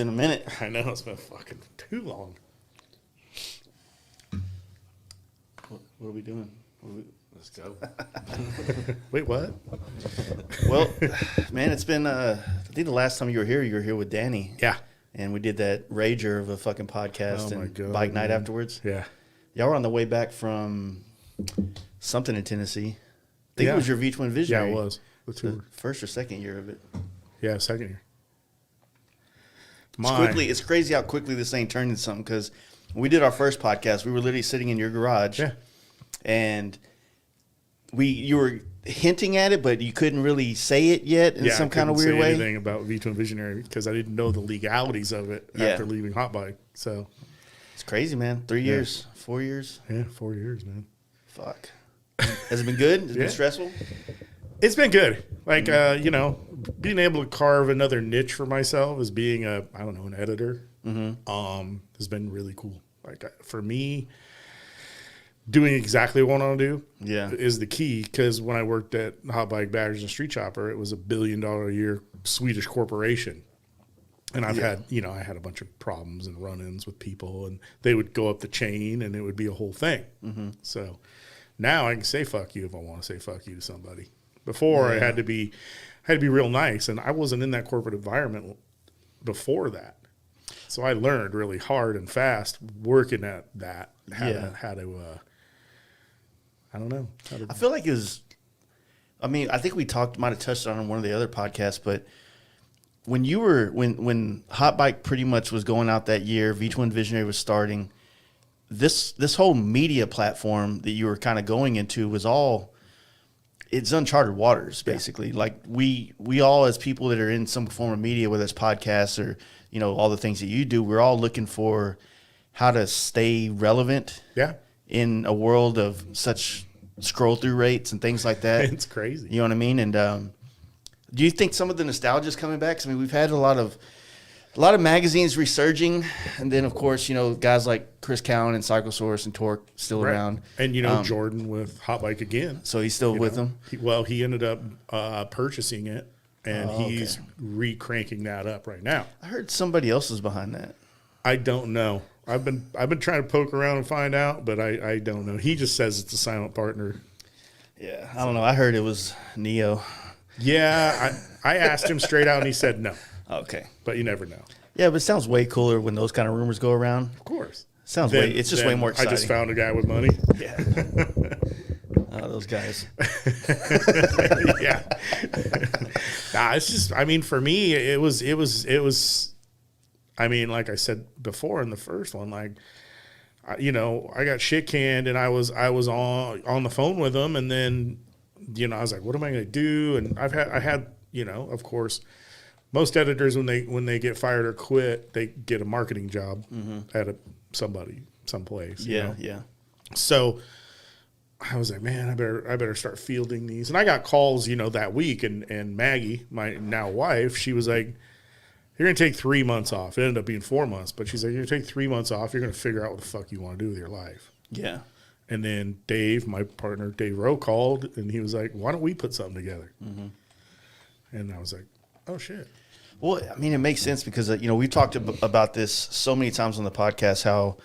been a minute. I know, it's been fucking too long. What are we doing? Let's go. Wait, what? Well, man, it's been, I think the last time you were here with Danny. Yeah. And we did that rager of a fucking podcast and God, bike night man. afterwards. Yeah. Y'all were on the way back from something in Tennessee. I think it was your V-Twin Visionary. Yeah, it was. The first or second year of it. Yeah, second year. It's crazy how quickly this thing turned into something, because when we did our first podcast, we were literally sitting in your garage. Yeah. And you were hinting at it, but you couldn't really say it yet in some kind of weird way. I couldn't say anything about V-Twin Visionary because I didn't know the legalities of it after leaving Hot Bike. So it's crazy, man. 3 years, 4 years. Yeah, 4 years, man. Fuck. Has it been good? Has it been stressful? It's been good. Like, being able to carve another niche for myself as being an editor, has been really cool. Like, for me, doing exactly what I want to do is the key, because when I worked at Hot Bike Baggers and Street Chopper, it was $1 billion a year Swedish corporation. And I had a bunch of problems and run-ins with people, and they would go up the chain and it would be a whole thing. Mm-hmm. So now I can say fuck you if I want to say fuck you to somebody. Before I had to be real nice, and I wasn't in that corporate environment before that. So I learned really hard and fast working at that how to I don't know. I feel like it was, I mean, I think we might have touched on it in one of the other podcasts, but when when Hot Bike pretty much was going out that year, V-Twin Visionary was starting, this whole media platform that you were kind of going into was it's uncharted waters, basically. Yeah. Like we all, as people that are in some form of media, whether it's podcasts or, all the things that you do, we're all looking for how to stay relevant. Yeah. In a world of such scroll through rates and things like that. It's crazy. You know what I mean? And do you think some of the nostalgia is coming back? 'Cause, I mean, we've had a lot of magazines resurging, and then of course, guys like Chris Cowan and Cyclosaurus and Torque still around. And Jordan with Hot Bike again. So he's still with them? He ended up purchasing it, and he's re-cranking that up right now. I heard somebody else is behind that. I don't know. I've been trying to poke around and find out, but I don't know. He just says it's a silent partner. Yeah, I don't know. I heard it was Neo. Yeah, I asked him straight out, and he said no. Okay. But you never know. Yeah, but it sounds way cooler when those kind of rumors go around. Of course. It's just way more exciting. I just found a guy with money. Yeah. Oh, those guys. Yeah. Nah, it's just, I mean, for me, it was, I mean, like I said before in the first one, like, I got shit canned, and I was on the phone with them, and then, I was like, what am I going to do? And I had, of course, most editors, when they get fired or quit, they get a marketing job at someplace. Yeah, yeah. So I was like, man, I better start fielding these. And I got calls, that week, and Maggie, my now wife, she was like, you're going to take 3 months off. It ended up being 4 months, but she's like, you're going to take 3 months off. You're going to figure out what the fuck you want to do with your life. Yeah. And then Dave, my partner, Dave Rowe, called, and he was like, why don't we put something together? Mm-hmm. And I was like, oh, shit. Well, I mean, it makes sense because, we've talked about this so many times on the podcast, how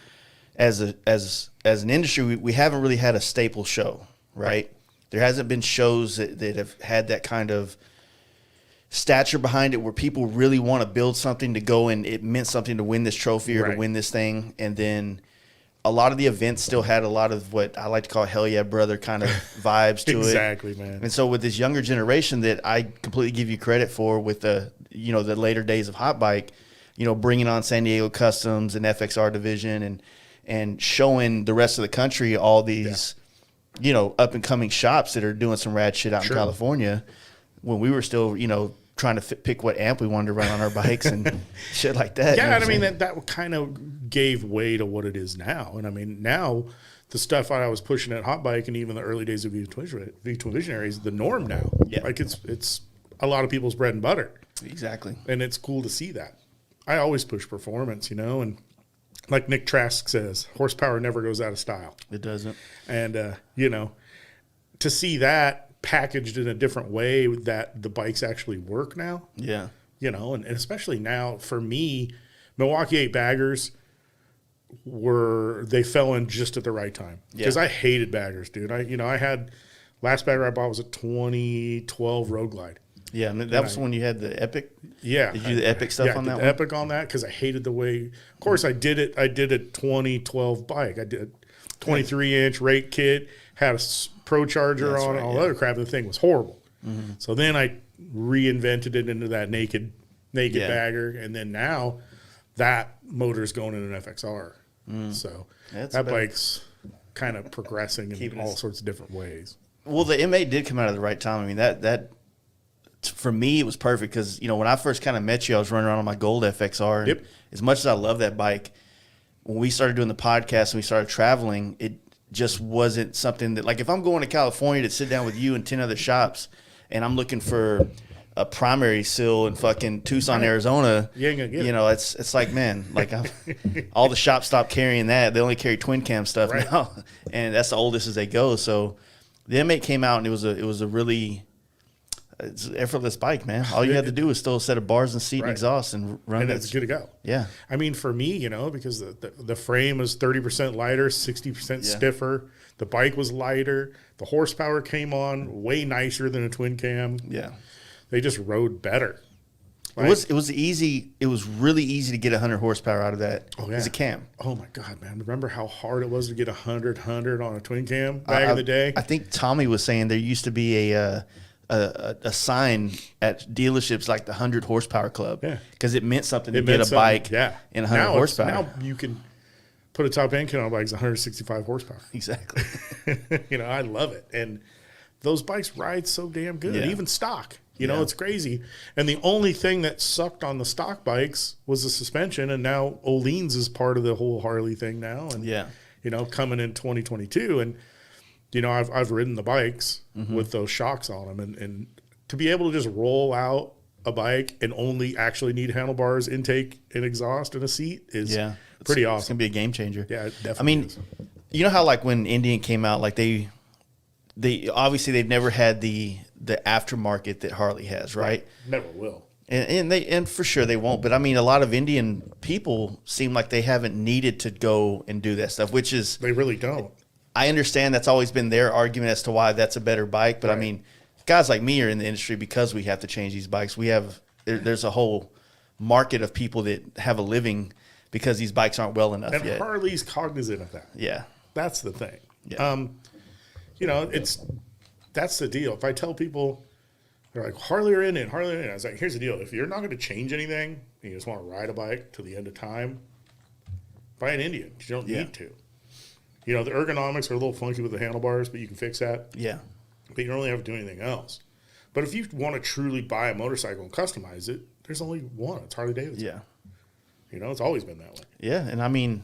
as an industry, we haven't really had a staple show, right? There hasn't been shows that have had that kind of stature behind it where people really want to build something to go, and it meant something to win this trophy or to win this thing. And then a lot of the events still had a lot of what I like to call hell yeah brother kind of vibes to exactly, it. Man. And so with this younger generation that I completely give you credit for, with the later days of Hot Bike, bringing on San Diego Customs and FXR division and showing the rest of the country all these, up and coming shops that are doing some rad shit out in California, when we were still, trying to pick what amp we wanted to run on our bikes and shit like that. Yeah, I mean, that kind of gave way to what it is now. And I mean, now the stuff I was pushing at Hot Bike and even the early days of V-Twin Visionary is the norm now. Yeah. Like it's a lot of people's bread and butter. Exactly. And it's cool to see that. I always push performance, and like Nick Trask says, horsepower never goes out of style. It doesn't. And, to see that packaged in a different way that the bikes actually work now. Yeah. And especially now for me, Milwaukee 8 baggers they fell in just at the right time. Because I hated baggers, dude. I had last bagger I bought was a 2012 Road Glide. Yeah, that was when you had the Epic. Yeah, did you do the Epic stuff on that one? Epic on that because I hated the way. Of course, I did it. I did a 2012 bike. I did a 23-inch rate kit, had a Pro Charger on, all other crap. And the thing was horrible. Mm-hmm. So then I reinvented it into that naked bagger, and then now that motor's going in an FXR. So that bike's kind of progressing in all sorts of different ways. Well, the M8 did come out at the right time. I mean, that for me, it was perfect because, when I first kind of met you, I was running around on my gold FXR. And as much as I love that bike, when we started doing the podcast and we started traveling, it just wasn't something that, like, if I'm going to California to sit down with you and 10 other shops and I'm looking for a primary seal in fucking Tucson, Arizona, you ain't gonna get it. It's like, man, like all the shops stopped carrying that. They only carry twin cam stuff now, and that's the oldest as they go. So the M8 came out, and it was a really it's an effortless bike, man. All you had to do was still a set of bars and seat and exhaust and run. And it's good to go. Yeah. I mean, for me, because the frame was 30% lighter, 60% stiffer. The bike was lighter. The horsepower came on way nicer than a twin cam. Yeah. They just rode better. Like, it was easy. It was really easy to get 100 horsepower out of that as a cam. Oh my God, man! Remember how hard it was to get 100 on a twin cam back in the day? I think Tommy was saying there used to be a sign at dealerships like the 100 horsepower club. Yeah, because it meant something to get a bike in 100 horsepower. Now you can put a top end kit on a bike 165 horsepower. Exactly. I love it, and those bikes ride so damn good, even stock. It's crazy. And the only thing that sucked on the stock bikes was the suspension. And now Olean's is part of the whole Harley thing now. And, coming in 2022. And, I've ridden the bikes with those shocks on them. And to be able to just roll out a bike and only actually need handlebars, intake, and exhaust and a seat is pretty awesome. It's going to be a game changer. Yeah, it definitely I mean, is. You know how, like, when Indian came out, like, they obviously they've never had the aftermarket that Harley has, right? Never will. And for sure they won't. But I mean, a lot of Indian people seem like they haven't needed to go and do that stuff, which is they really don't. I understand that's always been their argument as to why that's a better bike. But I mean, guys like me are in the industry because we have to change these bikes. There's a whole market of people that have a living because these bikes aren't well enough yet. And Harley's cognizant of that. Yeah, that's the thing. Yeah. That's the deal. If I tell people, they're like, Harley or Indian. I was like, here's the deal. If you're not going to change anything, and you just want to ride a bike to the end of time, buy an Indian. You don't need to. The ergonomics are a little funky with the handlebars, but you can fix that. Yeah. But you don't really have to do anything else. But if you want to truly buy a motorcycle and customize it, there's only one. It's Harley Davidson. Yeah. It's always been that way. Yeah, and I mean,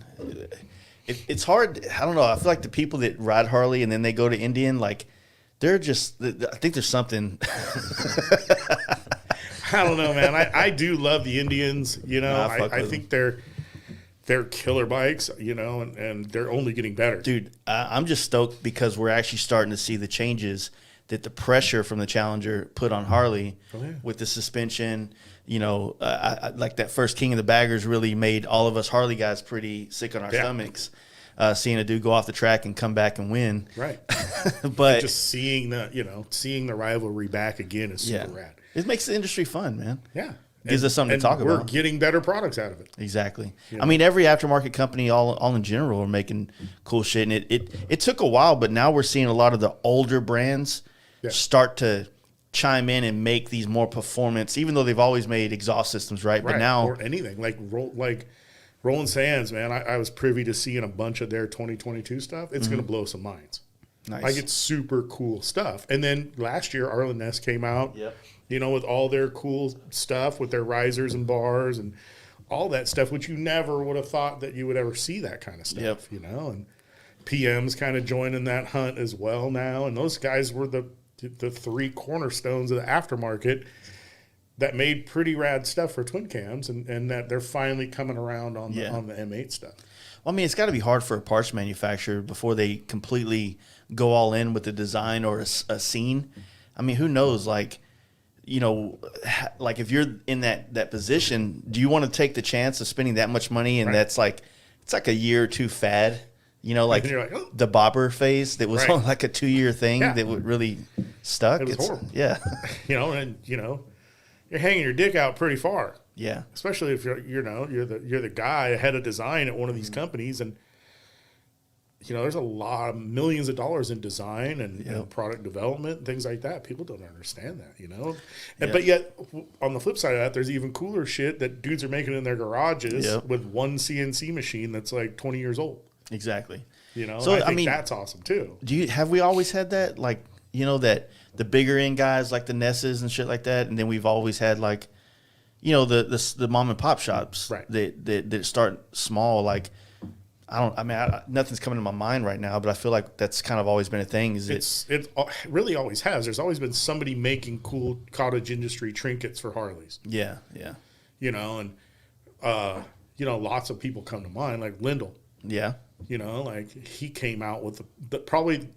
it's hard. I don't know. I feel like the people that ride Harley and then they go to Indian, like, they're just, I think there's something. I don't know, man. I do love the Indians. I think they're killer bikes, and they're only getting better. Dude, I'm just stoked because we're actually starting to see the changes that the pressure from the Challenger put on Harley with the suspension. Like that first King of the Baggers really made all of us Harley guys pretty sick on our stomachs. Seeing a dude go off the track and come back and win. Right. But and just seeing the rivalry back again is super rad. It makes the industry fun, man. Yeah. Gives us something to talk about. We're getting better products out of it. Exactly. I mean, every aftermarket company all in general are making cool shit. And it took a while, but now we're seeing a lot of the older brands start to chime in and make these more performance, even though they've always made exhaust systems, right? But now, or anything like Rolling Sands, man. I was privy to seeing a bunch of their 2022 stuff. It's going to blow some minds. Nice. Like, it's super cool stuff. And then last year, Arlen Ness came out, with all their cool stuff with their risers and bars and all that stuff, which you never would have thought that you would ever see that kind of stuff, And PM's kind of joining that hunt as well now. And those guys were the three cornerstones of the aftermarket that made pretty rad stuff for twin cams, and that they're finally coming around on the M8 stuff. Well, I mean, it's got to be hard for a parts manufacturer before they completely go all in with the design or a scene. I mean, who knows? Like, like if you're in that position, do you want to take the chance of spending that much money? And that's like, it's like a year or two fad, like, oh. the bobber phase that was on like a 2-year thing that would really stuck. It was horrible. Yeah. And you're hanging your dick out pretty far. Yeah. Especially if you're the guy head of design at one of these companies, and there's a lot of millions of dollars in design and product development and things like that. People don't understand that, but yet on the flip side of that, there's even cooler shit that dudes are making in their garages with one CNC machine that's like 20 years old. Exactly. So I think that's awesome too. Have we always had that? Like, that the bigger end guys like the Nesses and shit like that, and then we've always had like, the mom and pop shops that start small. Like, nothing's coming to my mind right now, but I feel like that's kind of always been a thing. It really always has. There's always been somebody making cool cottage industry trinkets for Harleys. Yeah. And lots of people come to mind, like Lindell. Yeah. Like he came out with probably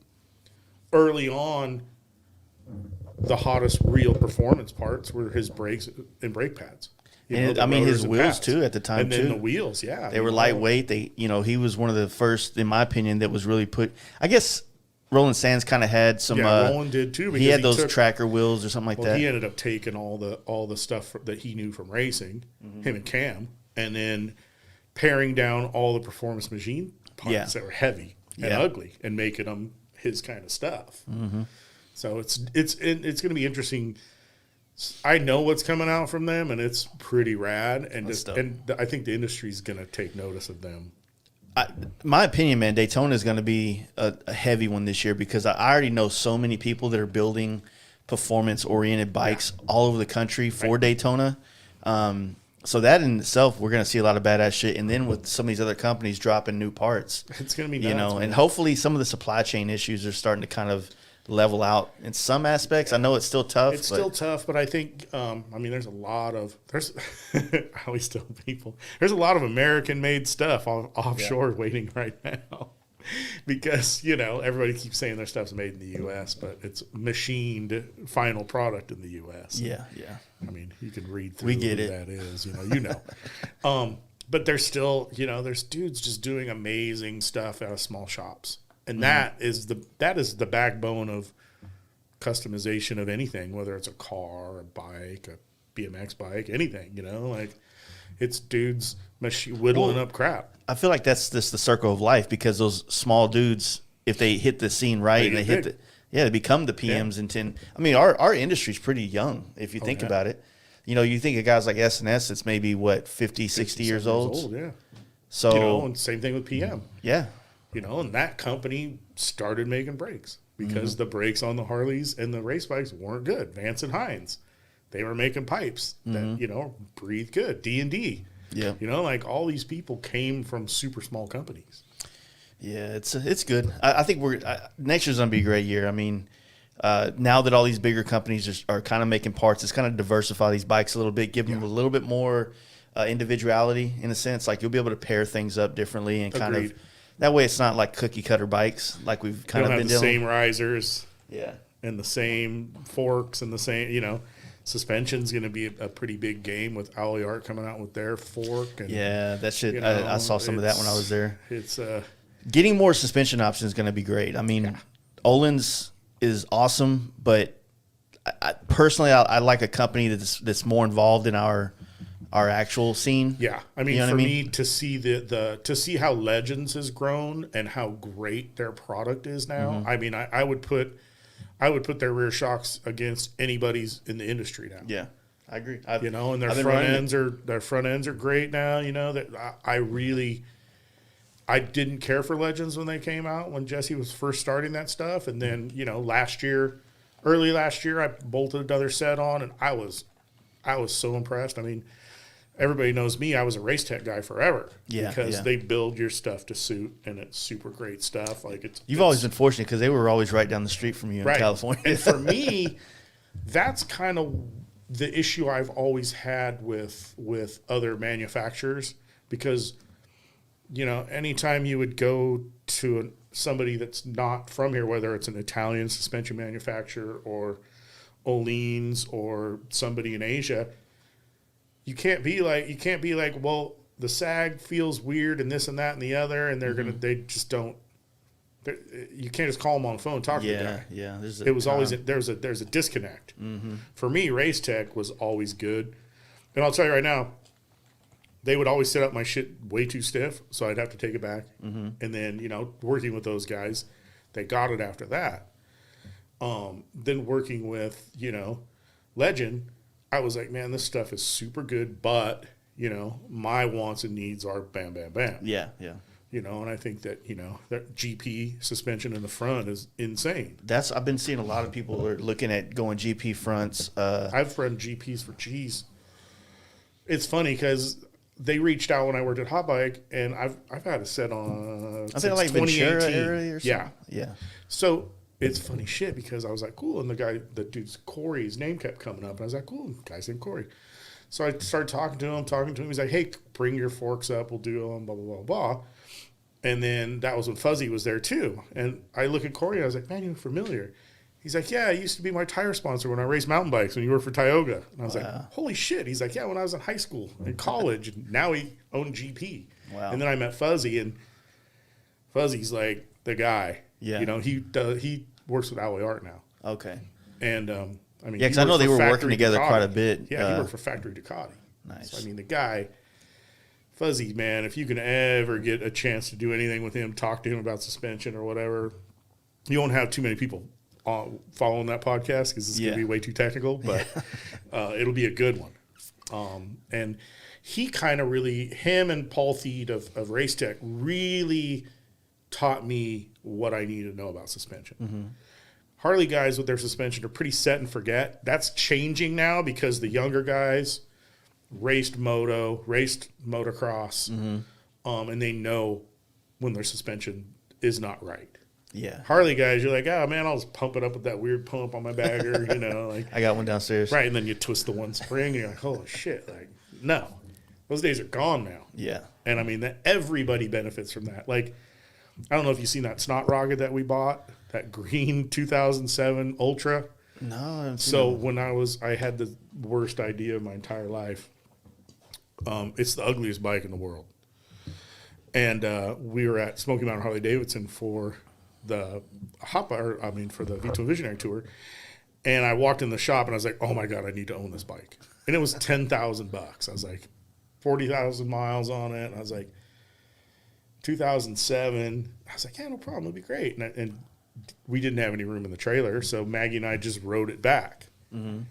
early on the hottest real performance parts were his brakes and brake pads. His wheels too at the time, and then the wheels, they were lightweight. He was one of the first, in my opinion, that was really I guess Roland Sands kind of had some. Yeah, Roland did too. He had those tracker wheels or something like that. He ended up taking all the stuff that he knew from racing, him and Cam, and then paring down all the performance machine parts that were heavy and ugly and making them his kind of stuff. So it's going to be interesting. I know what's coming out from them, and it's pretty rad. And I think the industry is going to take notice of them. My opinion, man, Daytona is going to be a heavy one this year because I already know so many people that are building performance-oriented bikes all over the country for Daytona. So that in itself, we're going to see a lot of badass shit. And then with some of these other companies dropping new parts, it's going to be nuts, and hopefully some of the supply chain issues are starting to kind of level out in some aspects. I know it's still tough. Still tough, but I think there's a lot of I always tell people there's a lot of American-made stuff offshore waiting right now, because everybody keeps saying their stuff's made in the U.S., but it's machined final product in the U.S. Yeah. You can read through we get who it. That is, but there's still there's dudes just doing amazing stuff out of small shops. And that is the backbone of customization of anything, whether it's a car, a bike, a BMX bike, anything, like it's dudes whittling up crap. I feel like that's just the circle of life, because those small dudes, if they hit the scene right and they become the PMs in 10. Our industry's pretty young if you think about it. You think of guys like S&S, it's maybe 50, 60 years old. Yeah. So, and same thing with PM. Yeah. And that company started making brakes because the brakes on the Harleys and the race bikes weren't good. Vance and Hines, they were making pipes that, breathe good. D&D. Yeah. Like all these people came from super small companies. Yeah, it's good. I think next year's going to be a great year. Now that all these bigger companies are kind of making parts, it's kind of diversify these bikes a little bit, give them a little bit more individuality in a sense. Like you'll be able to pair things up differently and kind of. That way, it's not like cookie cutter bikes like we've kind of been doing. The same risers, and the same forks, and the same suspension's going to be a pretty big game with Ollie Art coming out with their fork. And, that shit. I saw some of that when I was there. It's getting more suspension options is going to be great. Olin's is awesome, but personally, I like a company that's more involved in our actual scene. Yeah, for me to see to see how Legends has grown and how great their product is now. I would put their rear shocks against anybody's in the industry now. Yeah, I agree. And their front ends are great now. That I didn't care for Legends when they came out, when Jesse was first starting that stuff, and then early last year I bolted another set on, and I was so impressed. Everybody knows me. I was a race tech guy forever because they build your stuff to suit, and it's super great stuff. You've always been fortunate because they were always right down the street from you in California. And for me, that's kind of the issue I've always had with other manufacturers, because anytime you would go to somebody that's not from here, whether it's an Italian suspension manufacturer or Oleans or somebody in Asia, you can't be like, well, the sag feels weird and this and that and the other, and they just don't. You can't just call them on the phone and talk to the guy. Yeah. There's a disconnect. For me, Race Tech was always good, and I'll tell you right now, they would always set up my shit way too stiff, so I'd have to take it back. And then working with those guys, they got it after that. Then working with Legend, I was like, man, this stuff is super good, but my wants and needs are bam, bam, bam. Yeah. And I think that, that GP suspension in the front is insane. I've been seeing a lot of people are looking at going GP fronts. I've run GPs for cheese. It's funny because they reached out when I worked at Hot Bike, and I've had a set on I think like Ventura area or something. Yeah. So it's funny shit because I was like, cool. And the dude's Corey, his name kept coming up. And I was like, cool. The guy's named Corey. So I started talking to him. He's like, hey, bring your forks up. We'll do them, blah, blah, blah, blah. And then that was when Fuzzy was there too. And I look at Corey and I was like, man, you look familiar. He's like, yeah, I used to be my tire sponsor when I raced mountain bikes when you worked for Tioga. And I was like, holy shit. He's like, yeah, when I was in high school and college. And now he owned GP. Wow. And then I met Fuzzy, and Fuzzy's like the guy. Yeah. He works with Alloy Art now. Okay. And because I know they were working together Ducati. quite a bit. Yeah, he worked for Factory Ducati. Nice. So, the guy, Fuzzy, man, if you can ever get a chance to do anything with him, talk to him about suspension or whatever, you won't have too many people following that podcast because it's going to be way too technical, but it'll be a good one. And he kind of him and Paul Theed of Race Tech really taught me what I need to know about suspension. Harley guys with their suspension are pretty set and forget. That's changing now because the younger guys raced motocross, and they know when their suspension is not right. Yeah. Harley guys, you're like, oh man, I'll just pump it up with that weird pump on my bagger, like I got one downstairs. Right, and then you twist the one spring, and you're like, holy shit, like no, those days are gone now. Yeah. And everybody benefits from that. Like, I don't know if you've seen that snot rocket that we bought, that green 2007 Ultra. No. So when I had the worst idea of my entire life. It's the ugliest bike in the world. And we were at Smoky Mountain Harley Davidson for the for the V2 Visionary Tour. And I walked in the shop and I was like, oh my God, I need to own this bike. And it was $10,000. I was like, 40,000 miles on it. And I was like, 2007. I was like, yeah, no problem. It'll be great. And we didn't have any room in the trailer. So Maggie and I just rode it back. I'm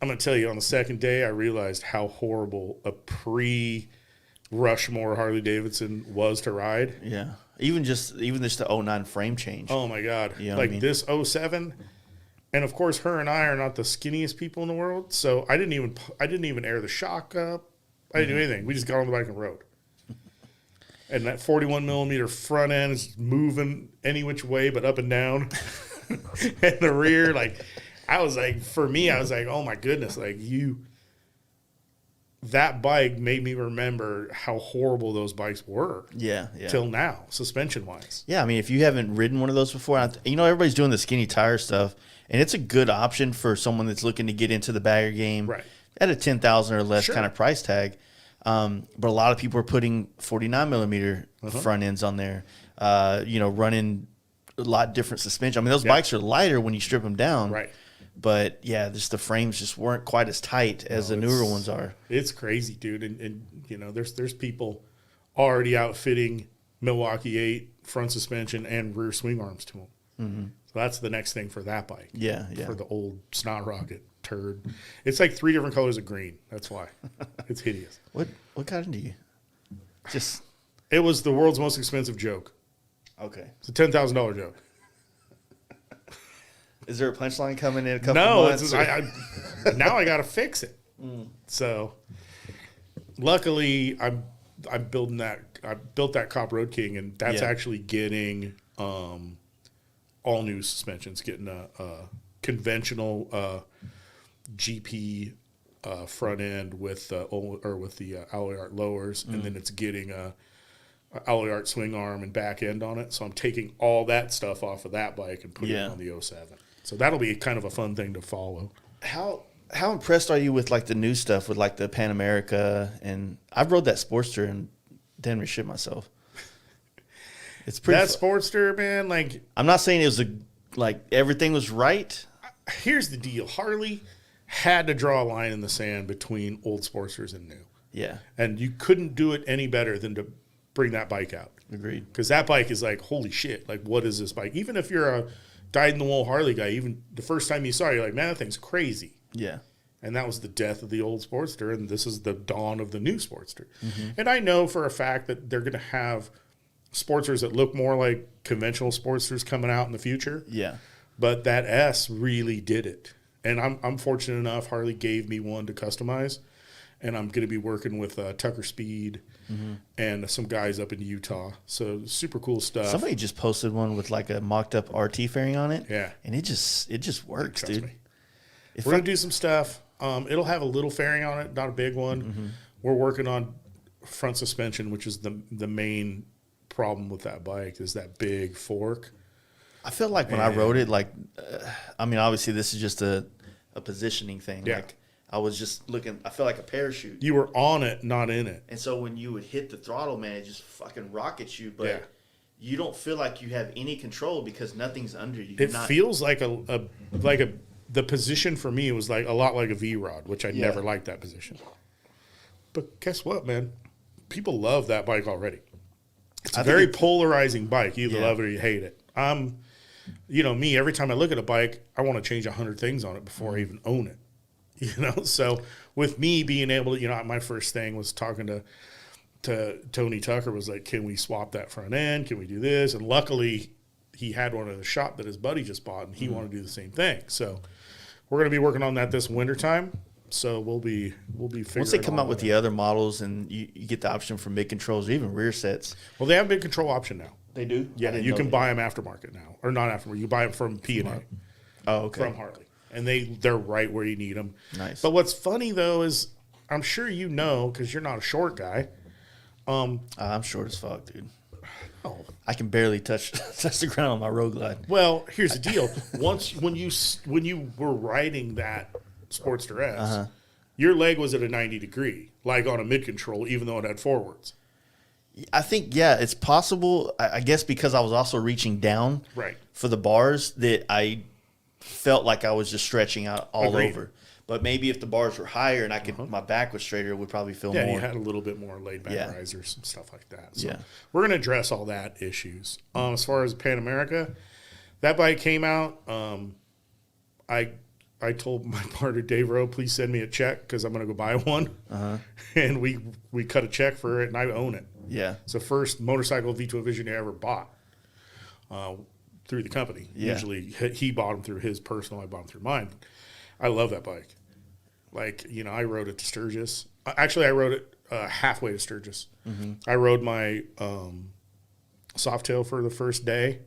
going to tell you, on the second day, I realized how horrible a pre-Rushmore Harley Davidson was to ride. Yeah. Even just the 09 frame change. Oh, my God. You know what I mean? This 07. And, of course, her and I are not the skinniest people in the world. So I didn't even air the shock up. I didn't do anything. We just got on the bike and rode. And that 41 millimeter front end is moving any which way but up and down. And the rear, I was like, oh my goodness, that bike made me remember how horrible those bikes were. Yeah. Till now, suspension wise. Yeah, if you haven't ridden one of those before, everybody's doing the skinny tire stuff, and it's a good option for someone that's looking to get into the bagger game, right, at a $10,000 or less kind of price tag. But a lot of people are putting 49 millimeter front ends on there, running a lot different suspension. Those bikes are lighter when you strip them down. Right. But yeah, the frames just weren't quite as tight as the newer ones are. It's crazy, dude. And there's people already outfitting Milwaukee 8 front suspension and rear swing arms to them. So that's the next thing for that bike. Yeah. For the old snot rocket turd. It's like 3 different colors of green. That's why. It's hideous. What kind do you? It was the world's most expensive joke. Okay. It's a $10,000 joke. Is there a punchline coming in a couple months? No, now I got to fix it. So, luckily, I'm building that. I built that Cop Road King, and that's actually getting all new suspensions. Getting a conventional GP front end with the Alloy Art lowers, and then it's getting a Alloy Art swing arm and back end on it. So I'm taking all that stuff off of that bike and putting it on the 07. So that'll be kind of a fun thing to follow. How impressed are you with like the new stuff with like the Pan America? And I've rode that Sportster and didn't really shit myself. It's pretty. That Sportster, man. Like, I'm not saying it was like everything was right. Here's the deal: Harley had to draw a line in the sand between old Sportsters and new. Yeah, and you couldn't do it any better than to bring that bike out. Agreed. Because that bike is like, holy shit! Like, what is this bike? Even if you're a dyed-in-the-wool Harley guy, even the first time you saw it, you're like, man, that thing's crazy. Yeah. And that was the death of the old Sportster, and this is the dawn of the new Sportster. Mm-hmm. And I know for a fact that they're going to have Sportsters that look more like conventional Sportsters coming out in the future. Yeah. But that S really did it. And I'm fortunate enough, Harley gave me one to customize, and I'm going to be working with Tucker Speed and some guys up in Utah. So super cool stuff. Somebody just posted one with like a mocked up RT fairing on it. Yeah. And it just works, Trust dude. me. We're going to do some stuff. It'll have a little fairing on it, not a big one. Mm-hmm. We're working on front suspension, which is the main problem with that bike, is that big fork. I feel like when I rode it, like, I mean, obviously this is just a positioning thing. Yeah. Like, I was just looking, I feel like a parachute. You were on it, not in it. And so when you would hit the throttle, man, it just fucking rockets you. But you don't feel like you have any control because nothing's under you. It feels like the position for me was like a lot like a V-Rod, which I never liked that position. But guess what, man? People love that bike already. It's a very polarizing bike. You either love it or you hate it. Me, every time I look at a bike, I want to change 100 things on it before I even own it. So with me being able to, my first thing was talking to Tony Tucker, was like, can we swap that front end? Can we do this? And luckily he had one in the shop that his buddy just bought, and he wanted to do the same thing. So we're going to be working on that this wintertime. So we'll be figuring. Once they come out with the other models and you get the option for mid controls or even rear sets. Well, they have a mid control option now. They do? Yeah, you can buy them aftermarket now. Or not aftermarket. You buy them from P&A. Oh, okay. From Harley. And they're right where you need them. Nice. But what's funny, though, is I'm sure you know, because you're not a short guy. I'm short as fuck, dude. Oh. I can barely touch the ground on my road glide. Well, here's the deal. When you were riding that Sportster S, your leg was at a 90 degree, like on a mid control, even though it had forwards. I think, it's possible. I guess because I was also reaching down for the bars that I felt like I was just stretching out all over. But maybe if the bars were higher and I could, my back was straighter, it would probably feel more. Yeah, you had a little bit more laid back risers and stuff like that. So yeah. We're going to address all that issues. As far as Pan America, that bike came out. I told my partner Dave Rowe, please send me a check because I'm going to go buy one. And we cut a check for it, and I own it. Yeah. It's the first motorcycle V12 Visionary I ever bought through the company. Yeah. Usually he bought them through his personal, I bought them through mine. I love that bike. Like, I rode it to Sturgis. Actually, I rode it halfway to Sturgis. I rode my Softail for the first day.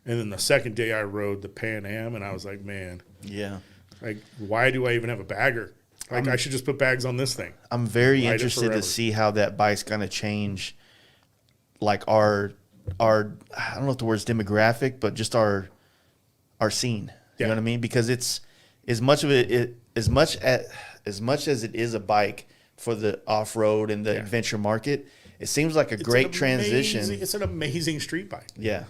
And then the second day I rode the Pan Am, and I was like, man. Yeah. Like, why do I even have a bagger? Like, I should just put bags on this thing. I'm very interested to see how that bike's going to change, like, our I don't know if the word's demographic, but just our scene. You know what I mean? Because it's as much as it is a bike for the off-road and the adventure market, it seems like a great transition. It's an amazing street bike. Yeah.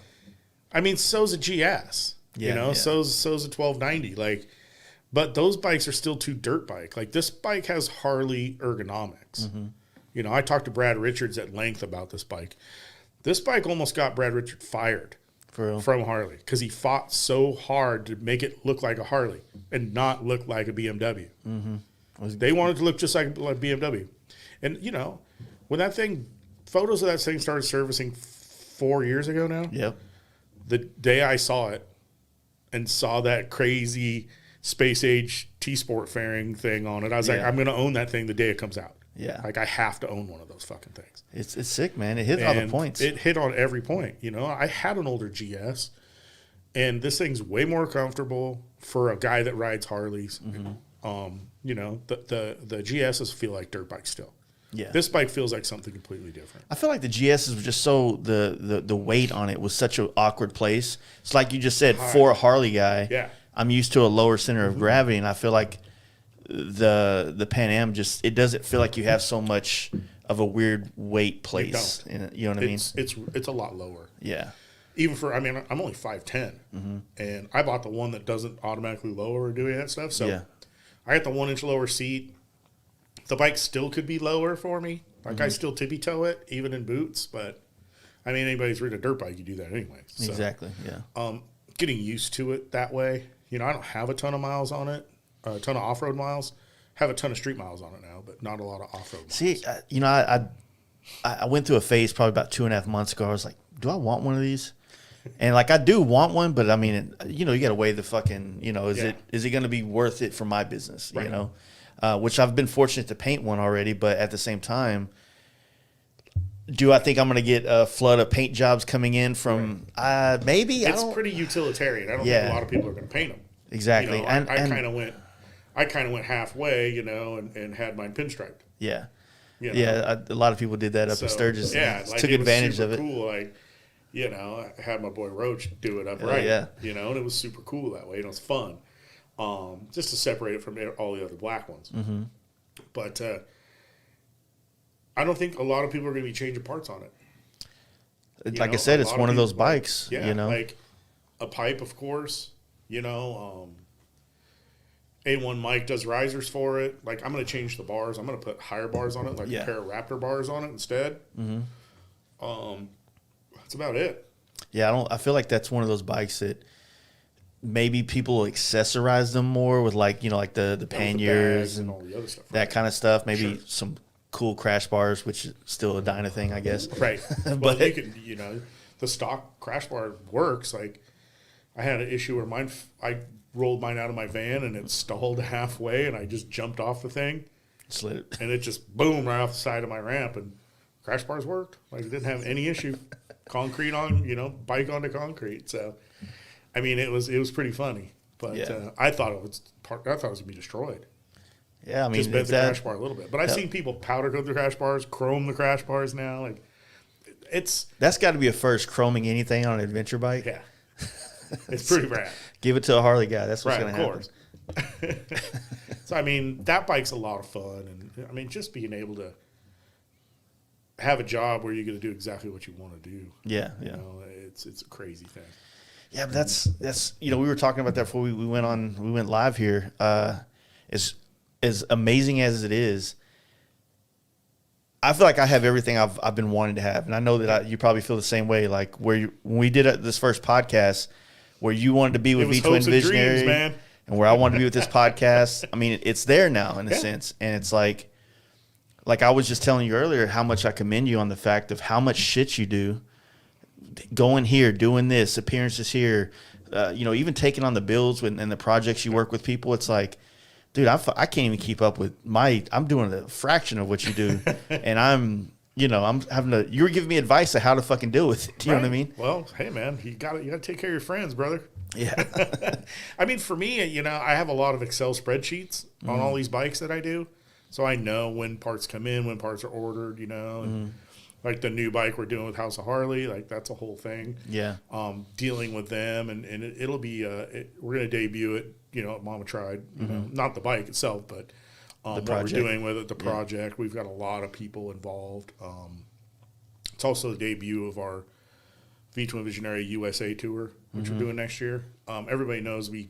I mean, so's a GS. So's a 1290. Like, but those bikes are still too dirt bike. Like, this bike has Harley ergonomics. I talked to Brad Richards at length about this bike. This bike almost got Brad Richards fired from Harley because he fought so hard to make it look like a Harley and not look like a BMW. They wanted to look just like BMW. And, when photos of that thing started surfacing 4 years ago now. Yep. The day I saw it and saw that crazy space age T-Sport fairing thing on it, I was like, I'm going to own that thing the day it comes out. Yeah. Like, I have to own one of those fucking things. It's sick, man. It hit all the points. It hit on every point. I had an older GS, and this thing's way more comfortable for a guy that rides Harleys. The GSs feel like dirt bikes still. Yeah. This bike feels like something completely different. I feel like the GSs were just so the weight on it was such an awkward place. It's like you just said, for a Harley guy. Yeah. I'm used to a lower center of gravity, and I feel like the Pan Am just, it doesn't feel like you have so much of a weird weight place. You know what I mean? It's a lot lower. Yeah. Even for, I mean, I'm only 5'10", and I bought the one that doesn't automatically lower or do any of that stuff. So I got the 1 inch lower seat. The bike still could be lower for me. Like I still tippy toe it, even in boots. But I mean, anybody's ridden a dirt bike, you do that anyway. So, exactly. Yeah. Getting used to it that way. You know, I don't have a ton of miles on it, a ton of off road miles. Have a ton of street miles on it now, but not a lot of off road miles. See, you know, I went through a phase probably about 2.5 months ago. I was like, do I want one of these? And like, I do want one, but I mean, you know, you got to weigh the fucking, you know, is it going to be worth it for my business? Right. You know, which I've been fortunate to paint one already, but at the same time, do I think I'm going to get a flood of paint jobs coming in from maybe? It's pretty utilitarian. I don't think a lot of people are going to paint them. Exactly. You know, I kind of went halfway, you know, and had mine pinstriped. Yeah. You know? Yeah, a lot of people did that up in Sturgis. Yeah, like took advantage of it. Cool. Like, you know, I had my boy Roach do it upright. You know, and it was super cool that way. And it was fun, just to separate it from all the other black ones. But I don't think a lot of people are going to be changing parts on it. Like I said, it's one of those bikes. Yeah, you know, like a pipe, of course. You know, A1 Mike does risers for it. Like, I'm going to change the bars. I'm going to put higher bars on it, like a pair of Raptor bars on it instead. That's about it. Yeah, I feel like that's one of those bikes that maybe people accessorize them more with, like, you know, like the panniers and all the other stuff, that kind of stuff. Maybe some cool crash bars, which is still a Dyna thing, I guess. Right. But well, you can, you know, the stock crash bar works. Like, I had an issue where I rolled mine out of my van and it stalled halfway, and I just jumped off the thing, slid it, and it just boom right off the side of my ramp, and crash bars worked. Like, it didn't have any issue. Concrete on, you know, bike onto concrete. So, I mean, it was pretty funny, but I thought it was gonna be destroyed. Yeah, I mean, just bent the crash bar a little bit, but I've seen people powder coat the crash bars, chrome the crash bars now. Like, that's got to be a first, chroming anything on an adventure bike. Yeah, it's pretty rad. Give it to a Harley guy. That's what's going to happen. Of course. So, I mean, that bike's a lot of fun, and I mean, just being able to have a job where you're going to do exactly what you want to do. Yeah, you know, it's a crazy thing. Yeah, but that's you know, we were talking about that before we went live here. As amazing as it is, I feel like I have everything I've been wanting to have, and I know that you probably feel the same way. Like when we did this first podcast, where you wanted to be with V-Twin Visionary, man, and where I wanted to be with this podcast. I mean, it's there now in a sense, and it's like I was just telling you earlier how much I commend you on the fact of how much shit you do, going here, doing this, appearances here, you know, even taking on the builds and the projects you work with people. It's like, dude, I can't even keep up with I'm doing a fraction of what you do, and I'm having to. You're giving me advice on how to fucking deal with it. Do you know what I mean? Well, hey man, you got to take care of your friends, brother. Yeah. I mean, for me, you know, I have a lot of Excel spreadsheets on all these bikes that I do. So I know when parts come in, when parts are ordered, you know, and like the new bike we're doing with House of Harley, like that's a whole thing. Yeah. Dealing with them, and it'll be, we're going to debut it, you know, at Mama Tried, you know, not the bike itself, but what we're doing with it, the project. Yeah. We've got a lot of people involved. It's also the debut of our V-Twin Visionary USA tour, which we're doing next year. Everybody knows we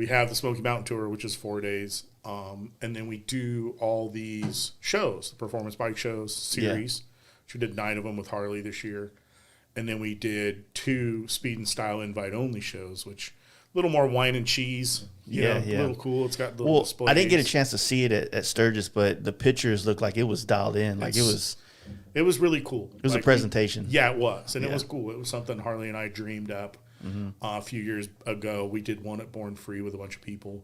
have the Smoky Mountain Tour, which is 4 days. And then we do all these shows, the performance bike shows series, which we did 9 of them with Harley this year. And then we did 2 speed and style invite only shows, which a little more wine and cheese, you know, a little cool. It's got little displays. I didn't get a chance to see it at Sturgis, but the pictures looked like it was dialed in. Like it was really cool. It was a presentation. It was. And it was cool. It was something Harley and I dreamed up. A few years ago, we did one at Born Free with a bunch of people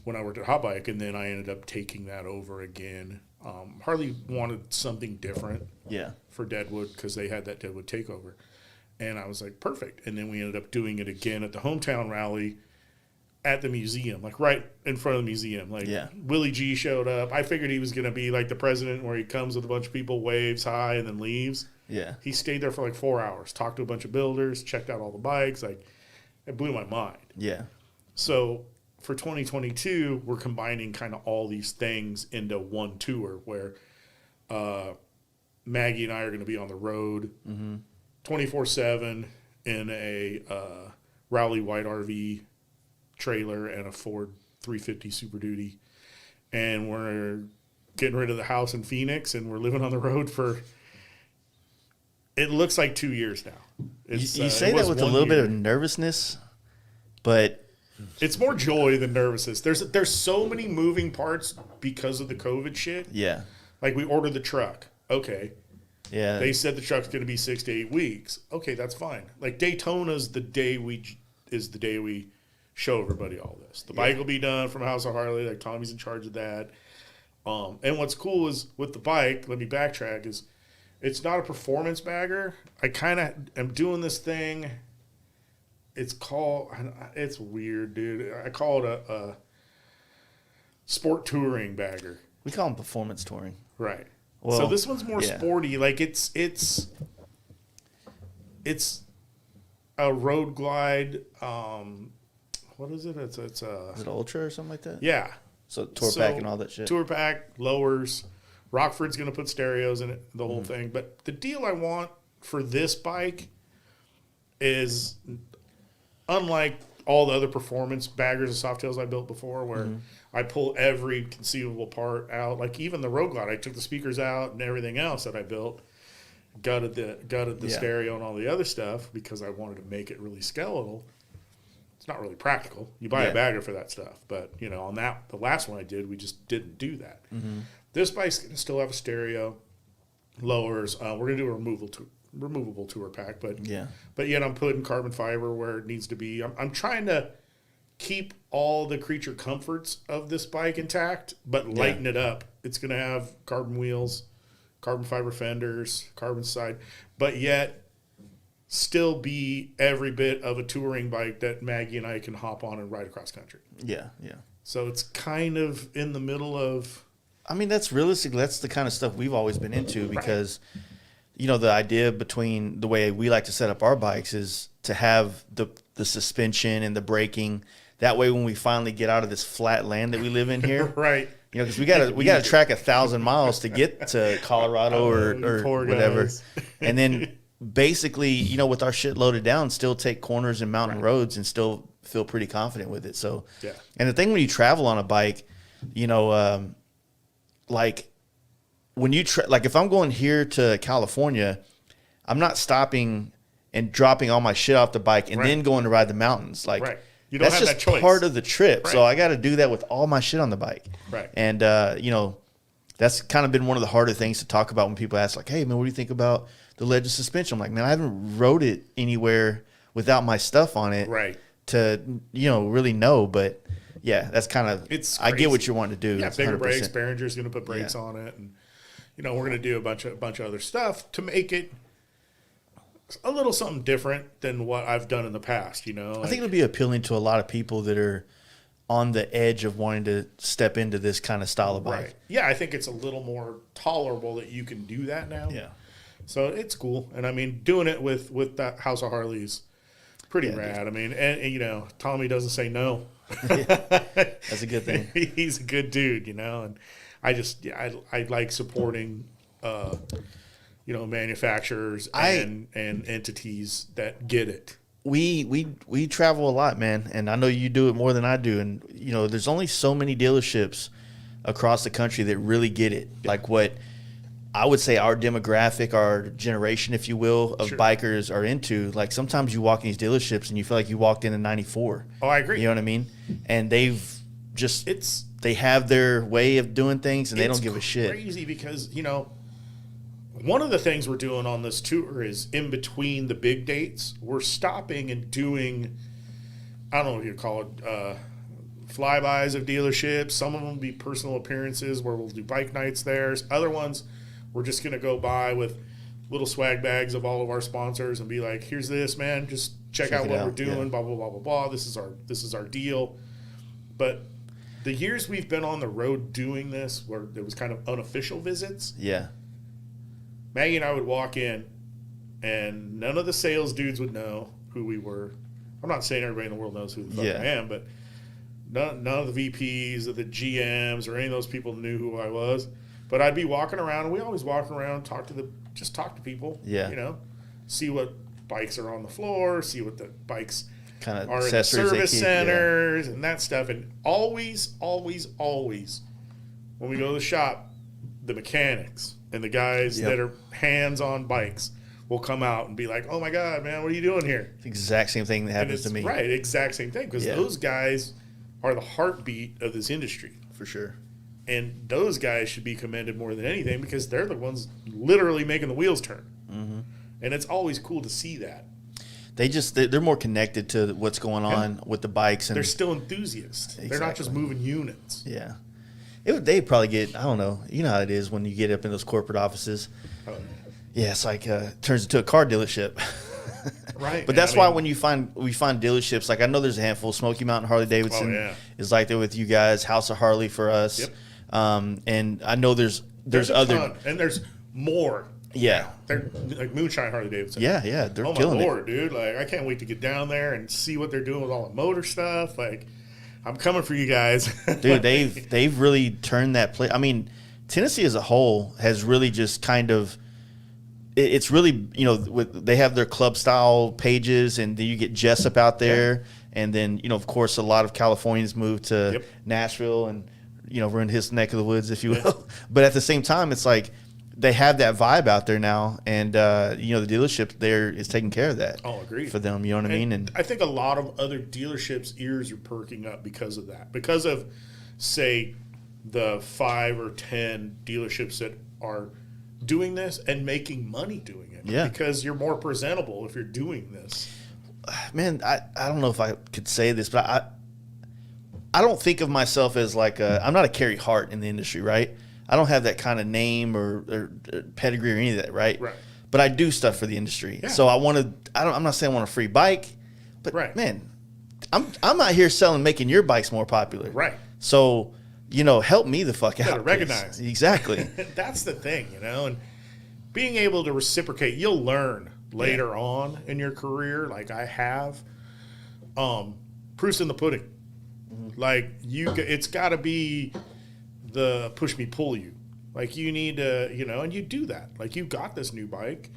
when I worked at Hot Bike, and then I ended up taking that over again. Harley wanted something different for Deadwood because they had that Deadwood takeover. And I was like, perfect. And then we ended up doing it again at the hometown rally at the museum, like right in front of the museum. Like Willie G showed up. I figured he was going to be like the president where he comes with a bunch of people, waves hi, and then leaves. Yeah. He stayed there for like 4 hours, talked to a bunch of builders, checked out all the bikes. Like, it blew my mind. Yeah. So for 2022, we're combining kind of all these things into one tour where Maggie and I are going to be on the road 24/7 in a Rowley White RV trailer and a Ford 350 Super Duty. And we're getting rid of the house in Phoenix, and we're living on the road for, it looks like 2 years now. You say that with a little bit of nervousness, but it's more joy than nervousness. There's so many moving parts because of the COVID shit. yeah. Like, we ordered the truck. Okay. Yeah. They said the truck's going to be 6 to 8 weeks. Okay, that's fine. Like, Daytona's the day we show everybody all this. The bike will be done from House of Harley. Like, Tommy's in charge of that. And what's cool is with the bike, let me backtrack, is it's not a performance bagger. I kind of am doing this thing. It's weird, dude. I call it a sport touring bagger. We call them performance touring. Right. Well, so this one's more sporty. Like, it's a road glide. What is it? It's is it Ultra or something like that? Yeah. So tour pack and all that shit. Tour pack, lowers. Rockford's going to put stereos in it, the whole thing. But the deal I want for this bike is, unlike all the other performance baggers and Softails I built before, where I pull every conceivable part out. Like, even the Road Glide, I took the speakers out and everything else that I built, gutted the stereo and all the other stuff because I wanted to make it really skeletal. It's not really practical. You buy a bagger for that stuff. But, on the last one I did, we just didn't do that. This bike's going to still have a stereo, lowers. We're going to do a removable tour pack. But yet I'm putting carbon fiber where it needs to be. I'm trying to keep all the creature comforts of this bike intact, but lighten it up. It's going to have carbon wheels, carbon fiber fenders, carbon side, but yet still be every bit of a touring bike that Maggie and I can hop on and ride across country. Yeah, yeah. So it's kind of in the middle of... I mean, that's realistic. That's the kind of stuff we've always been into because, the idea between the way we like to set up our bikes is to have the suspension and the braking. That way, when we finally get out of this flat land that we live in here, right? Because we gotta track 1,000 miles to get to Colorado or whatever, and then basically, with our shit loaded down, still take corners and mountain roads and still feel pretty confident with it. So, and the thing when you travel on a bike, like when you like if I'm going here to California, I'm not stopping and dropping all my shit off the bike and then going to ride the mountains. Like, you don't that's have just that choice. Part of the trip. So I got to do that with all my shit on the bike. Right. And, that's kind of been one of the harder things to talk about when people ask, like, hey, man, what do you think about the Legend suspension? I'm like, man, I haven't rode it anywhere without my stuff on it to, really know. But, yeah, that's kind of – I get what you're wanting to do. Yeah, bigger brakes. Behringer's going to put brakes on it. And, we're going to do a bunch of other stuff to make it a little something different than what I've done in the past, I think it'll be appealing to a lot of people that are on the edge of wanting to step into this kind of style of bike. Right. Yeah, I think it's a little more tolerable that you can do that now. Yeah. So it's cool. And, I mean, doing it with that House of Harley's pretty rad. I mean, and Tommy doesn't say no. That's a good thing. He's a good dude, and I just I like supporting manufacturers and entities that get it. We travel a lot, man, and I know you do it more than I do. And there's only so many dealerships across the country that really get it. Like what I would say our demographic, our generation, if you will, of bikers are into. Like sometimes you walk in these dealerships and you feel like you walked in 94. Oh, I agree. You know what I mean? And they've just they have their way of doing things and they don't give a shit. It's crazy because one of the things we're doing on this tour is in between the big dates, we're stopping and doing, I don't know what you call it, flybys of dealerships. Some of them will be personal appearances where we'll do bike nights there. Other ones, we're just going to go by with little swag bags of all of our sponsors and be like, here's this, man. Just check out what we're doing, blah, blah, blah, blah, blah. This is our deal. But the years we've been on the road doing this, where there was kind of unofficial visits. Yeah. Maggie and I would walk in, and none of the sales dudes would know who we were. I'm not saying everybody in the world knows who the fuck I am, but None of the VPs or the GMs or any of those people knew who I was. But I'd be walking around, and we always walk around, talk to people. Yeah. You know, see what bikes are on the floor, see what the bikes kind of are in the service centers and that stuff. And always, always, always, when we go to the shop, the mechanics and the guys that are hands on bikes will come out and be like, "Oh my God, man, what are you doing here?" The exact same thing that happens to me. Right, exact same thing, because those guys are the heartbeat of this industry. For sure. And those guys should be commended more than anything, because they're the ones literally making the wheels turn. Mm-hmm. And it's always cool to see that. They're more connected to what's going on with the bikes. And they're still enthusiasts. Exactly. They're not just moving units. Yeah. They probably get, I don't know, you know how it is when you get up in those corporate offices. Oh, yeah, it's like turns into a car dealership. Right. But that's why when we find dealerships, like I know there's a handful. Smoky Mountain Harley Davidson is like there with you guys. House of Harley for us. Yep. And I know there's other ton, and there's more. Yeah. They're like Moonshine Harley Davidson. Yeah, they're killing it. Oh my Lord, dude. Like, I can't wait to get down there and see what they're doing with all the motor stuff. Like, I'm coming for you guys. Dude, they've really turned that place. I mean, Tennessee as a whole has really just kind of, it's really, you know, they have their club style pages, and then you get Jessup out there, and then, you know, of course, a lot of Californians moved to Nashville and, you know, we're in his neck of the woods, if you will. But at the same time, it's like they have that vibe out there now, and you know, the dealership there is taking care of that. Oh, agreed. For them, you know what I mean? And I think a lot of other dealerships' ears are perking up because of that. Because of, say, the 5 or 10 dealerships that are doing this and making money doing it. Yeah. Because you're more presentable if you're doing this. Man, I don't know if I could say this, but I don't think of myself as like I'm not a Carey Hart in the industry, right? I don't have that kind of name or pedigree or any of that, right? Right. But I do stuff for the industry. Yeah. So I'm not saying I want a free bike, but man, I'm out here making your bikes more popular. Right. So, you know, help me the fuck out. Recognize. Exactly. That's the thing, you know, and being able to reciprocate, you'll learn later on in your career, like I have. Proof's in the pudding. Mm-hmm. Like it's got to be the push me, pull you. Like you need to, you know, and you do that. Like you got this new bike,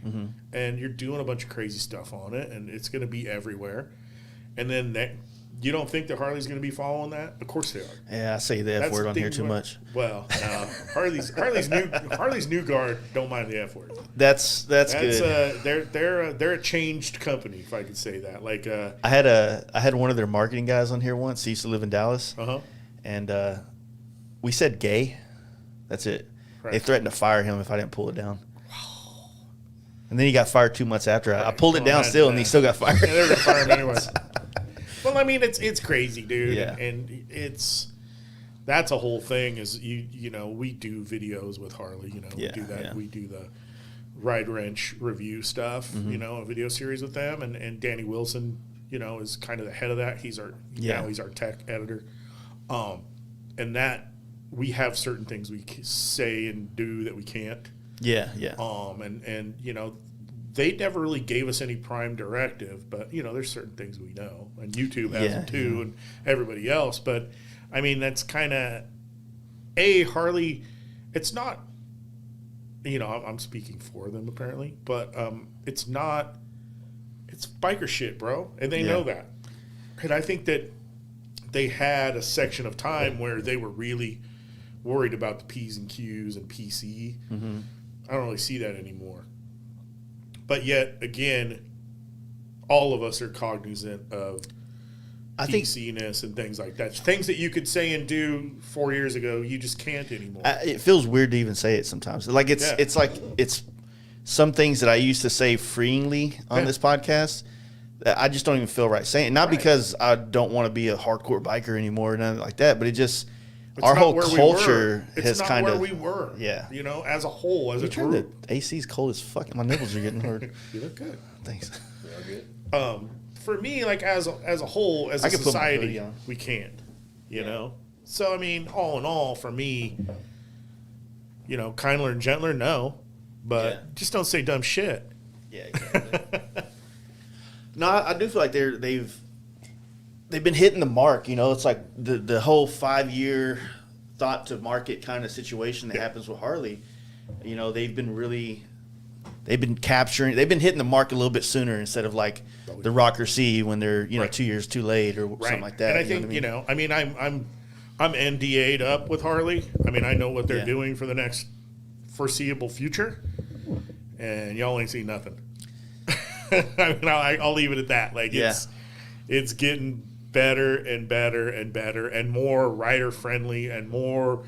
and you're doing a bunch of crazy stuff on it, and it's going to be everywhere. And then you don't think that Harley's going to be following that? Of course they are. Yeah, I say the F word on here too much. Well, no. Harley's new guard don't mind the F word. That's good. They're a changed company, if I could say that. Like I had one of their marketing guys on here once. He used to live in Dallas, and we said gay. That's it. Right. They threatened to fire him if I didn't pull it down. Wow. And then he got fired 2 months after. I pulled it down still, and he still got fired. Yeah, they're gonna fire him anyways. Well, I mean, it's crazy, dude. Yeah. And that's a whole thing. Is you know, we do videos with Harley. You know, we do that. Yeah. We do the Ride Wrench review stuff. You know, a video series with them, and Danny Wilson, you know, is kind of the head of that. He's our tech editor, and that we have certain things we say and do that we can't. Yeah. And you know, they never really gave us any prime directive, but you know, there's certain things we know, and YouTube has them too, and everybody else. But I mean, that's kind of Harley. It's not, you know, I'm speaking for them apparently, but it's not. It's biker shit, bro, and they know that. And I think that they had a section of time where they were really worried about the P's and Q's and PC. I don't really see that anymore. But yet, again, all of us are cognizant of PC-ness and things like that. Things that you could say and do 4 years ago, you just can't anymore. It feels weird to even say it sometimes. Like it's like some things that I used to say freely on this podcast that I just don't even feel right saying. Not because I don't want to be a hardcore biker anymore or nothing like that, but it just... Our whole culture has kind of... It's not where we were. Yeah. You know, as a whole, as a group. The AC's cold as fuck. My nipples are getting hurt. You look good. Thanks. You look good. For me, like as a whole, as a society, we can't. You know? So, I mean, all in all, for me, you know, kindler and gentler, no. But just don't say dumb shit. Yeah, exactly. No, I do feel like they've they've been hitting the mark. You know, it's like the whole 5-year thought to market kind of situation that happens with Harley. You know, they've been capturing, they've been hitting the mark a little bit sooner instead of like the Rocker C when they're 2 years too late or something like that. And I think I'm NDA'd up with Harley. I mean, I know what they're doing for the next foreseeable future, and y'all ain't seen nothing. I mean, I'll leave it at that. Like it's getting better and better and better and more rider friendly and more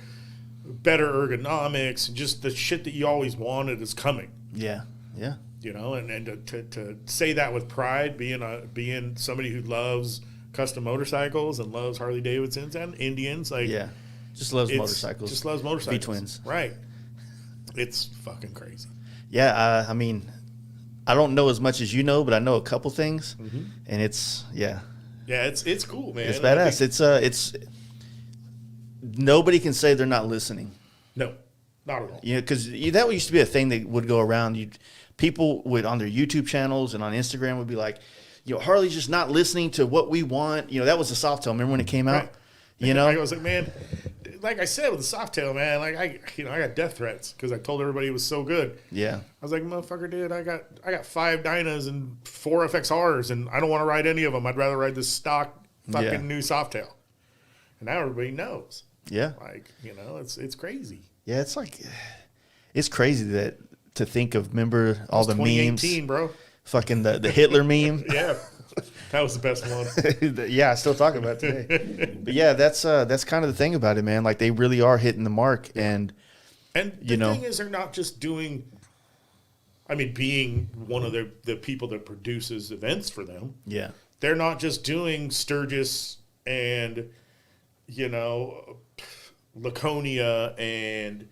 better ergonomics, and just the shit that you always wanted is coming. Yeah. You know, and to say that with pride, being somebody who loves custom motorcycles and loves Harley Davidsons and Indians, like just loves motorcycles. V-twins, right? It's fucking crazy. Yeah, I mean, I don't know as much as you know, but I know a couple things, and it's it's cool, man. It's badass. It's nobody can say they're not listening. No, not at all. You know, because that used to be a thing that would go around. People would on their YouTube channels and on Instagram would be like, Harley's just not listening to what we want. You know, that was the Softail. Remember when it came out? Right. You know, I was like, man, like I said with the Softail, man, like I got death threats because I told everybody it was so good. Yeah, I was like, motherfucker, dude, I got 5 Dynas and 4 FXRs, and I don't want to ride any of them. I'd rather ride this stock fucking new Softail. And now everybody knows. Yeah, like it's crazy. Yeah, it's like it's crazy that to think of. Remember all the memes, bro. Fucking the Hitler meme. Yeah, that was the best one. Yeah, I still talk about it today. But yeah, that's kind of the thing about it, man. Like they really are hitting the mark, and the thing is, they're not just doing. I mean, being one of the people that produces events for them. Yeah, they're not just doing Sturgis and Laconia and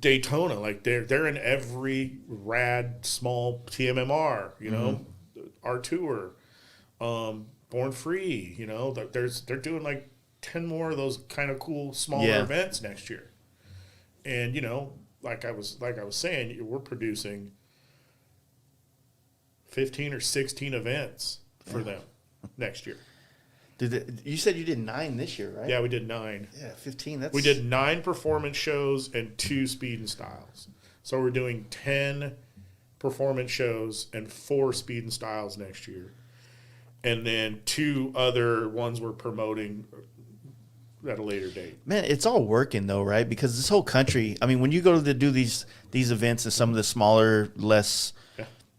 Daytona. Like they're in every rad small TMMR, our tour, Born Free, they're doing like 10 more of those kind of cool smaller events next year. And like I was saying, we're producing 15 or 16 events for them next year. You said you did 9 this year, right? Yeah, we did 9. Yeah, 15. We did 9 performance shows and 2 speed and styles. So we're doing 10 performance shows and 4 speed and styles next year. And then 2 other ones we're promoting at a later date. Man, it's all working though, right? Because this whole country, I mean, when you go to do these events in some of the smaller, less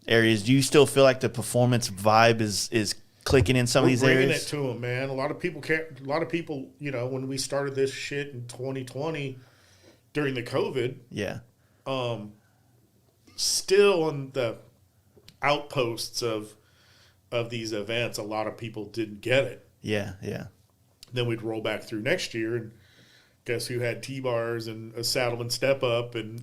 areas, do you still feel like the performance vibe is clicking in some of these areas? We're bringing it to them, man. A lot of people, when we started this shit in 2020 during the COVID, still on the outposts of these events, a lot of people didn't get it. Yeah. Then we'd roll back through next year, and guess who had T-bars and a Saddleman step up and,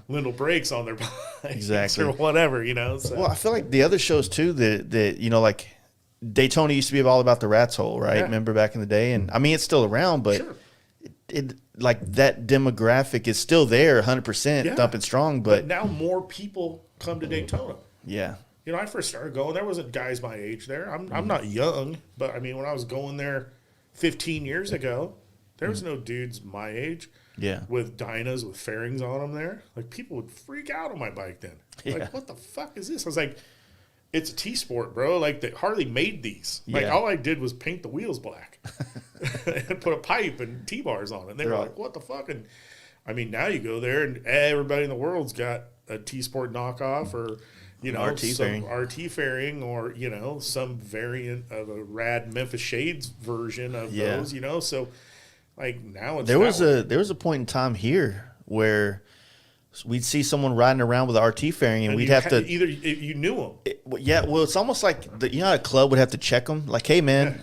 Lindell brakes on their bikes exactly. or whatever, So. Well, I feel like the other shows too that like Daytona used to be all about the rat's hole, right? Yeah. Remember back in the day? And I mean, it's still around, but it like that demographic is still there 100% thumping strong. But now more people come to Daytona. Yeah. I first started going, there wasn't guys my age there. I'm not young, but I mean, when I was going there 15 years ago, there was no dudes my age with Dynas with fairings on them there. Like, people would freak out on my bike then. Like, what the fuck is this? I was like, it's a T-Sport, bro. Like, Harley made these. Like, all I did was paint the wheels black and put a pipe and T-bars on it. And they were like, what the fuck? And, I mean, now you go there and everybody in the world's got a T-Sport knockoff or, some RT fairing or, some variant of a rad Memphis Shades version of those, So, like, now it's there was a point in time here where we'd see someone riding around with an RT fairing, and we'd have to either you knew them. It's almost like how a club would have to check them. Like, hey man,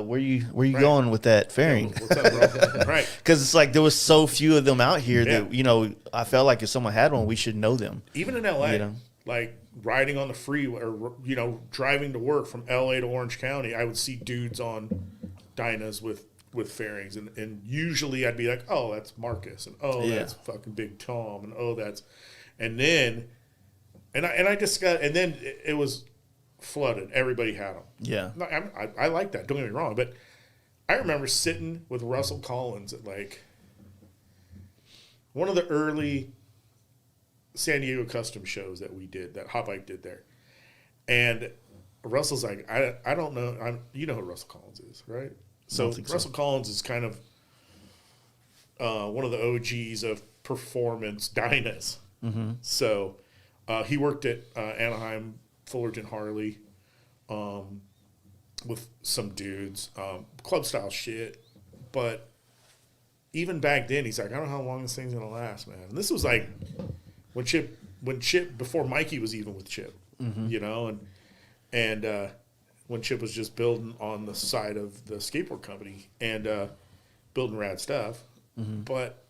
where you going with that fairing? Yeah, what's up, bro? Right. Because it's like there was so few of them out here that I felt like if someone had one, we should know them. Even in LA, like riding on the freeway or driving to work from LA to Orange County, I would see dudes on Dynas with fairings, and usually I'd be like, oh, that's Marcus, and that's fucking Big Tom, and then I just got, and then it was flooded. Everybody had them. Yeah. No, I like that. Don't get me wrong. But I remember sitting with Russell Collins at like one of the early San Diego custom shows that we did, that Hot Bike did there. And Russell's like, I don't know. You know who Russell Collins is, right? So Russell Collins is kind of one of the OGs of performance dynas. Mm-hmm. So he worked at Anaheim Fullerton Harley with some dudes, club style shit. But even back then, he's like, I don't know how long this thing's gonna last, man. And this was like when Chip before Mikey was even with Chip, you know, and when Chip was just building on the side of the skateboard company and building rad stuff. Mm-hmm. But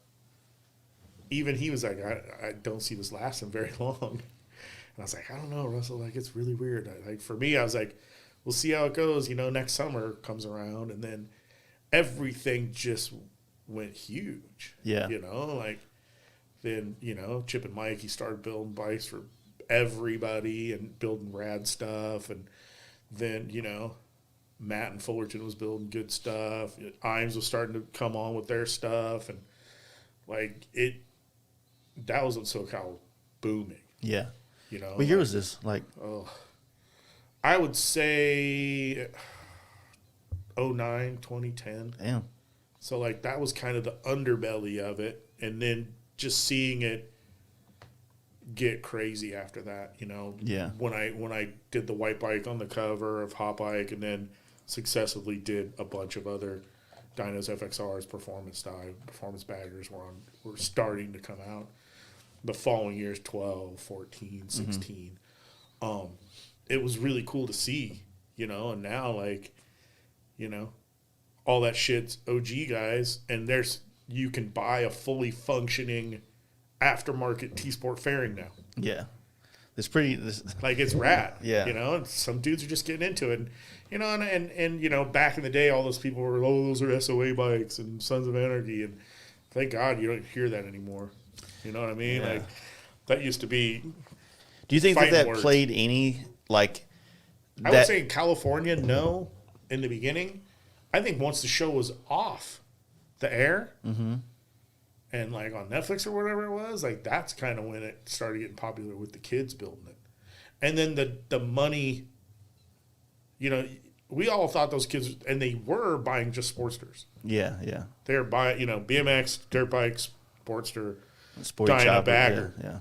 even he was like, I don't see this lasting very long. And I was like, I don't know, Russell, like, it's really weird. Like, for me, I was like, we'll see how it goes. You know, next summer comes around, and then everything just went huge. Yeah. You know, like, then, you know, Chip and Mike, he started building bikes for everybody and building rad stuff. And then, you know, Matt and Fullerton was building good stuff. Imes was starting to come on with their stuff. And, like, that was in SoCal booming. Yeah. You know, what year was this? Like, I would say 2009, 2010. Damn. So, like, that was kind of the underbelly of it. And then just seeing it get crazy after that, you know. Yeah. When I did the white bike on the cover of Hot Bike and then successively did a bunch of other dynos, FXRs, performance baggers were starting to come out. The following years, 12, 14, 16. Mm-hmm. It was really cool to see, you know, and now, like, you know, all that shit's OG guys, and you can buy a fully functioning aftermarket T-Sport fairing now. Yeah. Like, it's rad. Yeah. You know, and some dudes are just getting into it. And, you know, and you know, back in the day, all those people were, those are SOA bikes and Sons of Anarchy. And thank God you don't hear that anymore. You know what I mean? Yeah. Like, that used to be. Do you think that words. Played any, like. I would say in California, no, in the beginning. I think once the show was off the air, mm-hmm. and like on Netflix or whatever it was, like, that's kind of when it started getting popular with the kids building it. And then the money, you know, we all thought those kids, and they were buying just Sportsters. Yeah, yeah. They were buying, you know, BMX, dirt bikes, Sportster, Sporty Dyna bagger. Yeah.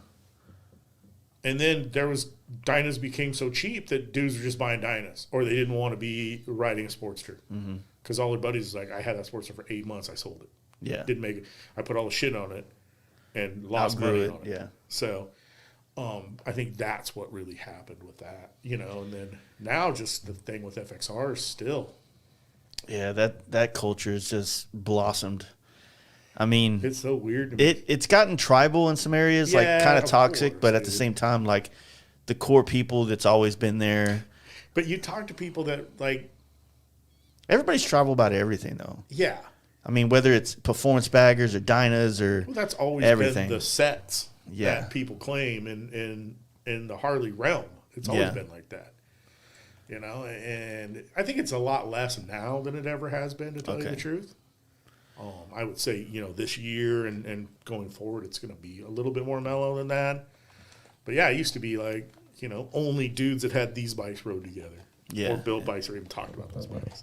And then Dynas became so cheap that dudes were just buying Dynas, or they didn't want to be riding a Sportster. Because all their buddies was like, I had that Sportster for 8 months, I sold it. Yeah. Didn't make it. I put all the shit on it and lost money on it. Yeah. So I think that's what really happened with that, you know. And then now just the thing with FXR is still. Yeah, that culture has just blossomed. I mean, it's so weird to me. It's gotten tribal in some areas, like kind of toxic, but at the same time, like the core people that's always been there. But you talk to people that, like, everybody's tribal about everything, though. Yeah. I mean, whether it's performance baggers or dynas or that's always everything. Been the sets that people claim in the Harley realm. It's always been like that. You know, and I think it's a lot less now than it ever has been, to tell you the truth. I would say, you know, this year and going forward, it's going to be a little bit more mellow than that. But, yeah, it used to be like, you know, only dudes that had these bikes rode together. Yeah. Or built bikes or even talked about those bikes.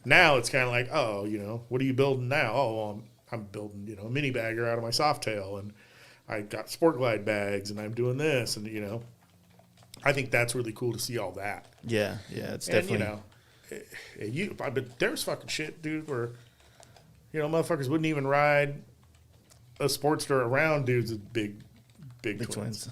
Now it's kind of like, oh, you know, what are you building now? Oh, I'm building, you know, a mini bagger out of my Softail, and I got Sport Glide bags, and I'm doing this, and, you know, I think that's really cool to see all that. Yeah, it's definitely. And, you know, but there's fucking shit, dude, where, you know, motherfuckers wouldn't even ride a Sportster around dudes with big twins.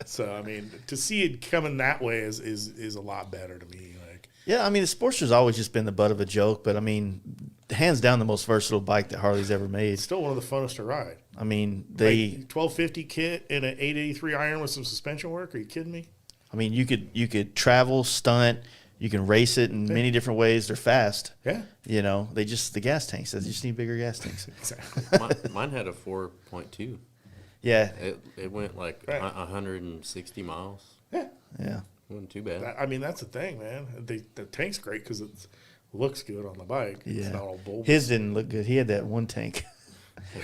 So, I mean, to see it coming that way is a lot better to me. Like, yeah, I mean, the Sportster's always just been the butt of a joke, but I mean, hands down the most versatile bike that Harley's ever made. It's still one of the funnest to ride. I mean, like 1250 kit and an 883 iron with some suspension work. Are you kidding me? I mean, you could travel, stunt, you can race it in many different ways. They're fast. Yeah. You know, the gas tanks. They just need bigger gas tanks. Exactly. Mine had a 4.2. Yeah. It went like 160 miles. Yeah. Yeah. Wasn't too bad. I mean, that's the thing, man. The tank's great because it looks good on the bike. Yeah. It's not all bulbous. His didn't look good. He had that one tank.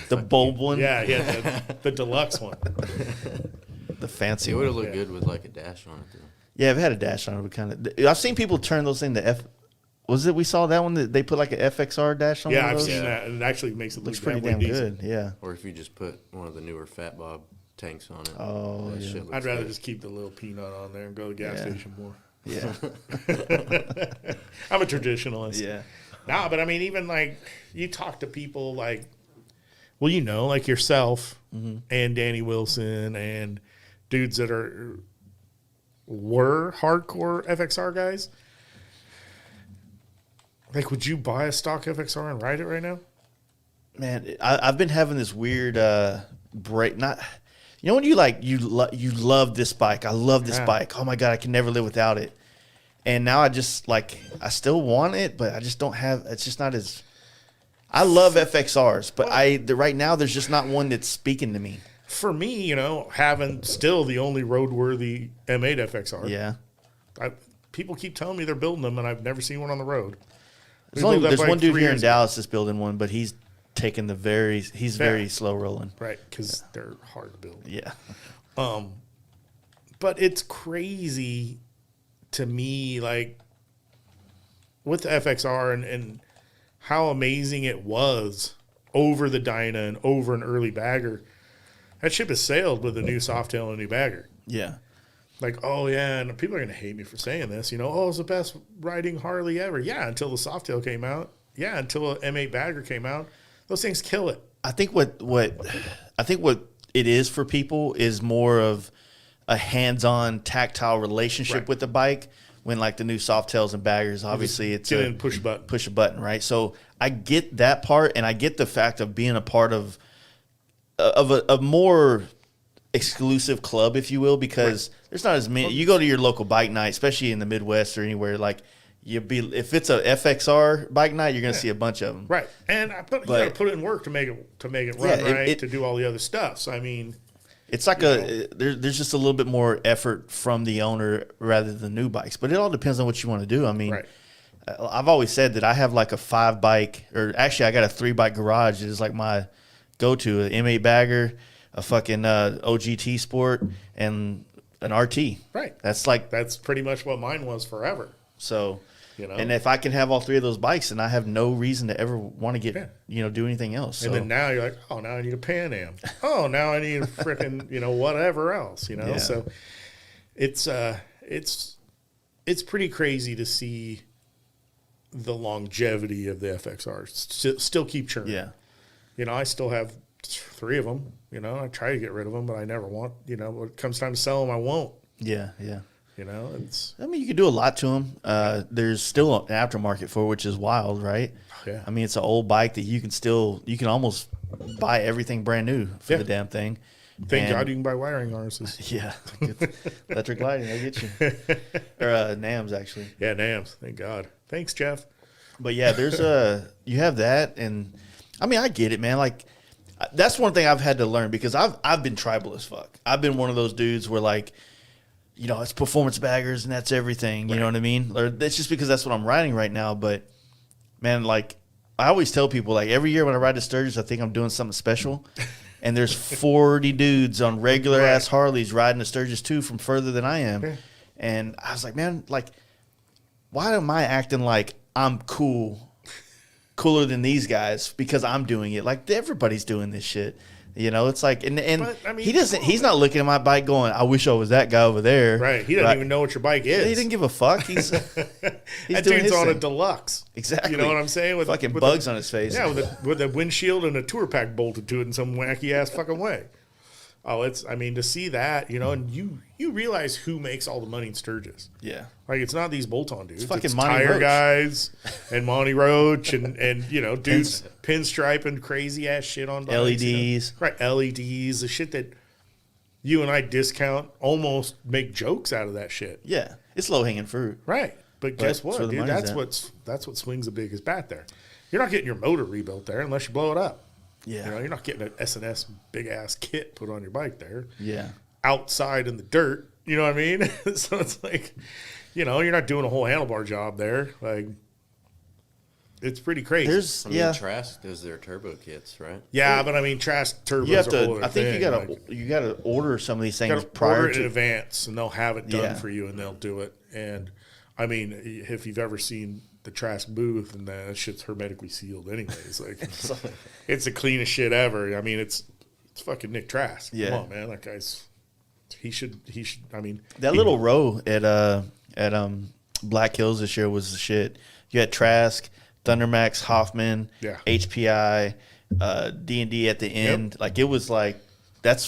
The bulb one. Yeah, he had the deluxe one. The fancy It would one. have looked good with like a dash on it, though. Yeah, if it had a dash on it, would kind of. I've seen people turn those things to F. Was it we saw that one that they put like an FXR dash on? Yeah, one of I've those? seen that. And it actually makes it Looks look pretty damn damn decent. good. Yeah. Or if you just put one of the newer Fat Bob tanks on it. Oh, that yeah. shit looks I'd rather good. just keep the little peanut on there and go to the gas Yeah. station more. Yeah. I'm a traditionalist. Yeah. Nah, but I mean, even like you talk to people like, well, you know, like yourself and Danny Wilson and dudes that were hardcore FXR guys. Like, would you buy a stock FXR and ride it right now? Man, I've been having this weird break. Not, you know, when you like you love this bike. I love this Yeah. bike. Oh my god, I can never live without it. And now I just like I still want it, but I just don't have. It's just not as. I love FXRs, but right now there's just not one that's speaking to me. For me, you know, having still the only roadworthy M8 FXR. Yeah, People keep telling me they're building them, and I've never seen one on the road. there's one dude here in Dallas. Dallas that's building one, but he's taking he's very slow rolling. Right, because they're hard to build. Yeah, But it's crazy to me, like, with the FXR and how amazing it was over the Dyna and over an early bagger. That ship has sailed with a new Softail and a new bagger. yeah. Like, oh, yeah, and people are going to hate me for saying this. You know, oh, it's the best riding Harley ever. Yeah, until the Softail came out. Yeah, until an M8 bagger came out. Those things kill it. I think what it is for people is more of a hands-on tactile relationship Right. with the bike. When like the new Softails and baggers, obviously it's Get in, push a button. push a button, right? So I get that part, and I get the fact of being a part of a more exclusive club, if you will, because there's not as many. You go to your local bike night, especially in the Midwest or anywhere, like if it's a FXR bike night, you're going to see a bunch of them, Right. And you got to put it in work to make it run Yeah, right, to do all the other stuff. So, I mean, It's like there's just a little bit more effort from the owner rather than new bikes, but it all depends on what you want to do. I mean, right. I've always said that I have like a 5 bike, or actually I got a 3 bike garage. It is like my go-to, an M8 bagger, a fucking OGT Sport, and an RT. Right. That's pretty much what mine was forever. so. You know? And if I can have all 3 of those bikes, then I have no reason to ever want to get do anything else. So. And then now you're like, oh, now I need a Pan Am. Oh, now I need a freaking, whatever else, Yeah. So it's pretty crazy to see the longevity of the FXR still keep churning. Yeah. I still have 3 of them. I try to get rid of them, but I never want. When it comes time to sell them, I won't. Yeah, yeah. It's. I mean, you can do a lot to them. There's still an aftermarket for it, which is wild, right? Yeah. I mean, it's an old bike that you can almost buy everything brand new for the damn thing. Thank God you can buy wiring harnesses. Yeah. Electric lighting, they get you. Or NAMs, actually. Yeah, NAMs. Thank God. Thanks, Jeff. But yeah, there's you have that, and I mean, I get it, man. Like, that's one thing I've had to learn because I've been tribal as fuck. I've been one of those dudes where like, it's performance baggers and that's everything. You know what I mean? Or it's just because that's what I'm riding right now. But man, like I always tell people, like every year when I ride to Sturgis, I think I'm doing something special. And there's 40 dudes on regular ass Harleys riding to Sturgis too from further than I am. Yeah. And I was like, man, like, why am I acting like I'm cooler than these guys because I'm doing it? Like everybody's doing this shit. It's like, and But, I mean, he's not looking at my bike going, I wish I was that guy over there. Right. He doesn't even know what your bike is. He didn't give a fuck. He's that doing dude's his on a thing. deluxe. Exactly. You know what I'm saying? With fucking with bugs on his face. Yeah, with a windshield and a tour pack bolted to it in some wacky ass fucking way. Oh, to see that, and you realize who makes all the money in Sturgis. Yeah. Like, it's not these bolt-on dudes. fucking It's Monty tire Roach. guys and Monty Roach and dudes pinstriping crazy-ass shit on bikes. LEDs. Right, LEDs, the shit that you and I discount, almost make jokes out of that shit. Yeah. It's low hanging fruit. Right. But guess that's what, where the dude? money's That's what swings the biggest bat there. You're not getting your motor rebuilt there unless you blow it up. Yeah. You're not getting an S&S big-ass kit put on your bike there. Yeah. Outside in the dirt, You know what I mean? So it's like, you know, you're not doing a whole handlebar job there. Like, it's pretty crazy. I mean, Trask does their turbo kits, right? Yeah, but I mean, Trask turbos You have are a whole to. other I think thing. you gotta order some of these things Got to prior order it in to. advance, and they'll have it done Yeah. for you, and they'll do it. And I mean, if you've ever seen the Trask booth, and that shit's hermetically sealed, anyways. Like, it's the cleanest shit ever. I mean, it's fucking Nick Trask. Yeah. Come on, man, that guy's. He should. I mean, That little row at Black Hills this year was the shit. You had Trask, Thundermax, Hoffman, Yeah. HPI, D&D at the end. Like, it was like,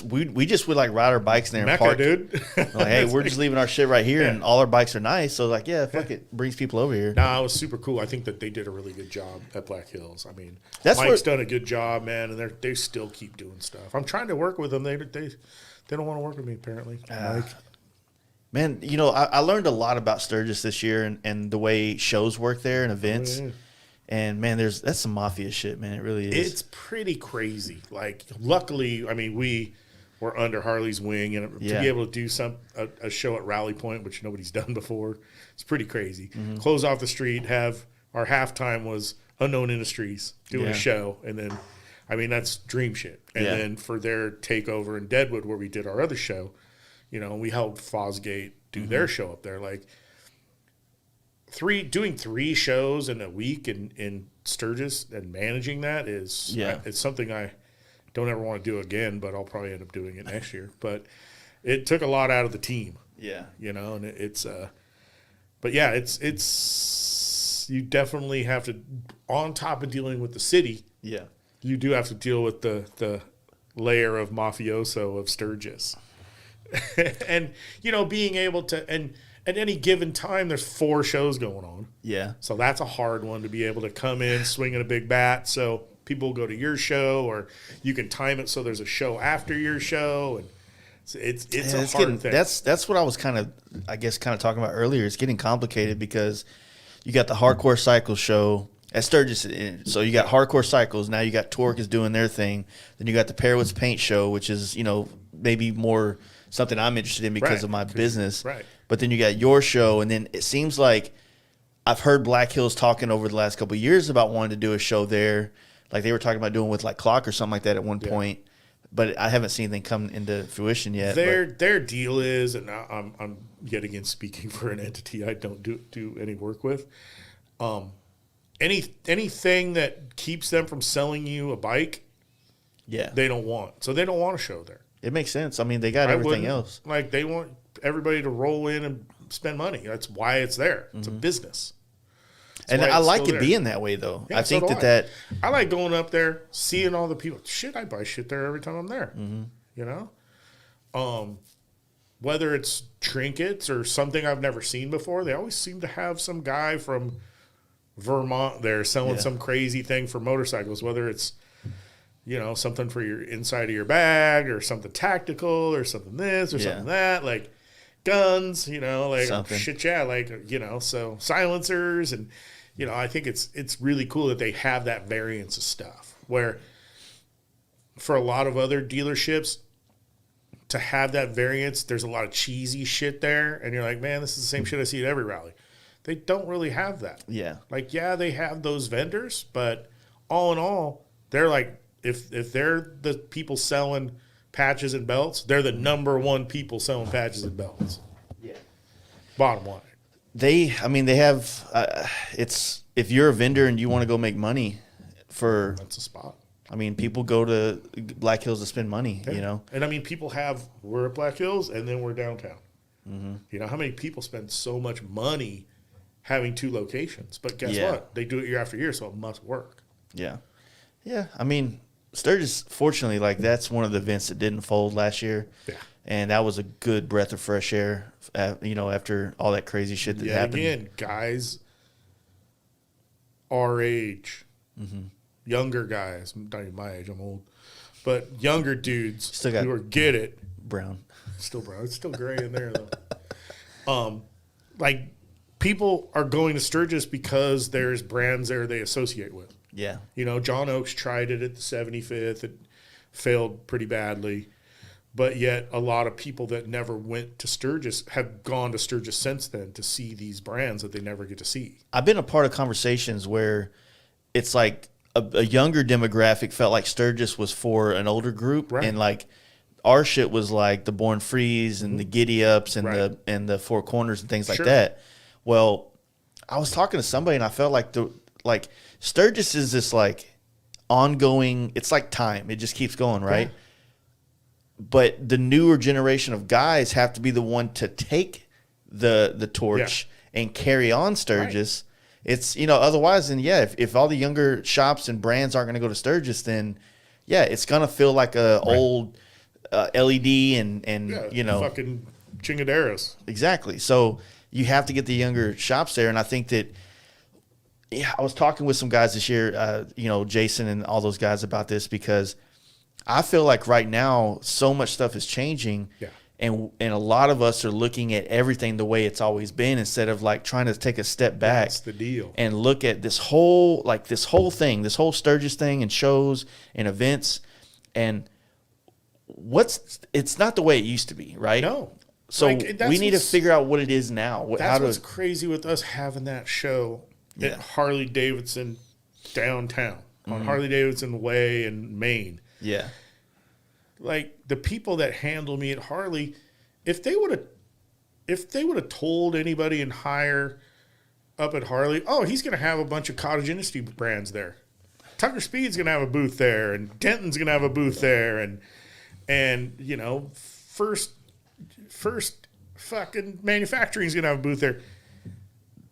we just would like ride our bikes in there and Mecca, park. dude. Like, hey, we're just leaving our shit right here, Yeah. and all our bikes are nice. So like, yeah, fuck it, brings people over here. Nah, it was super cool. I think that they did a really good job at Black Hills. I mean, That's Mike's done a good job, man, and they still keep doing stuff. I'm trying to work with them. They don't want to work with me, apparently. Mike. Man, you know, I learned a lot about Sturgis this year and the way shows work there and events. yeah. And man, that's some mafia shit, man. It really is. It's pretty crazy. Like, luckily, I mean, we were under Harley's wing, and to Yeah. be able to do a show at Rally Point, which nobody's done before, it's pretty crazy. Mm-hmm. Close off the street, have our halftime was Unknown Industries doing Yeah. a show, and then, I mean, that's dream shit. And Yeah. then for their takeover in Deadwood, where we did our other show, you know, we helped Fosgate do their show up there. Like, doing 3 shows in a week in Sturgis and managing that is it's something I don't ever want to do again, but I'll probably end up doing it next year. But it took a lot out of the team, yeah. you know, and it's but yeah, it's you definitely have to, on top of dealing with the city, Yeah. you do have to deal with the layer of mafioso of Sturgis. And, you know, being able to, and at any given time, there's 4 shows going on. Yeah. So that's a hard one to be able to come in swinging a big bat. So people will go to your show, or you can time it so there's a show after your show. And it's a hard thing. That's what I was kind of talking about earlier. It's getting complicated because you got the Hardcore Cycles show at Sturgis. So you got Hardcore Cycles. Now you got Torque is doing their thing. Then you got the Pearwoods Paint show, which is, you know, maybe more something I'm interested in because of my business. Right. But then you got your show, and then it seems like I've heard Black Hills talking over the last couple of years about wanting to do a show there. Like they were talking about doing with like Clock or something like that at one point. But I haven't seen anything come into fruition yet. Their deal is, and I'm yet again speaking for an entity I don't do any work with. Anything that keeps them from selling you a bike, they don't want. So they don't want a show there. It makes sense. I mean, they got everything else. Like, they want everybody to roll in and spend money. That's why it's there. It's a business. That's And why I it's like still it there. being that way, though. Yeah, I so think do that I like going up there, seeing all the people. Shit, I buy shit there every time I'm there. You know? Whether it's trinkets or something I've never seen before, they always seem to have some guy from Vermont there selling some crazy thing for motorcycles, whether it's, you know, something for your inside of your bag or something tactical or something this or something that, like guns, you know, like Something. shit, like, you know, so silencers. And, you know, I think it's really cool that they have that variance of stuff where for a lot of other dealerships to have that variance, there's a lot of cheesy shit there. And you're like, man, this is the same shit I see at every rally. They don't really have that. Yeah. Like, they have those vendors, but all in all, they're like, if they're the people selling patches and belts, they're the number one people selling patches and belts. Yeah. Bottom line. They have, it's, if you're a vendor and you want to go make money That's a spot. I mean, people go to Black Hills to spend money, you know? And I mean, we're at Black Hills and then we're downtown. You know, how many people spend so much money having 2 locations? But guess what? They do it year after year, so it must work. Yeah. Yeah. I mean, Sturgis, fortunately, like that's one of the events that didn't fold last year. Yeah. And that was a good breath of fresh air, you know, after all that crazy shit that happened. Again, guys our age, younger guys, not even my age, I'm old, but younger dudes who get it. Brown. Still brown. It's still gray in there, though. Like, people are going to Sturgis because there's brands there they associate with. Yeah. You know, John Oakes tried it at the 75th. It failed pretty badly. But yet a lot of people that never went to Sturgis have gone to Sturgis since then to see these brands that they never get to see. I've been a part of conversations where it's like a younger demographic felt like Sturgis was for an older group, Right. and like our shit was like the Born Frees and the Giddy Ups and Right. the Four Corners and things like Sure. that. Well, I was talking to somebody and I felt like Sturgis is this like ongoing. It's like time; it just keeps going, right? Yeah. But the newer generation of guys have to be the one to take the torch and carry on Sturgis. Right. It's, otherwise, then, if all the younger shops and brands aren't going to go to Sturgis, then, it's going to feel like a old LED and fucking chingaderas. Exactly. So you have to get the younger shops there. And I think that, I was talking with some guys this year, Jason and all those guys about this, because I feel like right now so much stuff is changing, and a lot of us are looking at everything the way it's always been instead of like trying to take a step back. That's the deal. And look at this whole thing, this whole Sturgis thing and shows and events, and it's not the way it used to be, right? No. So we need to figure out what it is now. That's what's crazy with us having that show at Harley Davidson downtown on Harley Davidson Way in Maine. Yeah. Like the people that handle me at Harley, if they would have told anybody in hire up at Harley, oh, he's going to have a bunch of cottage industry brands there. Tucker Speed's going to have a booth there, and Denton's going to have a booth there, and first fucking manufacturing's going to have a booth there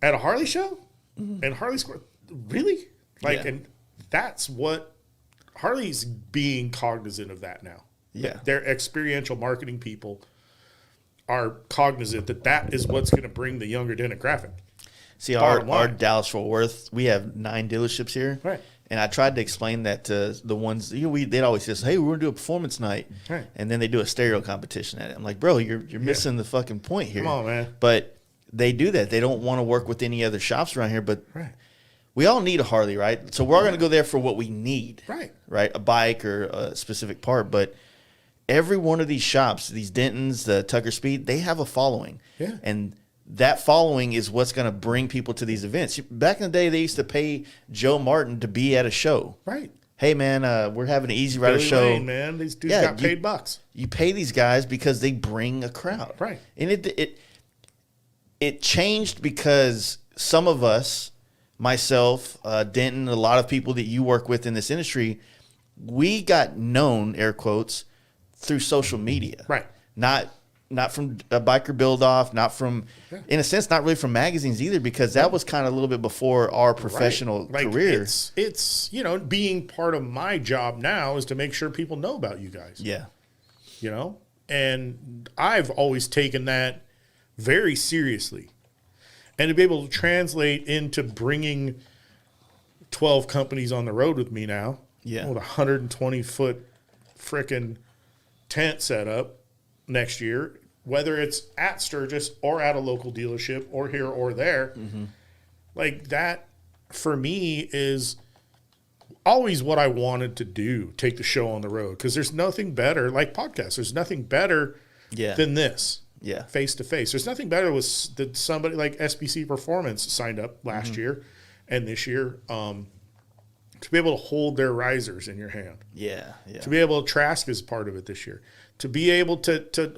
at a Harley show and Harley Square. Really? And that's what Harley's being cognizant of that now. Yeah. Their experiential marketing people are cognizant that is what's going to bring the younger demographic. See, our Dallas-Fort Worth, we have 9 dealerships here. Right. And I tried to explain that to the ones, they'd always say, hey, we're going to do a performance night. Right. And then they do a stereo competition at it. I'm like, bro, you're missing the fucking point here. Come on, man. But they do that. They don't want to work with any other shops around here. But we all need a Harley, right? So we're all going to go there for what we need. Right? A bike or a specific part. But every one of these shops, these Dentons, the Tucker Speed, they have a following. Yeah. And that following is what's going to bring people to these events. Back in the day, they used to pay Joe Martin to be at a show. Right. Hey, man, we're having an Easy Rider Billy show. Lane, man. These dudes got paid bucks. You pay these guys because they bring a crowd. Right. And it changed because some of us, myself, Denton, a lot of people that you work with in this industry, we got known, air quotes, through social media. Right. Not from a biker build off, not from, in a sense, not really from magazines either, because that was kind of a little bit before our professional career. It's being part of my job now is to make sure people know about you guys. Yeah. And I've always taken that very seriously. And to be able to translate into bringing 12 companies on the road with me now, with a 120-foot frickin' tent set up next year, whether it's at Sturgis or at a local dealership or here or there, like that for me is always what I wanted to do, take the show on the road. Because there's nothing better, like podcasts, there's nothing better than this. Yeah. Face to face. There's nothing better with that somebody like SBC Performance signed up last year and this year to be able to hold their risers in your hand. Yeah. To be able to Trask is part of it this year. To be able to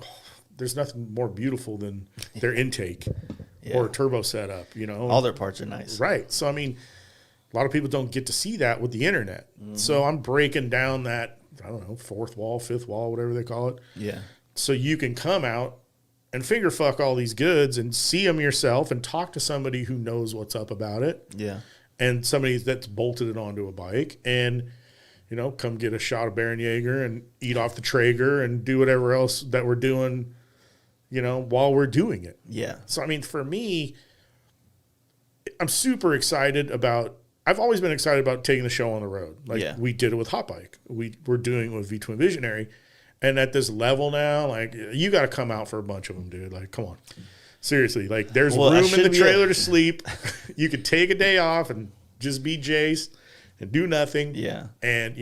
there's nothing more beautiful than their intake or turbo setup, All their parts are nice. Right. So, I mean, a lot of people don't get to see that with the internet. So I'm breaking down that, I don't know, 4th wall, 5th wall, whatever they call it. Yeah. So you can come out and finger fuck all these goods and see them yourself and talk to somebody who knows what's up about it. Yeah. And somebody that's bolted it onto a bike and, come get a shot of Baron Jaeger and eat off the Traeger and do whatever else that we're doing, while we're doing it. Yeah. So, I mean, for me, I'm super excited about, I've always been excited about taking the show on the road. Like we did it with Hot Bike. We're doing it with V-Twin Visionary. And at this level now, like, you got to come out for a bunch of them, dude. Like, come on. Seriously. Like, there's room in the trailer to sleep. You could take a day off and just be Jace and do nothing. Yeah. And,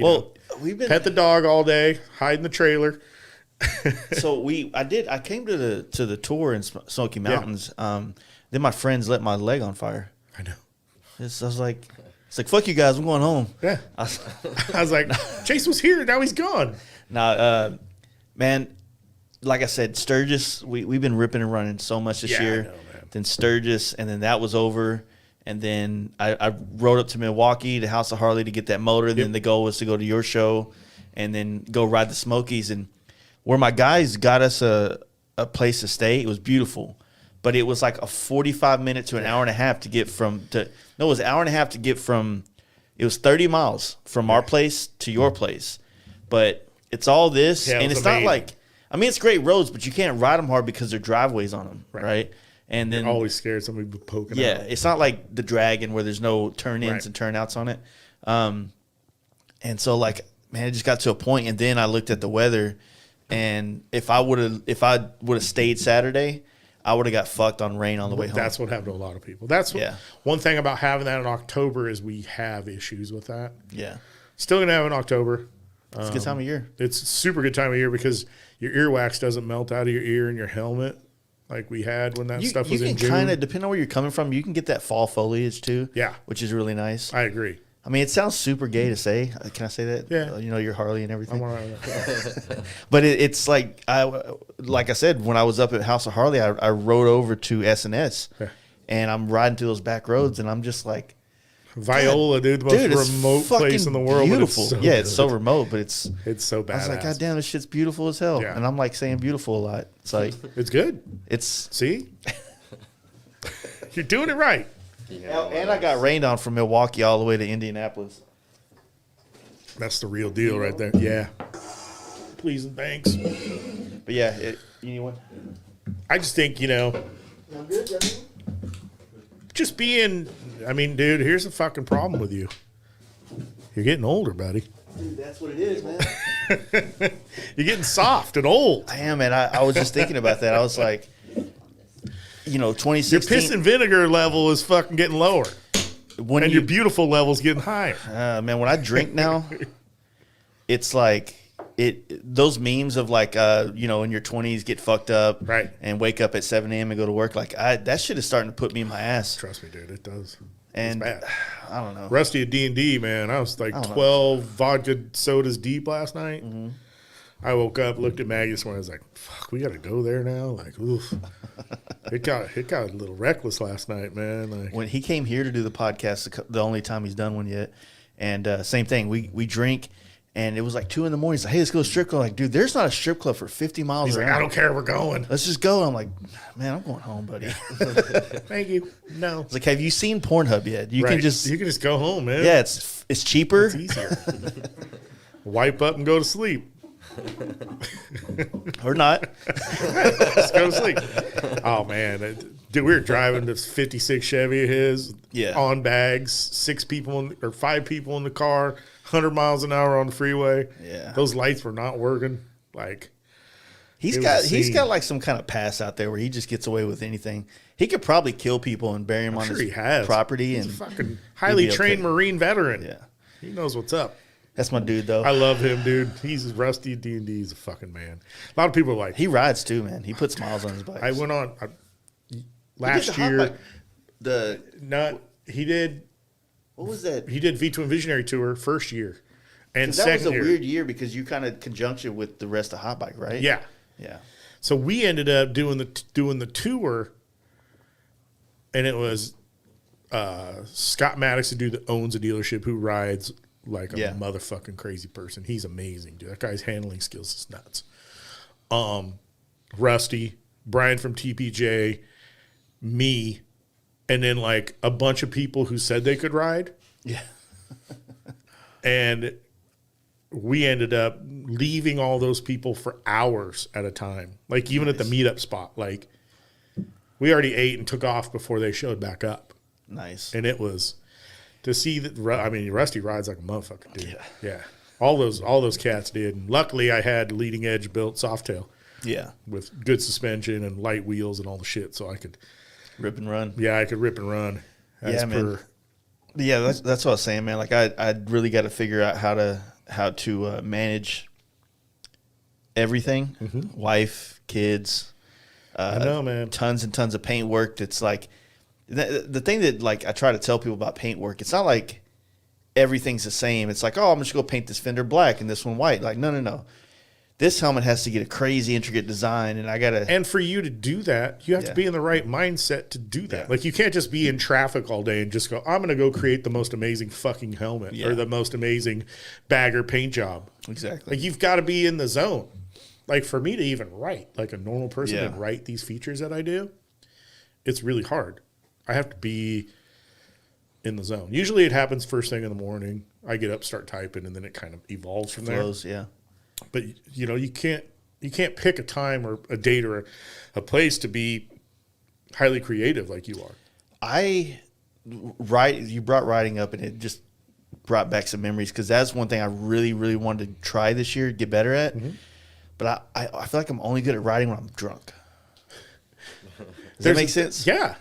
we've been pet the dog all day, hide in the trailer. So I came to the tour in Smoky Mountains. Then my friends lit my leg on fire. I know. I was like, it's like, fuck you guys, I'm going home. Yeah. I was like, Chase was here, now he's gone. Nah, man, like I said, Sturgis, we've been ripping and running so much this year. I know, man. Then Sturgis, and then that was over. And then I rode up to Milwaukee to House of Harley to get that motor. And then the goal was to go to your show and then go ride the Smokies. And where my guys got us a place to stay, it was beautiful. But it was like a 45-minute to an hour and a half to get it was an hour and a half to get it was 30 miles from our place to your place. But it's all this, and it's not like, I mean, it's great roads, but you can't ride them hard because there are driveways on them, right? And then you're always scared somebody will be poking out. Yeah, it's not like the Dragon where there's no turn-ins and turn-outs on it. And so, like, man, it just got to a point, and then I looked at the weather, and if I would have stayed Saturday, I would have got fucked on rain on the way home. That's what happened to a lot of people. That's one thing about having that in October is we have issues with that. Yeah. Still going to have it in October. It's a good time of year. It's a super good time of year because your earwax doesn't melt out of your ear and your helmet like we had when that stuff was in June. You can kind of, depending on where you're coming from, you can get that fall foliage too. Yeah. Which is really nice. I agree. I mean, it sounds super gay to say. Can I say that? Yeah. You know, your Harley and everything. I'm all right with that. But it's like I said, when I was up at House of Harley, I rode over to S&S, and I'm riding through those back roads, and I'm just like, Viola, dude, the most remote place in the world. Beautiful. But it's so remote, but it's so badass. I was like, God damn, this shit's beautiful as hell. Yeah. And I'm like saying beautiful a lot. It's like, it's good. See? You're doing it right. And I got rained on from Milwaukee all the way to Indianapolis. That's the real deal right there. Yeah. Please and thanks. But yeah, you need one? I just think, I'm good, just being, I mean, dude, here's the fucking problem with you. You're getting older, buddy. Dude, that's what it is, man. You're getting soft and old. I am, man. I was just thinking about that. I was like, 2016. Your piss and vinegar level is fucking getting lower. And your beautiful level is getting higher. Man, when I drink now, it's like those memes of like, in your 20s, get fucked up, right, and wake up at 7 a.m. and go to work. Like that shit is starting to put me in my ass. Trust me, dude, it does. And it's bad. I don't know. Rusty at D&D, man. I was like 12 vodka sodas deep last night. Mm-hmm. I woke up, looked at Maggie this morning. I was like, "Fuck, we got to go there now." Like, oof. It got a little reckless last night, man. Like, when he came here to do the podcast, the only time he's done one yet, and same thing. We drink, and it was like 2 a.m. He's like, "Hey, let's go to a strip club." Like, dude, there's not a strip club for 50 miles. He's around. like, "I don't care, we're going. Let's just go." I'm like, "Man, I'm going home, buddy." Thank you. No. It's like, have you seen Pornhub yet? You can just go home, man. Yeah, it's cheaper. It's easier. Wipe up and go to sleep. Or not. Just go to sleep. Oh man, dude, we were driving this '56 Chevy of his, on bags, 5 people in the car, 100 miles an hour on the freeway. Yeah, those lights were not working. Like, he's got like some kind of pass out there where he just gets away with anything. He could probably kill people and bury them on his property. He's a fucking highly trained Marine veteran. Yeah, he knows what's up. That's my dude, though. I love him, dude. He's Rusty at D&D. He's a fucking man. A lot of people are like... He rides, too, man. He puts smiles on his bike. I went on... last year... He did... What was that? He did V2 and Visionary Tour first year. And that was a weird year because you kind of conjunction with the rest of Hot Bike, right? Yeah. Yeah. So we ended up doing the tour, and it was Scott Maddox, the dude that owns a dealership who rides... like a motherfucking crazy person. He's amazing, dude. That guy's handling skills is nuts. Rusty, Brian from TPJ, me, and then like a bunch of people who said they could ride. Yeah. And we ended up leaving all those people for hours at a time. Like even at the meetup spot, like we already ate and took off before they showed back up. Nice. And it was... to see that, I mean, Rusty rides like a motherfucker, dude. Yeah. All those cats did. And luckily, I had leading edge built Softail. Yeah. With good suspension and light wheels and all the shit, so I could rip and run. Yeah, I could rip and run. Man. Yeah, that's what I was saying, man. Like I really got to figure out how to manage everything, wife, kids. I know, man. Tons and tons of paint work. That's like the thing that like I try to tell people about paint work. It's not like everything's the same. It's like, oh, I'm just gonna paint this fender black and this one white. Like, no. This helmet has to get a crazy intricate design, and I gotta. And for you to do that, you have to be in the right mindset to do that. Like, you can't just be in traffic all day and just go, I'm gonna go create the most amazing fucking helmet or the most amazing bagger paint job. Exactly. Like, you've got to be in the zone. Like, for me to even write, like a normal person and write these features that I do, it's really hard. I have to be in the zone. Usually it happens first thing in the morning. I get up, start typing, and then it kind of evolves from there. Yeah. But, you know, you can't pick a time or a date or a place to be highly creative like you are. You brought writing up, and it just brought back some memories, because that's one thing I really, really wanted to try this year, get better at. But I feel like I'm only good at writing when I'm drunk. Does that make sense? Yeah.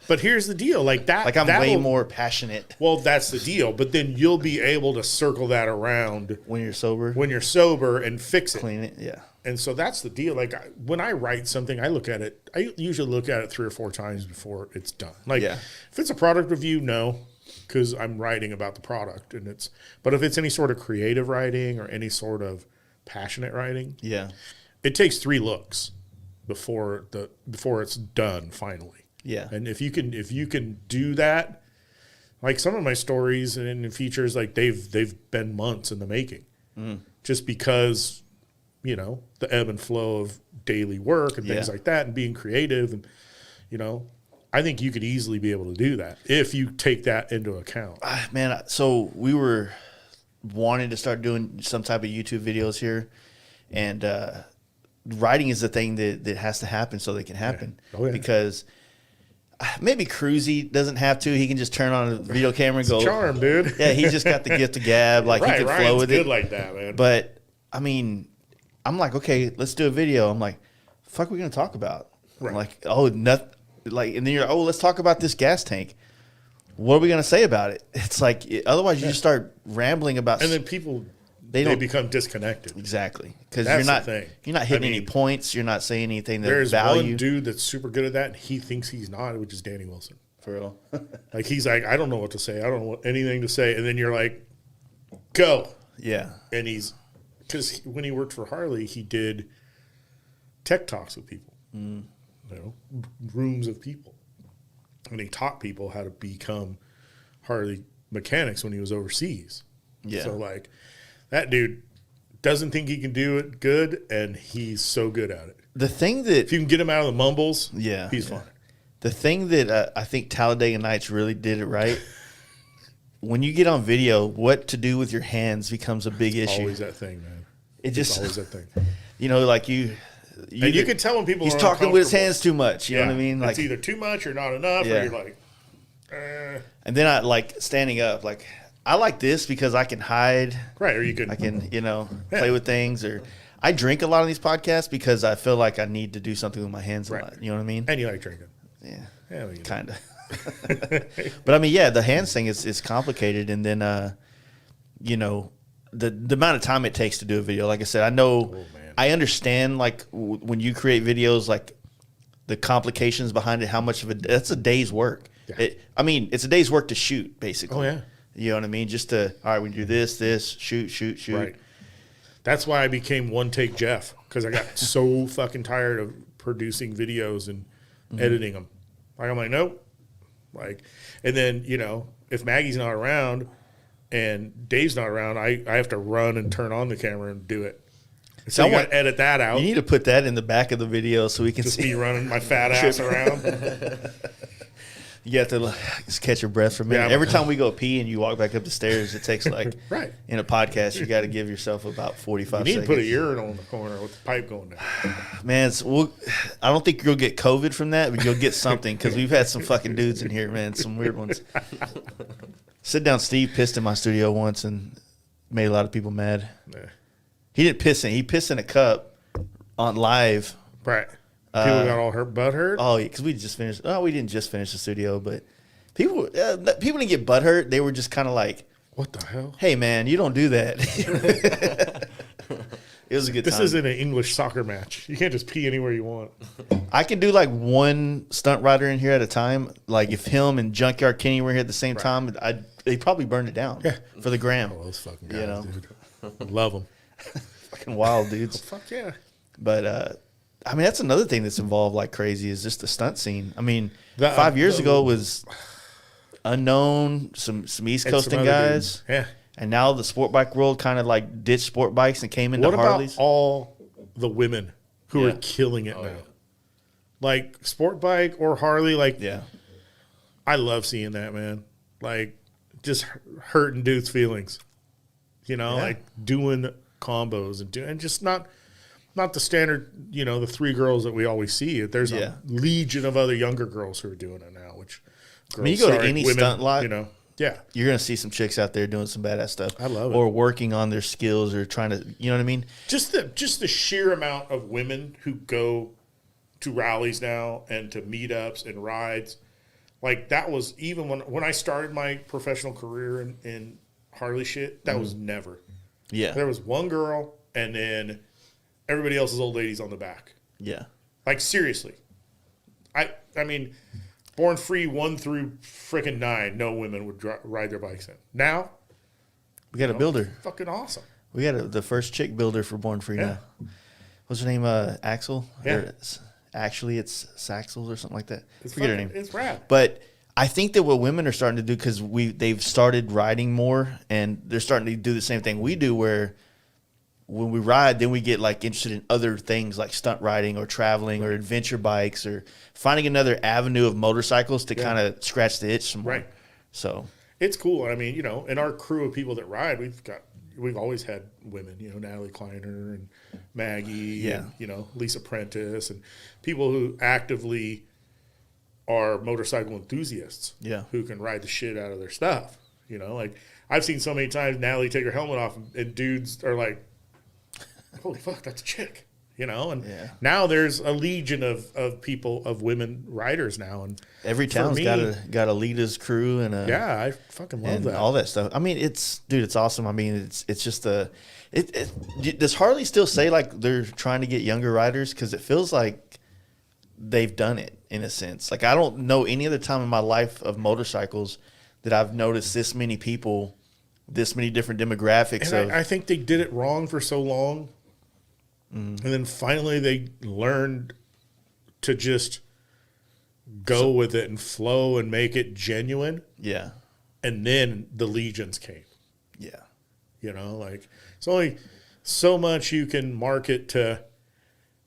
But here's the deal. Like that. Like I'm way more passionate. Well, that's the deal. But then you'll be able to circle that around when you're sober. When you're sober and fix it. Clean it, yeah. And so that's the deal. Like when I write something, I usually look at it 3 or 4 times before it's done. Like if it's a product review, no, because I'm writing about the product, but if it's any sort of creative writing or any sort of passionate writing, it takes 3 looks before it's done finally. Yeah. And if you can do that, like some of my stories and features, like they've been months in the making, just because, you know, the ebb and flow of daily work and things like that, and being creative, and you know, I think you could easily be able to do that if you take that into account. Man, so we were wanting to start doing some type of YouTube videos here, and writing is the thing that has to happen so they can happen. Because maybe Cruzy doesn't have to. He can just turn on a video camera and go. Charm, dude. Yeah, he just got the gift of gab. Like, he can flow with good it. Like that, man. But, I mean, I'm like, okay, let's do a video. I'm like, fuck, are we going to talk about? I'm like, oh, nothing. Like, and then you're, let's talk about this gas tank. What are we going to say about it? It's like, otherwise you just start rambling about. And then people, they become disconnected. Exactly. Because you're not hitting any points. You're not saying anything that there's value. One dude that's super good at that, and he thinks he's not, which is Danny Wilson. For real. Like, he's like, I don't know what to say. I don't know anything to say. And then you're like, go. Yeah. And because when he worked for Harley, he did tech talks with people, you know, rooms of people. And he taught people how to become Harley mechanics when he was overseas. Yeah. So, like, that dude doesn't think he can do it good, and he's so good at it. The thing that, if you can get him out of the mumbles, he's fine. The thing that I think Talladega Nights really did it right. When you get on video, what to do with your hands becomes a big issue. Always that thing, man. It's always that thing. You know, like you can tell when people he's are talking with his hands too much. You know what I mean? Like, it's either too much or not enough, or you're like, And then I like standing up. Like, I like this because I can hide. Right, or I can, you know, play with things. Or I drink a lot on these podcasts because I feel like I need to do something with my hands a lot. You know what I mean? And you like drinking. Yeah, kind of. But I mean, the hands thing is complicated, and then you know, the amount of time it takes to do a video. Like I said, I know, I understand, like when you create videos, like the complications behind it, how much of that's a day's work. Yeah. I mean, it's a day's work to shoot, basically. Oh yeah. You know what I mean? Just to, all right, we do this, shoot. Right. That's why I became One Take Jeff, because I got so fucking tired of producing videos and editing them. Like, I'm like, nope. Like, and then, you know, if Maggie's not around and Dave's not around, I have to run and turn on the camera and do it. So I got to edit that out. You need to put that in the back of the video so we can just see me running my fat ass around. You have to just catch your breath for a minute. Every time we go pee and you walk back up the stairs, it takes like, in a podcast, you got to give yourself about 45 seconds. You need to put a urinal in the corner with the pipe going down. Man, I don't think you'll get COVID from that, but you'll get something, because we've had some fucking dudes in here, man, some weird ones. Sit down Steve pissed in my studio once and made a lot of people mad. Yeah. He didn't piss in. He pissed in a cup on live. Right. People got all butt hurt? Oh, yeah, because we just finished. Oh, we didn't just finish the studio, but people didn't get butt hurt. They were just kind of like, what the hell? Hey, man, you don't do that. It was a good This time. isn't an English soccer match. You can't just pee anywhere you want. I can do like one stunt rider in here at a time. Like if him and Junkyard Kenny were here at the same time, they probably burned it down for the gram. Oh, those fucking guys, You know? dude. Love them. Fucking wild dudes. Fuck yeah. But I mean, that's another thing that's involved like crazy is just the stunt scene. I mean, The- 5 years ago it was unknown, some East And Coasting some other guys. dudes. Yeah. And now the sport bike world kind of like ditched sport bikes and came into What Harleys. about all the women who Yeah. are killing it now? yeah. Like sport bike or Harley, like Yeah. I love seeing that, man. Like just hurting dudes' feelings. You know, Yeah. like doing combos and just not the standard, you know, the 3 girls that we always see. There's Yeah. a legion of other younger girls who are doing it now, which girls, mean, you go to any stunt lot, you know. Yeah. You're going to see some chicks out there doing some badass stuff. I love it. Or working on their skills or trying to, you know what I mean? Just the sheer amount of women who go to rallies now and to meetups and rides. Like that was even when I started my professional career in Harley shit, that was never. Yeah. There was one girl and then everybody else's old ladies on the back. Yeah. Like seriously. I mean, Born Free 1 through frickin' 9, no women would ride their bikes in. Now, We got a builder. fucking awesome. We got the first chick builder for Born Free now. What's her name? Axel? Yeah. Or actually, it's Saxels or something like that. It's Forget her fucking- name. It's rad. But I think that what women are starting to do, because they've started riding more, and they're starting to do the same thing we do, where when we ride, then we get like interested in other things like stunt riding or traveling or adventure bikes or finding another avenue of motorcycles to kind of scratch the itch some more. Right. So It's cool. I mean, you know, in our crew of people that ride, we've always had women, you know, Natalie Kleiner and Maggie, and, you know, Lisa Prentice, and people who actively are motorcycle enthusiasts, who can ride the shit out of their stuff. You know, like I've seen so many times Natalie take her helmet off and dudes are like, holy fuck, that's a chick. You know, and now there's a legion of people, of women riders now, and every town's got a leader's crew and I fucking love and that. all that stuff. I mean, it's awesome. I mean, it's just does Harley still say like they're trying to get younger riders? Because it feels like they've done it in a sense. Like I don't know any other time in my life of motorcycles that I've noticed this many people, this many different demographics. And I think they did it wrong for so long. And then finally they learned to just go with it and flow and make it genuine. Yeah. And then the legions came. Yeah. You know, like it's only so much you can market to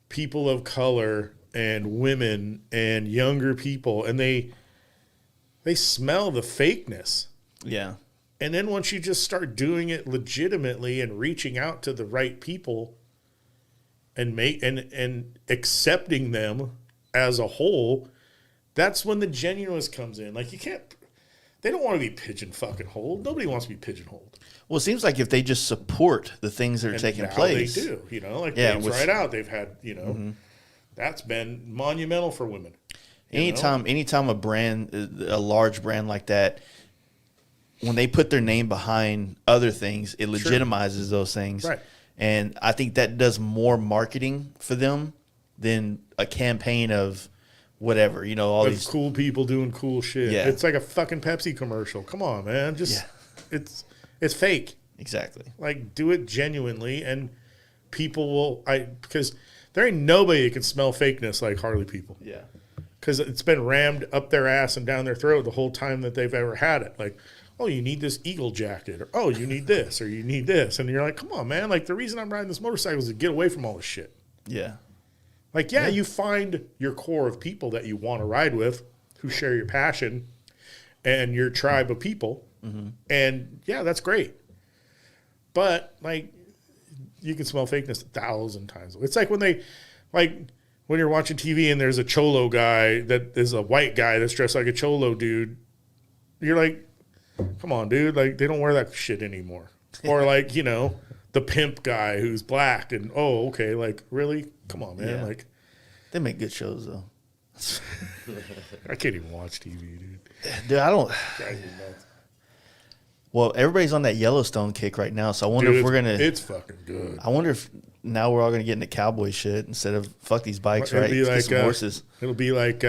people of color and women and younger people, and they smell the fakeness. Yeah. And then once you just start doing it legitimately and reaching out to the right people and and accepting them as a whole, that's when the genuineness comes in. Like they don't want to be pigeon-fucking-holed. Nobody wants to be pigeonholed. Well, it seems like if they just support the things that are taking now place. They do, you know, like Dave's Right Out. They've had, you know, that's been monumental for women. Anytime a brand, a large brand like that, when they put their name behind other things, it legitimizes those things. Right. And I think that does more marketing for them than a campaign of whatever, you know, all these cool people doing cool shit. Yeah. It's like a fucking Pepsi commercial. Come on, man. It's fake. Exactly. Like, do it genuinely, and people will. Because there ain't nobody that can smell fakeness like Harley people. Yeah. Because it's been rammed up their ass and down their throat the whole time that they've ever had it. Like, oh, you need this Eagle jacket, or oh, you need this, or you need this, and you're like, come on, man. Like, the reason I'm riding this motorcycle is to get away from all this shit. Yeah. Like, you find your core of people that you want to ride with, who share your passion, and your tribe of people, and that's great. But like, you can smell fakeness 1,000 times. It's like when you're watching TV and there's a cholo guy that is a white guy that's dressed like a cholo dude. You're like, come on, dude. Like, they don't wear that shit anymore. Or like, you know, the pimp guy who's black and, oh, okay. Like, really? Come on, man. Yeah. Like, They make good shows though. I can't even watch TV, dude. Dude, I don't. Drives me nuts. Well, everybody's on that Yellowstone kick right now, so I wonder Dude, if we're gonna. It's fucking good. I wonder if now we're all gonna get into cowboy shit instead of fuck these bikes, It'll right? be Let's get like some horses. It'll be like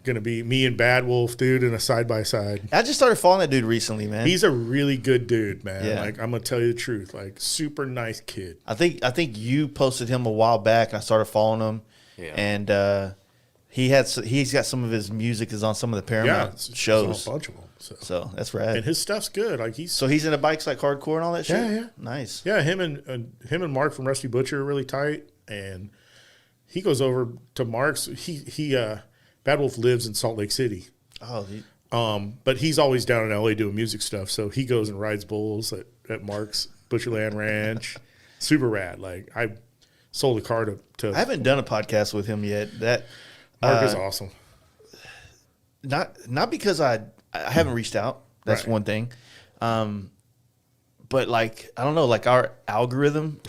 gonna be me and Bad Wolf, dude, in a side by side. I just started following that dude recently, man. He's a really good dude, man. Yeah. Like, I'm gonna tell you the truth. Like, super nice kid. I think you posted him a while back, and I started following him. Yeah. And he's got some of his music is on some of the Paramount shows. It's a bunch of them. So that's rad. And his stuff's good. Like, he's So he's into bikes like hardcore and all that shit? Yeah. Nice. Yeah, him and Mark from Rusty Butcher are really tight, and he goes over to Mark's. He Bad Wolf lives in Salt Lake City, Oh, but he's always down in LA doing music stuff. So he goes and rides bulls at Mark's Butcherland Ranch. Super rad. Like, I sold a car to I haven't done a podcast with him yet. That Mark is awesome. not because I haven't reached out. That's Right. one thing. But like, I don't know, like our algorithm,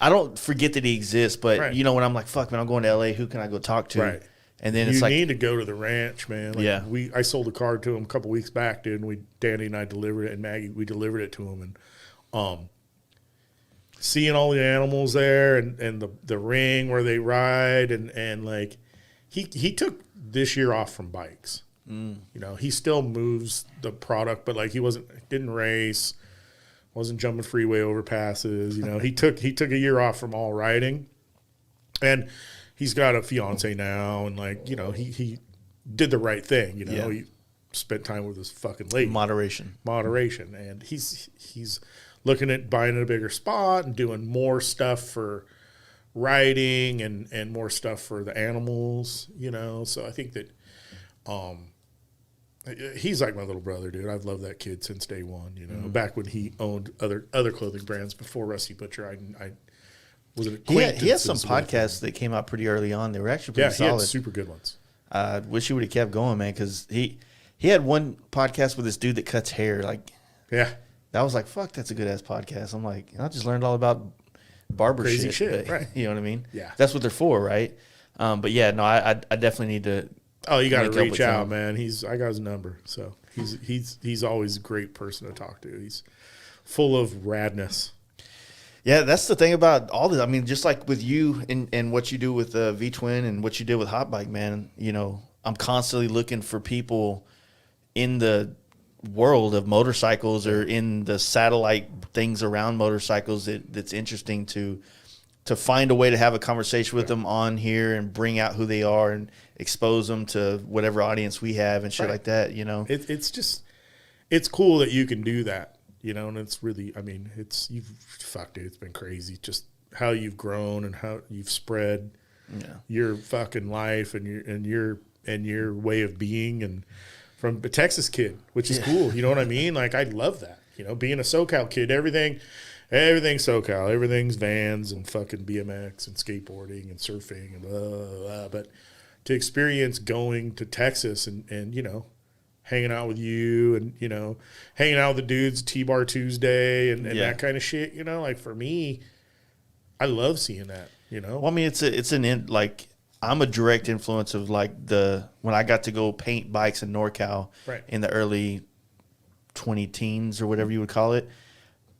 I don't forget that he exists, but Right. you know, when I'm like, fuck man, I'm going to LA, who can I go talk to? Right. And then You it's like, need to go to the ranch, man. Like, Yeah. I sold a car to him a couple weeks back, dude, and Danny and I delivered it, and Maggie, we delivered it to him, and seeing all the animals there and the ring where they ride, and like he took this year off from bikes. You know, he still moves the product, but like he didn't race, wasn't jumping freeway overpasses. You know, he took a year off from all riding, and he's got a fiance now, and like, you know, he did the right thing. You know, Yeah. he spent time with his fucking lady. moderation. And he's looking at buying a bigger spot and doing more stuff for riding and more stuff for the animals. You know, so I think that he's like my little brother, dude. I've loved that kid since day one. You know, back when he owned other clothing brands before Rusty Butcher, I was an acquaintance. He has some with him. podcasts that came out pretty early on. They were actually Yeah, pretty he solid. had super good ones. I wish he would have kept going, man, because he had one podcast with this dude that cuts hair. Like, Yeah, that was like, fuck, that's a good ass podcast. I'm like, I just learned all about barber Crazy shit. shit, but- right. You know what I mean? Yeah. That's what they're for, right? But yeah, no, I definitely need to. oh, you got to link up reach with out, him. man. I got his number, so he's always a great person to talk to. He's full of radness. Yeah, that's the thing about all this. I mean, just like with you and what you do with V-Twin and what you did with Hot Bike, man, you know, I'm constantly looking for people in the world of motorcycles or in the satellite things around motorcycles that's interesting to find a way to have a conversation with them on here and bring out who they are and expose them to whatever audience we have and shit Right. like that, you know? It's cool that you can do that, you know, and it's really, I mean, fuck, dude, it's been crazy. Just how you've grown and how you've spread your fucking life and your way of being, and from a Texas kid, which is cool. You know what I mean? Like, I love that, you know, being a SoCal kid, everything's SoCal, everything's vans and fucking BMX and skateboarding and surfing and blah, blah, blah. But to experience going to Texas and, you know, hanging out with you and, you know, hanging out with the dudes T-Bar Tuesday and that kind of shit, you know, like, for me, I love seeing that, you know. Well, I mean, like, I'm a direct influence of like when I got to go paint bikes in NorCal Right. in the early 20 teens or whatever you would call it.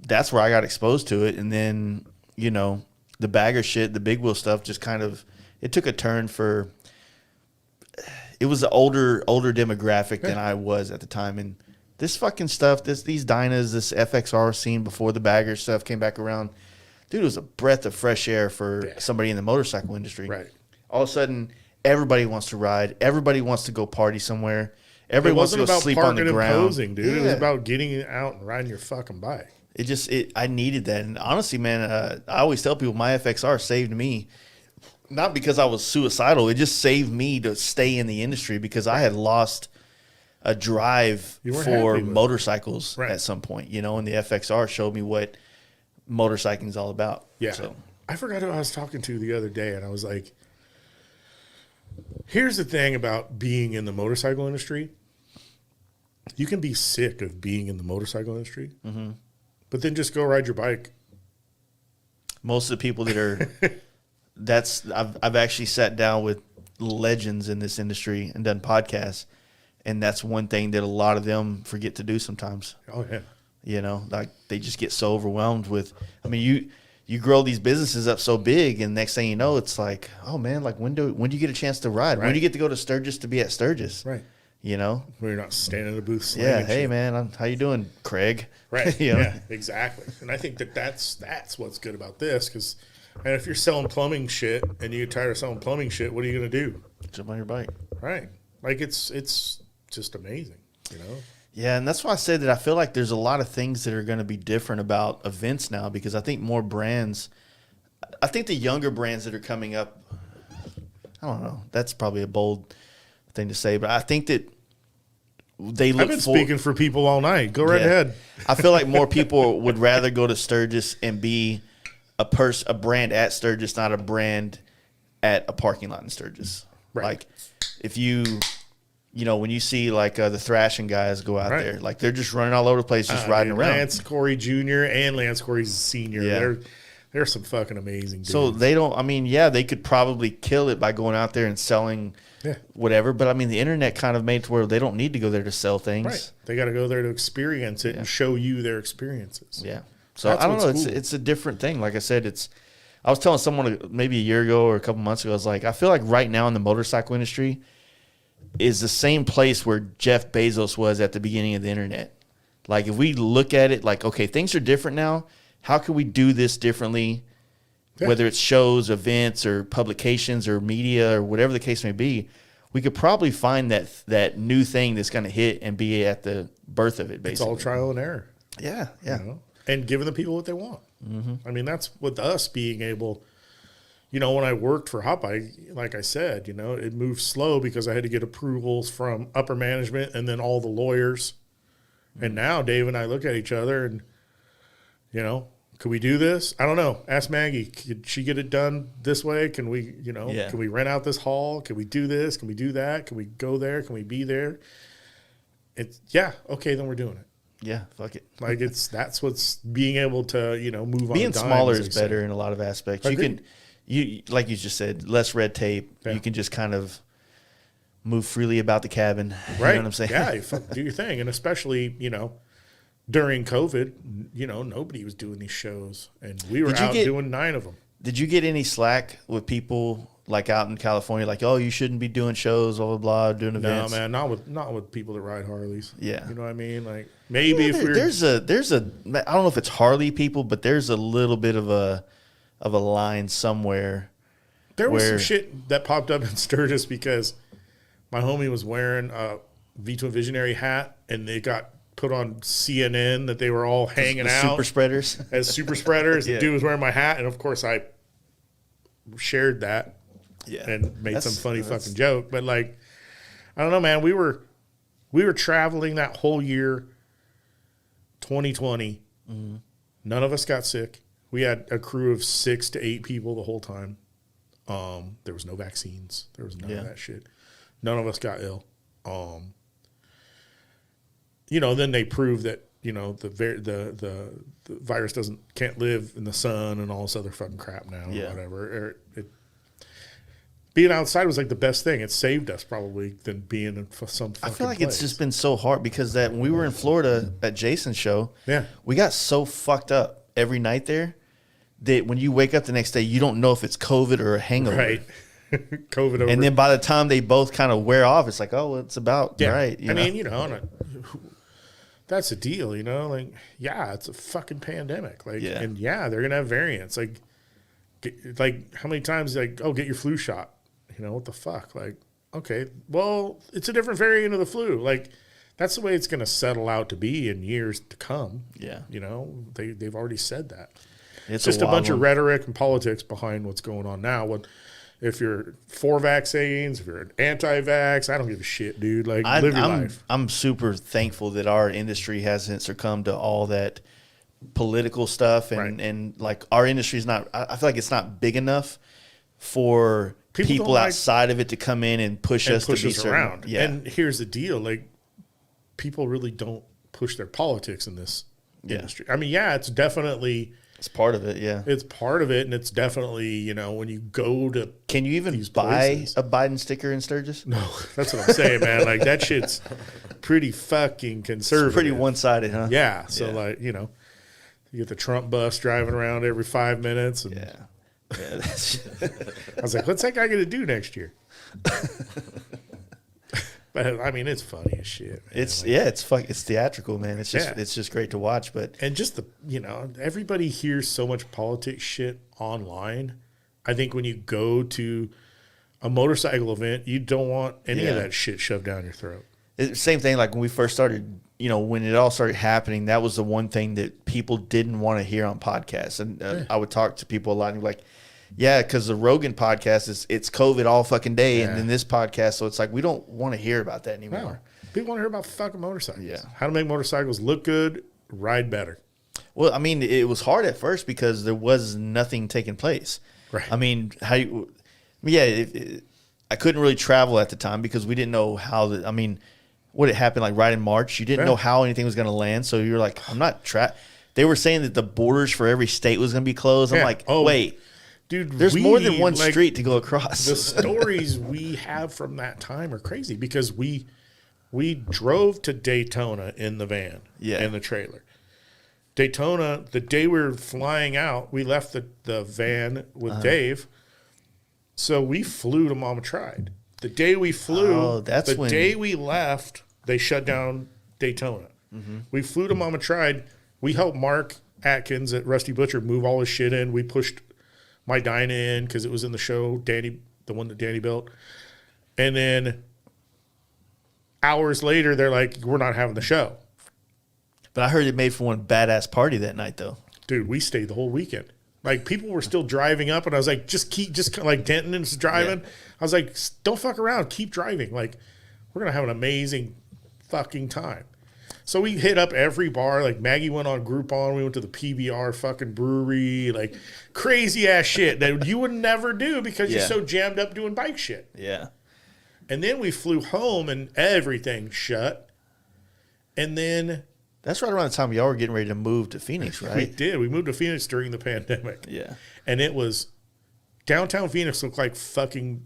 That's where I got exposed to it. And then, you know, the bagger shit, the big wheel stuff just kind of, it took a turn for, it was the older demographic than I was at the time. And this fucking stuff, these Dynas, this FXR scene before the bagger stuff came back around, dude, it was a breath of fresh air for somebody in the motorcycle industry. Right. All of a sudden, everybody wants to ride. Everybody wants to go party somewhere. Everybody It wants to wasn't go about sleep on parking the and ground. posing, dude. It was Yeah. about getting out and riding your fucking bike. I needed that. And honestly, man, I always tell people my FXR saved me. Not because I was suicidal. It just saved me to stay in the industry because I had lost a drive You weren't for happy with it. motorcycles Right. at some point, you know, and the FXR showed me what motorcycling is all about. Yeah. So, I forgot who I was talking to the other day, and I was like, here's the thing about being in the motorcycle industry. You can be sick of being in the motorcycle industry, but then just go ride your bike. most of the people that are I've actually sat down with legends in this industry and done podcasts, and that's one thing that a lot of them forget to do sometimes. Oh, yeah. You know, like they just get so overwhelmed with. I mean, you grow these businesses up so big, and next thing you know, it's like, oh man, like when do you get a chance to ride? Right. When do you get to go to Sturgis to be at Sturgis? Right. You know? Where you're not standing in a booth slinging Yeah. Hey shit. man, how you doing, Craig? Right. You know? Yeah, exactly. And I think that's what's good about this, because and if you're selling plumbing shit and you get tired of selling plumbing shit, what are you going to do? Jump on your bike. Right. Like it's just amazing, you know? Yeah, and that's why I said that I feel like there's a lot of things that are going to be different about events now, because I think more brands, I think the younger brands that are coming up, I don't know, that's probably a bold thing to say, but I think that they look I've been speaking for people all night. Go right ahead. I feel like more people would rather go to Sturgis and be a brand at Sturgis, not a brand at a parking lot in Sturgis. Right. Like if you know, when you see like the thrashing guys go out Right. there, like they're just running all over the place, just riding around. Lance Corey Jr. and Lance Corey's senior. Yeah. They're some fucking amazing dudes. So they don't, I mean, yeah, they could probably kill it by going out there and selling whatever. But I mean, the internet kind of made it to where they don't need to go there to sell things. Right. They got to go there to experience it and show you their experiences. Yeah. So That's I don't know. what's cool. It's a different thing. Like I said, I was telling someone maybe a year ago or a couple months ago, I was like, I feel like right now in the motorcycle industry is the same place where Jeff Bezos was at the beginning of the internet. Like if we look at it like, okay, things are different now. How can we do this differently? Yeah. Whether it's shows, events, or publications, or media, or whatever the case may be, we could probably find that new thing that's going to hit and be at the birth of it, basically. It's all trial and error. Yeah, yeah. You know? And giving the people what they want. Mm-hmm. I mean, that's with us being able, you know, when I worked for Hot Bike, like I said, you know, it moved slow because I had to get approvals from upper management and then all the lawyers. Mm-hmm. And now Dave and I look at each other and, you know, could we do this? I don't know. Ask Maggie. Could she get it done this way? Can we, you know, can we rent out this hall? Can we do this? Can we do that? Can we go there? Can we be there? Okay, then we're doing it. Yeah, fuck it. Like that's what's being able to, you know, move on. Being smaller is better in a lot of aspects. You like you just said, less red tape. Yeah. You can just kind of move freely about the cabin. Right. You know what I'm saying? Yeah, do your thing. And especially, you know, during COVID, you know, nobody was doing these shows. And we were out doing 9 of them. Did you get any slack with people like out in California, like, oh, you shouldn't be doing shows, blah, blah, blah, doing events? No, man, not with people that ride Harleys. Yeah. You know what I mean? Like, maybe if we're... There's a, I don't know if it's Harley people, but there's a little bit of a line somewhere. There was some shit that popped up in Sturgis because my homie was wearing a V2 Visionary hat, and they got put on CNN that they were all hanging out. Super spreaders. As super spreaders. Yeah. The dude was wearing my hat, and of course I shared that and made some funny fucking joke. But like, I don't know, man. We were traveling that whole year, 2020. Mm-hmm. None of us got sick. We had a crew of 6 to 8 people the whole time. There was no vaccines. There was none of that shit. None of us got ill. You know, then they proved that, you know, the virus can't live in the sun and all this other fucking crap now or whatever. Being outside was like the best thing. It saved us probably than being in some fucking I feel like place. it's just been so hard because that when we were in Florida at Jason's show, we got so fucked up every night there that when you wake up the next day, you don't know if it's COVID or a hangover. Right. COVID over. And then by the time they both kind of wear off, it's like, oh, it's about right. I mean, you know, that's the deal, you know? Like, yeah, it's a fucking pandemic. Like, and they're going to have variants. Like, how many times, like, oh, get your flu shot. You know, what the fuck? Like, okay, well, it's a different variant of the flu. Like, that's the way it's going to settle out to be in years to come. Yeah. You know, they've already said that. It's just a bunch of rhetoric and politics behind what's going on now. If you're for vaccines, if you're an anti-vax, I don't give a shit, dude. Like, live your life. I'm super thankful that our industry hasn't succumbed to all that political stuff. And like, our industry is not, I feel like it's not big enough for people outside of it to come in and push us to be around. Yeah. And here's the deal. Like, people really don't push their politics in this industry. I mean, it's definitely... It's part of it, yeah. It's part of it, and it's definitely, you know, when you go to... Can you even buy a Biden sticker in Sturgis? No, that's what I'm saying, man. Like, that shit's pretty fucking conservative. It's pretty one-sided, huh? Yeah, so, like, you know, You get the Trump bus driving around every 5 minutes. And Yeah. I was like, what's that guy going to do next year? But I mean, it's funny as shit. Man. It's theatrical, man. It's just great to watch. But and just everybody hears so much politics shit online. I think when you go to a motorcycle event, you don't want any of that shit shoved down your throat. Same thing like when we first started, when it all started happening, that was the one thing that people didn't want to hear on podcasts. And I would talk to people a lot and be like, yeah, because the Rogan podcast it's COVID all fucking day. And then this podcast, so it's like we don't want to hear about that anymore. No. People want to hear about fucking motorcycles. Yeah. How to make motorcycles look good, ride better. Well, I mean, it was hard at first because there was nothing taking place. Right. I mean, I couldn't really travel at the time because we didn't know how what had happened like right in March. You didn't know how anything was going to land. So you're like, I'm not They were saying that the borders for every state was going to be closed. I'm like, wait. Dude, there's more than one street to go across. The stories we have from that time are crazy because we drove to Daytona in the van, in the trailer. Daytona, the day we were flying out, we left the van with Dave. So we flew to Mama Tried. The day we flew, day we left, they shut down Daytona. Mm-hmm. We flew to Mama Tried. We helped Mark Atkins at Rusty Butcher move all his shit in. We pushed my Dyna in because it was in the show, the one that Danny built. And then hours later, they're like, we're not having the show. But I heard it made for one badass party that night, though. Dude, we stayed the whole weekend. Like, people were still driving up, and I was like, just like Denton is driving. Yeah. I was like, don't fuck around. Keep driving. Like, we're going to have an amazing fucking time. So we hit up every bar. Like, Maggie went on Groupon. We went to the PBR fucking brewery. Like, crazy-ass shit that you would never do because you're so jammed up doing bike shit. Yeah. And then we flew home, and everything shut. And then... That's right around the time y'all were getting ready to move to Phoenix, right? We did. We moved to Phoenix during the pandemic. Yeah. And it was... Downtown Phoenix looked like fucking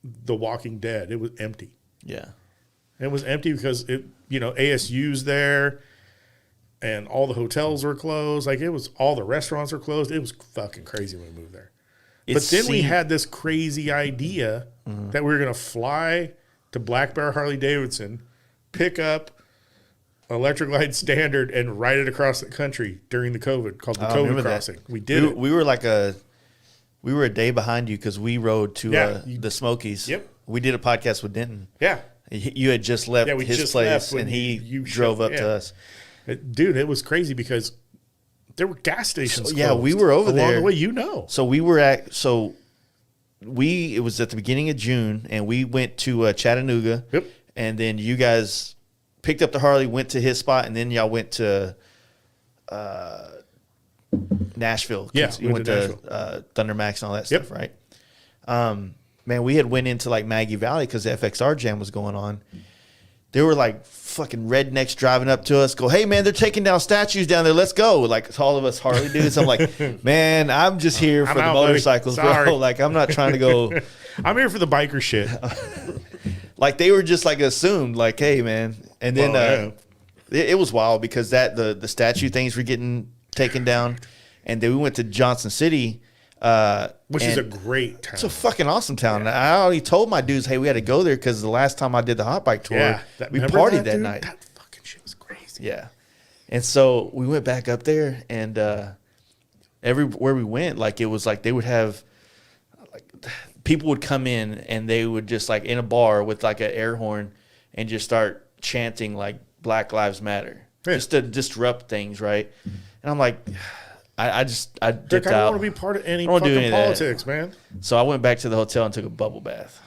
The Walking Dead. It was empty. Yeah. And it was empty because ASU's there and all the hotels were closed. Like, it was, all the restaurants were closed. It was fucking crazy when we moved there. But then we had this crazy idea that we were going to fly to Black Bear Harley Davidson, pick up Electric Glide Standard, and ride it across the country during the COVID, called the COVID Crossing. We did it. We were a day behind you because we rode to the Smokies. Yep. We did a podcast with Denton. Yeah. You had just left his place, and he drove up to us. Dude, it was crazy because there were gas stations closed. Yeah, we were over there. Along the way, So it was at the beginning of June, and we went to Chattanooga. Yep. And then you guys picked up the Harley, went to his spot, and then y'all went to Nashville. Yeah, you went to thundermax and all that stuff, right? Man, we had went into like Maggie Valley because the FXR jam was going on. There were like fucking rednecks driving up to us, go, hey man, they're taking down statues down there. Let's go. Like, all of us Harley dudes. I'm like, man, I'm just here for the motorcycles, bro. Like, I'm not trying to go. I'm here for the biker shit. Like, they were just like assumed, like, hey man. And then it was wild because the statue things were getting taken down. And then we went to Johnson City. Which is a great town. It's a fucking awesome town. Yeah. I already told my dudes, hey, we had to go there because the last time I did the hot bike tour, we partied that night. That fucking shit was crazy. Yeah. And so we went back up there, and everywhere we went, like, it was like they would have, like, people would come in and they would just, like, in a bar with like an air horn and just start chanting like Black Lives Matter, just to disrupt things, right? And I'm like, I dipped out. I don't want to be part of any fucking politics, man. So I went back to the hotel and took a bubble bath.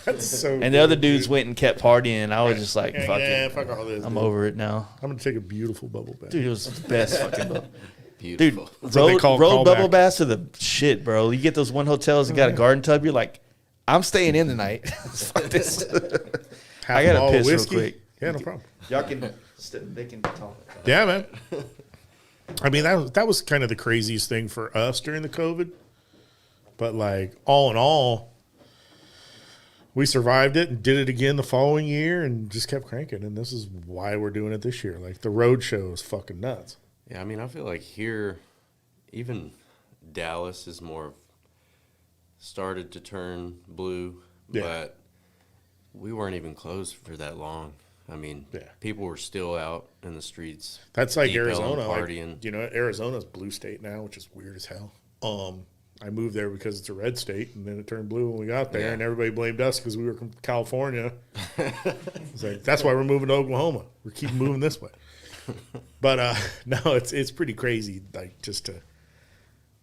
That's so and the other dudes went and kept partying. And I was just like, fuck it. Fuck all this. I'm over it now. I'm going to take a beautiful bubble bath. Dude, it was the best fucking bubble. Beautiful. Dude, road bubble baths are the shit, bro. You get those one hotels that got a garden tub, you're like, I'm staying in tonight. Fuck this. I got to piss real quick. Yeah, no problem. Y'all can, they can talk. Yeah, man. I mean, that was kind of the craziest thing for us during the COVID. But, like, all in all, we survived it and did it again the following year and just kept cranking. And this is why we're doing it this year. Like, the road show is fucking nuts. Yeah, I mean, I feel like here, even Dallas is more started to turn blue, but we weren't even closed for that long. I mean, people were still out in the streets. That's like deep Arizona. partying. Like, you know, Arizona's blue state now, which is weird as hell. I moved there because it's a red state, and then it turned blue when we got there, and everybody blamed us because we were from California. It's like, that's why we're moving to Oklahoma. We're keep moving this way. But no, it's pretty crazy. Like, just to,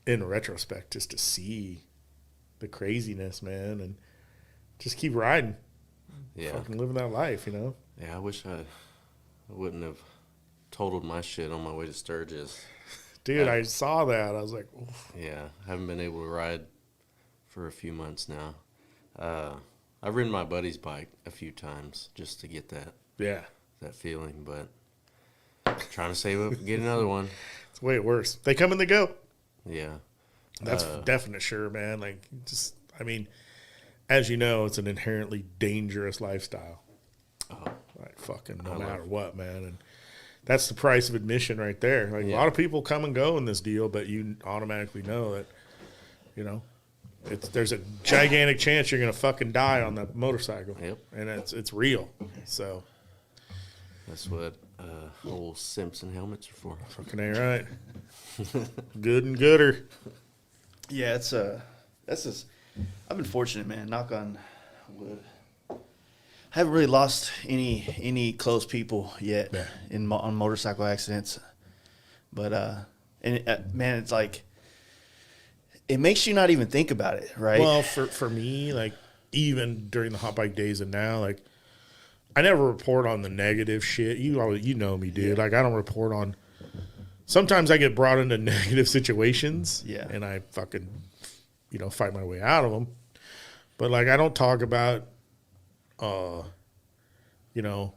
in retrospect, just to see the craziness, man, and just keep riding. Yeah, fucking living that life, you know. Yeah, I wish I wouldn't have totaled my shit on my way to Sturgis. Dude, I saw that. I was like, oof. Yeah, I haven't been able to ride for a few months now. I've ridden my buddy's bike a few times just to get that feeling, but trying to save up and get another one. It's way worse. They come and they go. Yeah. That's definite sure, man. Like, just, I mean, as you know, it's an inherently dangerous lifestyle. Oh. Like, fucking no matter what, man. And that's the price of admission right there. Like, a lot of people come and go in this deal, but you automatically know that, you know, there's a gigantic chance you're going to fucking die on that motorcycle. Yep. And it's real. So. That's what old Simpson helmets are for. Fucking A right. Good and gooder. Yeah, that's just, I've been fortunate, man. Knock on wood. I haven't really lost any close people yet on motorcycle accidents, but man, it's like it makes you not even think about it, right? Well, for me, like, even during the hot bike days and now, like, I never report on the negative shit. You know me, dude. Like, I don't report on. Sometimes I get brought into negative situations, and I fucking, you know, fight my way out of them. But, like, I don't talk about, you know,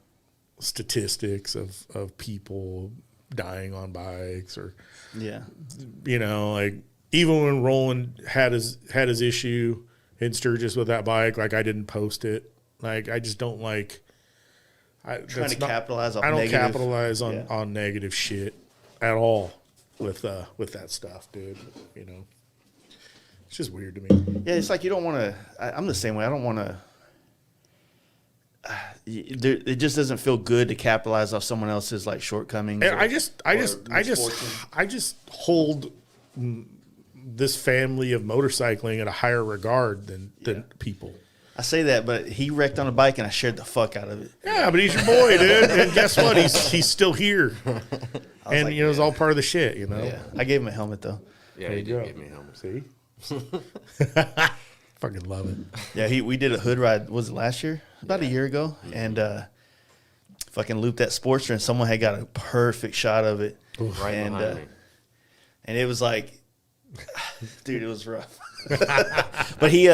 statistics of people dying on bikes or, you know, like, even when Roland had his issue in Sturgis with that bike, like, I didn't post it. Like, I just don't like. Trying to capitalize on I don't negative. capitalize on negative shit at all with that stuff, dude. You know, it's just weird to me. Yeah, it's like you don't want to. I'm the same way. I don't want to. It just doesn't feel good to capitalize off someone else's like shortcomings. And I just hold this family of motorcycling at a higher regard than people. I say that, but he wrecked on a bike and I shared the fuck out of it. Yeah, but he's your boy, dude. And guess what? He's still here. And like, you know, it's all part of the shit, you know. Yeah, I gave him a helmet though. Yeah, he did give me a helmet. See? Fucking love it. Yeah, we did a hood ride. Was it last year? About a year ago, and fucking looped that Sportster, and someone had got a perfect shot of it. Right and behind me. And it was like, dude, it was rough. But he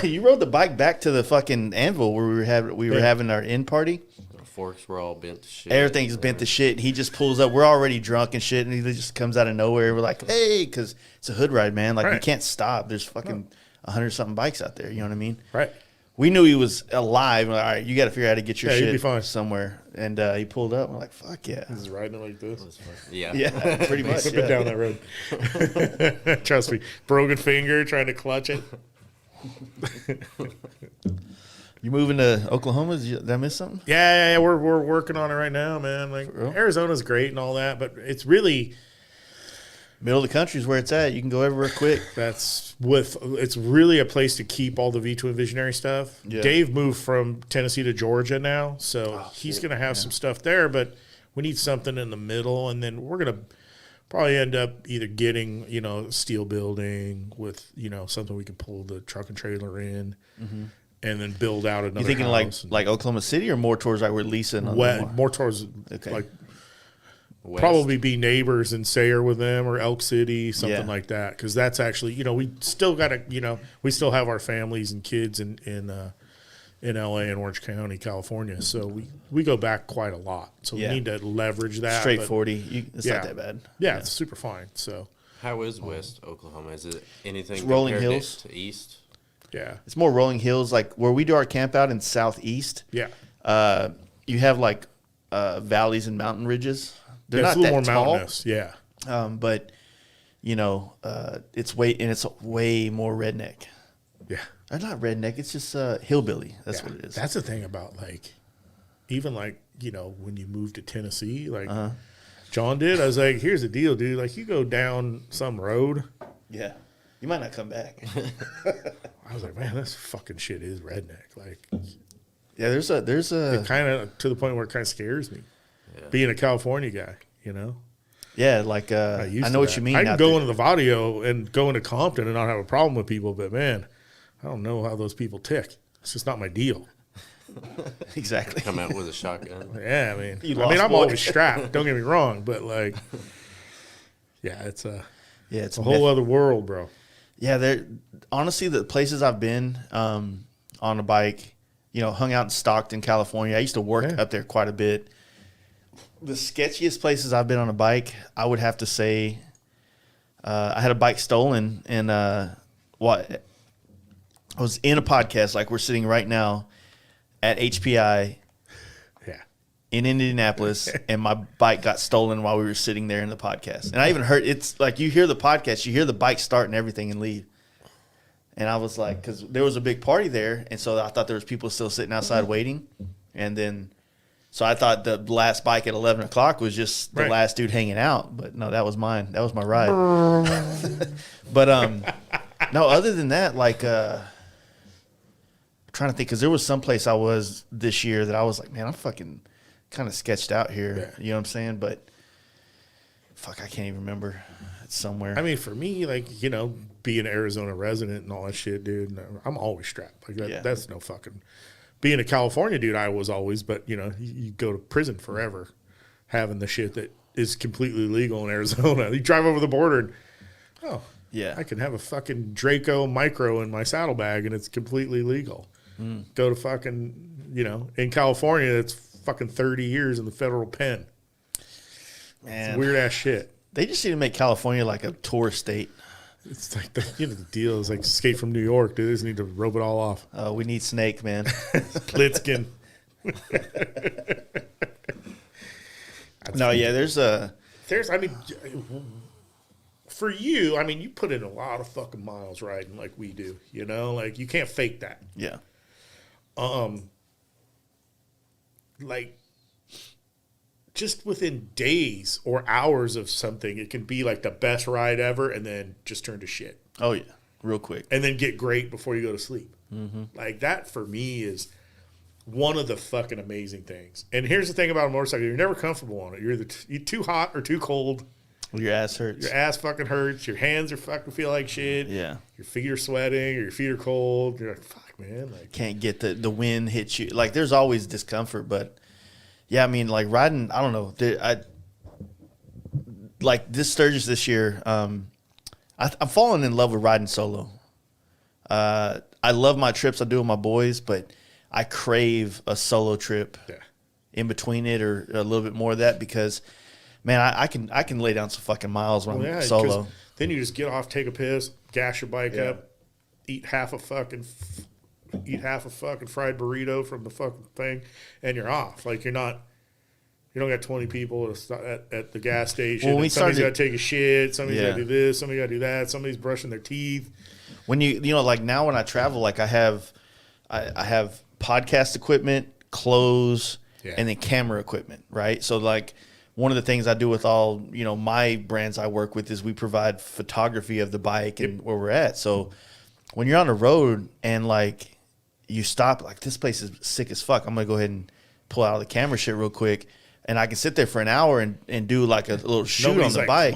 you rode the bike back to the fucking anvil where we were having our in party. Our forks were all bent to shit. Everything's bent to shit. And he just pulls up. We're already drunk and shit, and he just comes out of nowhere. We're like, hey, because it's a hood ride, man. Like, you can't stop. There's fucking 100-something bikes out there. You know what I mean? Right. We knew he was alive. We're like, all right, you got to figure out how to get your you'd be shit fine. somewhere. And he pulled up. We're like, fuck yeah. He's riding it like this. Yeah. Yeah, pretty much. Been down that road. Trust me. Broken finger trying to clutch it. You moving to Oklahoma? Did I miss something? Yeah. We're working on it right now, man. Like, Arizona's great and all that, but it's really Middle of the country is where it's at. You can go everywhere quick. It's really a place to keep all the V2 Visionary stuff. Yeah. Dave moved from Tennessee to Georgia now, so he's going to have some stuff there, but we need something in the middle, and then we're going to probably end up either getting, you know, steel building with, you know, something we can pull the truck and trailer in, and then build out another You thinking house. like Oklahoma City or more towards like we're leasing? More towards like West. probably be neighbors in Sayre with them or Elk City, something like that. Because that's actually, you know, we still got to, you know, we still have our families and kids in LA and Orange County, California. So we go back quite a lot. So we need to leverage that. Straight 40. It's not that bad. Yeah, it's super fine. So how is West Oklahoma? Is it anything It's rolling compared hills. to East? yeah, It's more rolling hills. Like where we do our camp out in southeast, yeah, you have like valleys and mountain ridges. they're it's not a little that more tall. mountainous. Yeah. But you know, it's way more redneck. Yeah. Or not redneck. It's just hillbilly. That's what it is. That's the thing about like, even like, you know, when you move to Tennessee, like John did, I was like, here's the deal, dude. Like you go down some road. Yeah. You might not come back. I was like, man, this fucking shit is redneck. Like, yeah, there's a it kind of to the point where it kind of scares me. Yeah. Being a California guy, you know. Yeah, like I know what you mean. I can go into the Vadio and go into Compton and not have a problem with people, but man, I don't know how those people tick. It's just not my deal. Exactly. Come out with a shotgun. Yeah, I mean, I'm always strapped. Don't get me wrong, but like, yeah, it's a whole other world, bro. Yeah, honestly, the places I've been on a bike, you know, hung out in Stockton, California. I used to work up there quite a bit. The sketchiest places I've been on a bike, I would have to say, I had a bike stolen, and I was in a podcast, like we're sitting right now at HPI in Indianapolis, and my bike got stolen while we were sitting there in the podcast. And I even heard, it's like you hear the podcast, you hear the bike start and everything and leave. And I was like, because there was a big party there, and so I thought there was people still sitting outside waiting. And then, so I thought the last bike at 11 o'clock was just the last dude hanging out. But no, that was mine. That was my ride. But no, other than that, like, I'm trying to think, because there was some place I was this year that I was like, man, I'm fucking kind of sketched out here. You know what I'm saying? But fuck, I can't even remember. It's somewhere. I mean, for me, like, you know, being an Arizona resident and all that shit, dude, I'm always strapped. Like that's no fucking. Being a California dude, I was always, but you know, you go to prison forever having the shit that is completely legal in Arizona. You drive over the border and I can have a fucking Draco Micro in my saddlebag and it's completely legal. Go to fucking, you know, in California, it's fucking 30 years in the federal pen. Man, weird ass shit. They just need to make California like a tourist state. It's like the deal is like Escape from New York, dude. They just need to rope it all off. We need Snake, man. Plitskin. No, yeah, there's I mean, for you, I mean, you put in a lot of fucking miles riding like we do, you know? Like, you can't fake that. Yeah. Like, just within days or hours of something, it can be like the best ride ever and then just turn to shit. Oh, yeah. Real quick. And then get great before you go to sleep. Like, that for me is one of the fucking amazing things. And here's the thing about a motorcycle. You're never comfortable on it. You're either too hot or too cold. Your ass hurts. Your ass fucking hurts. Your hands are fucking feel like shit. Yeah. Your feet are sweating or your feet are cold. You're like, fuck, man. Like, can't get the wind hits you. Like, there's always discomfort, but yeah, I mean, like riding, I don't know. Like this Sturgis this year, I'm falling in love with riding solo. I love my trips I do with my boys, but I crave a solo trip in between it or a little bit more of that because, man, I can lay down some fucking miles when I'm solo. Then you just get off, take a piss, gas your bike up, eat half a fucking fried burrito from the fucking thing, and you're off. Like you don't got 20 people at the gas station. Well, somebody's got to take a shit. Somebody's got to do this. Somebody's got to do that. Somebody's brushing their teeth. When you know, like now when I travel, like I have podcast equipment, clothes, and then camera equipment, right? So like one of the things I do with all, you know, my brands I work with is we provide photography of the bike and where we're at. So when you're on the road and like you stop, like this place is sick as fuck. I'm going to go ahead and pull out all the camera shit real quick. And I can sit there for an hour and do like a little shoot on the bike.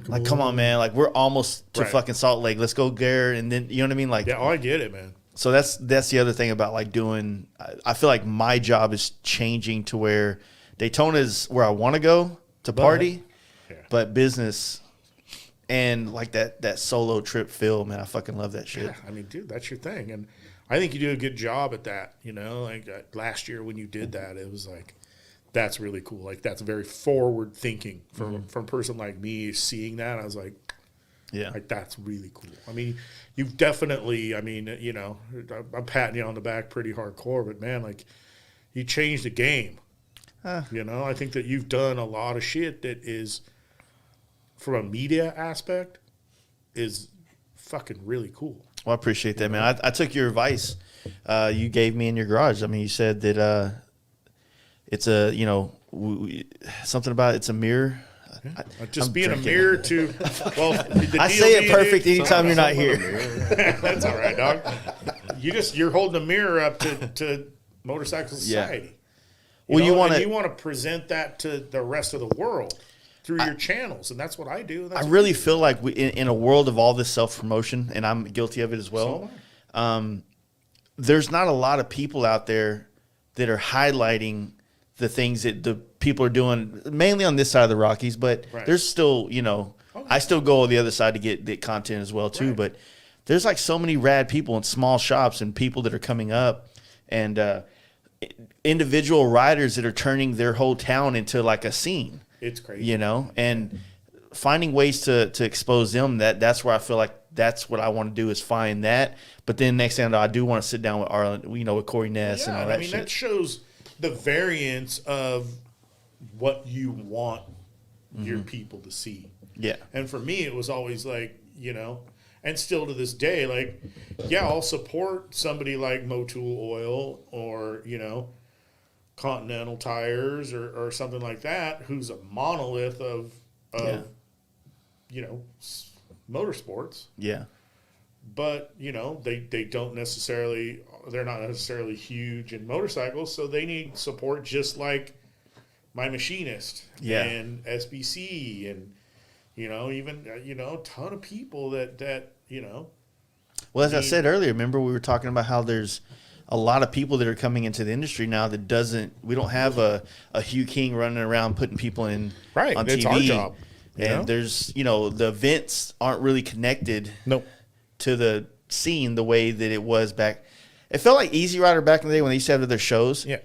Like, come on, man. Like, we're almost to fucking Salt Lake. Let's go there. And then, you know what I mean? Like, I get it, man. So that's the other thing about like doing. I feel like my job is changing to where Daytona is where I want to go to party, but business and like that solo trip feel, man. I fucking love that shit. Yeah, I mean, dude, that's your thing, and I think you do a good job at that. You know, like last year when you did that, it was like. That's really cool. Like that's very forward thinking from a person like me. Seeing that, I was like, like that's really cool. I mean, you've definitely. I mean, you know, I'm patting you on the back pretty hardcore, but man, like you changed the game. You know, I think that you've done a lot of shit that is, from a media aspect, is fucking really cool. Well, I appreciate that, man. I took your advice you gave me in your garage. I mean, you said that it's a, you know, something about it's a mirror. Just being a mirror to, well, I say it perfect anytime you're not here. That's all right, dog. You're holding a mirror up to motorcycle society. Well, you want to present that to the rest of the world through your channels, and that's what I do. I really feel like in a world of all this self-promotion, and I'm guilty of it as well, there's not a lot of people out there that are highlighting the things that the people are doing, mainly on this side of the Rockies, but there's still, you know, I still go on the other side to get content as well, too, but there's like so many rad people in small shops and people that are coming up, and individual riders that are turning their whole town into like a scene. It's crazy. You know, and finding ways to expose them, that's where I feel like that's what I want to do, is find that. But then next thing I know, I do want to sit down with Arlen, you know, with Corey Ness and all that shit. That shows the variance of what you want your people to see. Yeah. And for me, it was always like, you know, and still to this day, like, yeah, I'll support somebody like Motul Oil or, you know, Continental Tires or something like that, who's a monolith of you know, motorsports. Yeah. But, you know, they don't necessarily, they're not necessarily huge in motorcycles, so they need support just like my machinist and SBC and, you know, even, you know, a ton of people that you know. Well, as I said earlier, remember we were talking about how there's a lot of people that are coming into the industry now that we don't have a Hugh King running around putting people in on that's TV. our job. And there's, you know, the events aren't really connected to the scene the way that it was back. It felt like Easy Rider back in the day when they used to have their shows. Yeah.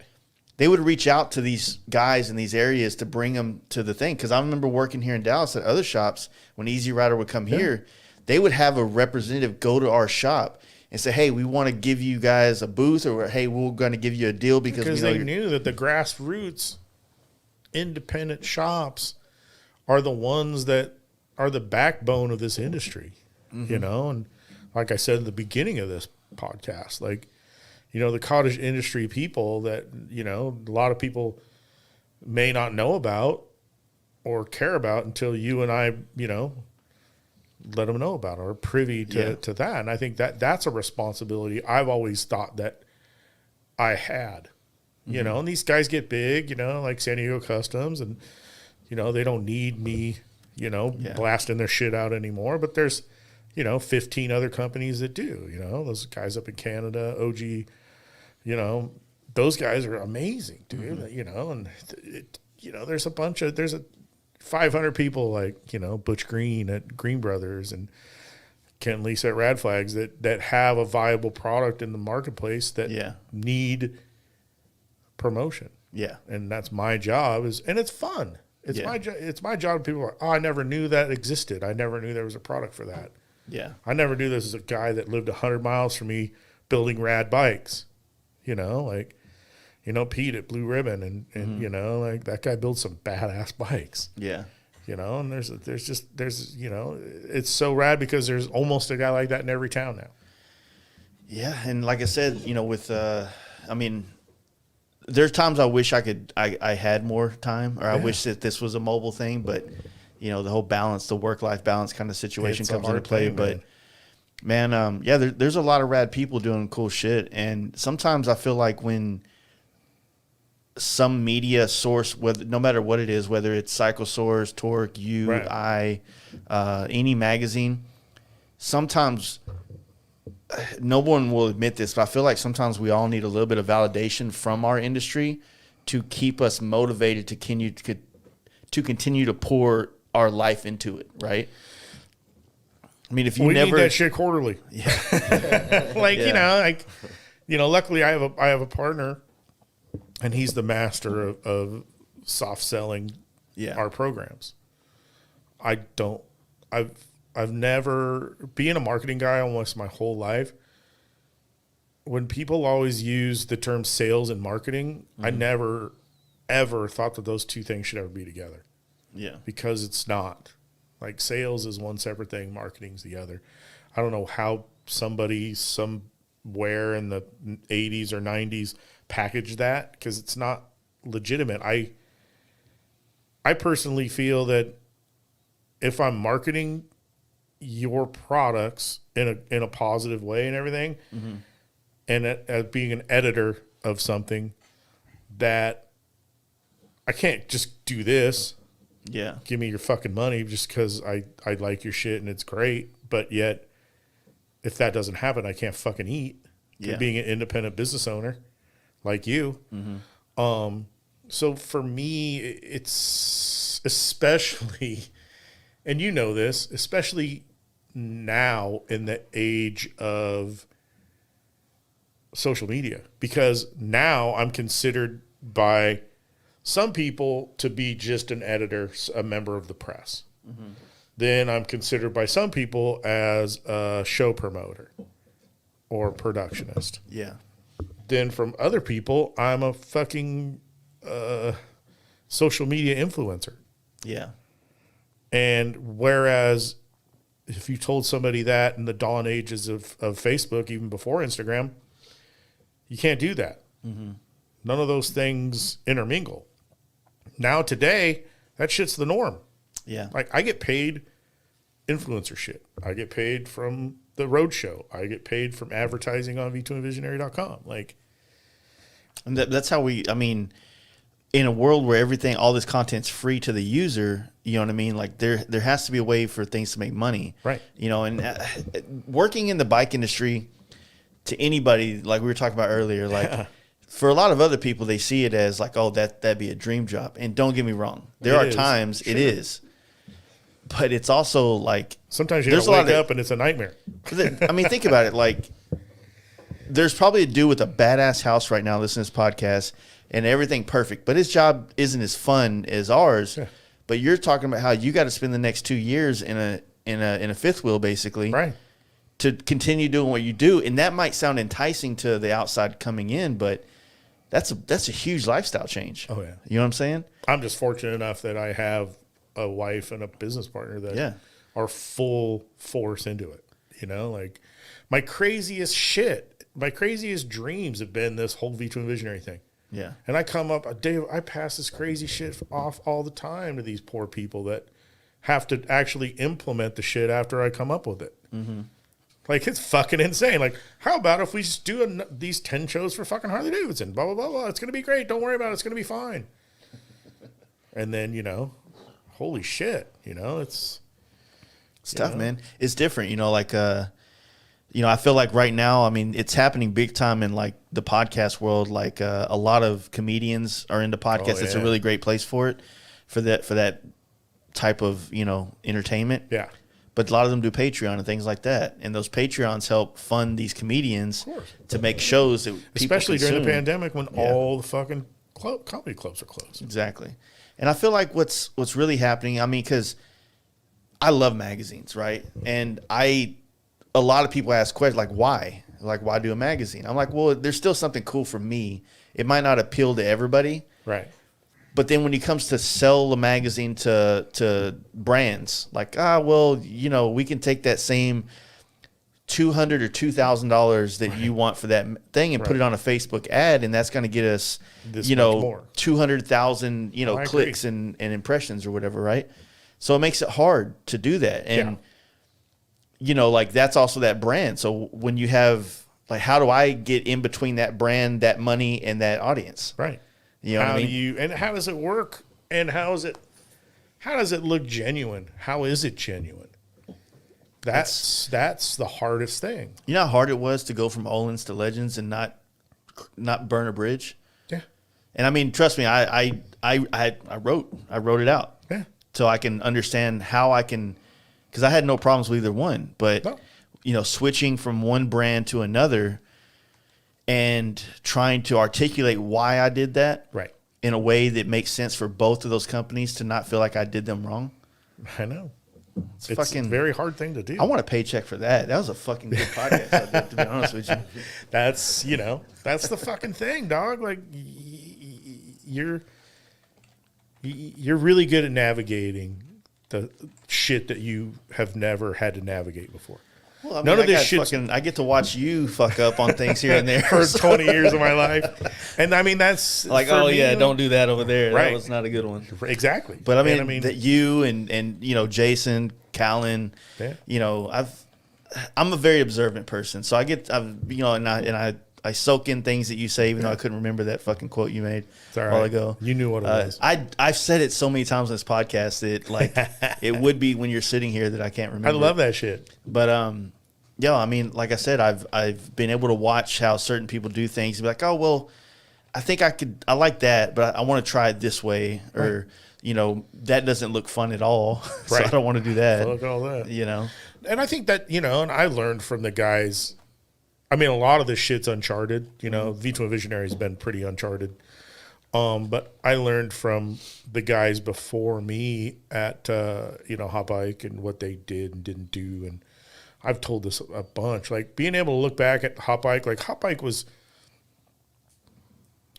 They would reach out to these guys in these areas to bring them to the thing. Because I remember working here in Dallas at other shops when Easy Rider would come here, they would have a representative go to our shop and say, hey, we want to give you guys a booth, or hey, we're going to give you a deal because we know they knew that the grassroots independent shops are the ones that are the backbone of this industry, you know? And like I said at the beginning of this podcast, like, you know, the cottage industry people that, you know, a lot of people may not know about or care about until you and I, you know, let them know about it or privy to that. And I think that's a responsibility I've always thought that I had, you know, and these guys get big, you know, like San Diego Customs, and, you know, they don't need me, you know, blasting their shit out anymore, but there's, you know, 15 other companies that do, you know, those guys up in Canada, OG, you know, those guys are amazing, dude, you know, and you know, there's a 500 people like, you know, Butch Green at Green Brothers and Ken Lisa at Rad Flags that have a viable product in the marketplace that need promotion. Yeah. And that's my job and it's fun. It's my job. People are like, oh, I never knew that existed. I never knew there was a product for that. Yeah. I never knew this was a guy that lived 100 miles from me building rad bikes, you know, like, you know, Pete at Blue Ribbon and you know, like that guy builds some badass bikes. Yeah. You know, and there's you know, it's so rad because there's almost a guy like that in every town now. Yeah, and like I said, you know, with I mean, there's times I wish I had more time, or I wish that this was a mobile thing, but you know, the whole balance, the work-life balance kind of situation comes into play. But man, there's a lot of rad people doing cool shit, and sometimes I feel like when some media source, no matter what it is, whether it's Cycle Source, Torque, any magazine, sometimes no one will admit this, but I feel like sometimes we all need a little bit of validation from our industry to keep us motivated to continue to pour our life into it, right? I mean, if you need that shit quarterly, you know, like, you know, luckily I have a partner, and he's the master of soft selling our programs. I've never, being a marketing guy almost my whole life, when people always use the term sales and marketing, I never ever thought that those two things should ever be together. Yeah. Because it's not. Like, sales is one separate thing, marketing's the other. I don't know how somebody somewhere in the 80s or 90s packaged that, because it's not legitimate. I personally feel that if I'm marketing your products in a positive way and everything, and as being an editor of something, that I can't just do this. Yeah. Give me your fucking money just because I like your shit and it's great. But yet, if that doesn't happen, I can't fucking eat. Yeah. Being an independent business owner like you. So for me, it's especially, and you know this, especially now in the age of social media, because now I'm considered by some people to be just an editor, a member of the press. Then I'm considered by some people as a show promoter or productionist. Yeah. Then from other people, I'm a fucking social media influencer. Yeah. And whereas if you told somebody that in the dawn ages of Facebook, even before Instagram, you can't do that. None of those things intermingle. Now today, that shit's the norm. Yeah. Like, I get paid influencer shit. I get paid from the roadshow. I get paid from advertising on v2visionary.com. Like, And that's how I mean, in a world where all this content's free to the user, you know what I mean? Like, there has to be a way for things to make money. Right. You know, and working in the bike industry, to anybody, like we were talking about earlier, like, for a lot of other people, they see it as like, oh, that'd be a dream job. And don't get me wrong. There are times it is. But it's also like, sometimes you gotta wake up and it's a nightmare. I mean, think about it. Like, there's probably a dude with a badass house right now listening to this podcast and everything perfect, but his job isn't as fun as ours. But you're talking about how you got to spend the next 2 years in a fifth wheel, basically, Right. to continue doing what you do. And that might sound enticing to the outside coming in, but that's a huge lifestyle change. Oh, yeah. You know what I'm saying? I'm just fortunate enough that I have a wife and a business partner that are full force into it. You know, like, my craziest dreams have been this whole V2 Visionary thing. Yeah. And I come up, I pass this crazy shit off all the time to these poor people that have to actually implement the shit after I come up with it. Like, it's fucking insane. Like, how about if we just do these 10 shows for fucking Harley Davidson? Blah, blah, blah, blah. It's going to be great. Don't worry about it. It's going to be fine. And then, you know, holy shit, you know, it's tough, man. It's different, you know, like, you know, I feel like right now, I mean, it's happening big time in like the podcast world. Like, a lot of comedians are into podcasts. It's a really great place for that type of, you know, entertainment. Yeah. But a lot of them do Patreon and things like that. And those Patreons help fund these comedians to make shows that people especially consume. during the pandemic when all the fucking comedy clubs are closed. Exactly. And I feel like what's really happening, I mean, because I love magazines, right? And a lot of people ask questions like, why? Like, why do a magazine? I'm like, well, there's still something cool for me. It might not appeal to everybody. Right. But then when it comes to sell a magazine to brands, like, well, you know, we can take that same $200 or $2,000 that you want for that thing and put it on a Facebook ad, and that's going to get us, This you know, much more. 200,000, you know, clicks and impressions or whatever, right? So it makes it hard to do that. And, you know, like, that's also that brand. So when you have, like, how do I get in between that brand, that money, and that audience? Right. You know what I mean? And how does it work? And how does it look genuine? How is it genuine? That's the hardest thing. You know how hard it was to go from Olins to Legends and not burn a bridge? Yeah. And I mean, trust me, I wrote it out. Yeah. So I can understand how I can, because I had no problems with either one. But, you know, switching from one brand to another and trying to articulate why I did that in a way that makes sense for both of those companies to not feel like I did them wrong. I know. It's fucking a very hard thing to do. I want a paycheck for that. That was a fucking good podcast I did, to be honest with you. That's the fucking thing, dog. Like, you're really good at navigating the shit that you have never had to navigate before. Well, I mean, None of this shit. I get to watch you fuck up on things here and there for 20 years of my life. And I mean, that's like, oh yeah, don't do that over there. Right. That was not a good one. Exactly. But I mean that you and you know, Jason, Callan, you know, I'm a very observant person. So I soak in things that you say, even though I couldn't remember that fucking quote you made a while ago. You knew what it was. I've said it so many times on this podcast that like it would be when you're sitting here that I can't remember. I love that shit. But yeah, I mean, like I said, I've been able to watch how certain people do things and be like, oh well, I think I like that, but I want to try it this way, or you know, that doesn't look fun at all, so I don't want to do that. Fuck all that. You know, and I think that, you know, and I learned from the guys. I mean, a lot of this shit's uncharted. You know, V2 Visionary has been pretty uncharted. But I learned from the guys before me at, you know, Hot Bike and what they did and didn't do. And I've told this a bunch. Like, being able to look back at Hot Bike, like, Hot Bike was,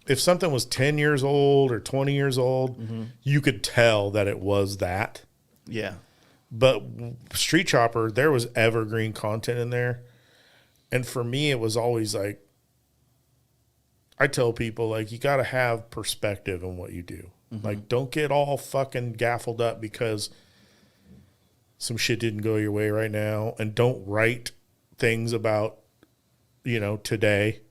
if something was 10 years old or 20 years old, you could tell that it was that. yeah, But Street Chopper, there was evergreen content in there. And for me, it was always like, I tell people, like, you got to have perspective in what you do. Like, don't get all fucking gaffled up because some shit didn't go your way right now. And don't write things about, you know, today.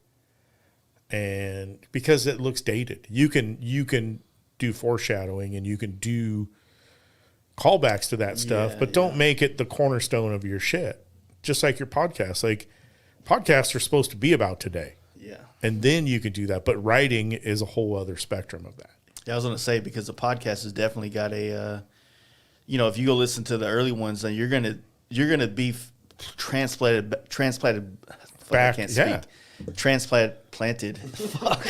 And because it looks dated. You can do foreshadowing and you can do callbacks to that stuff, but don't make it the cornerstone of your shit. Just like your podcast. Like, podcasts are supposed to be about today. yeah. And then you can do that. But writing is a whole other spectrum of that. Yeah, I was gonna say, because the podcast has definitely got a, you know, if you go listen to the early ones, then you're gonna be transplanted. Fuck, Back, I can't yeah. speak. Transplanted. Fuck.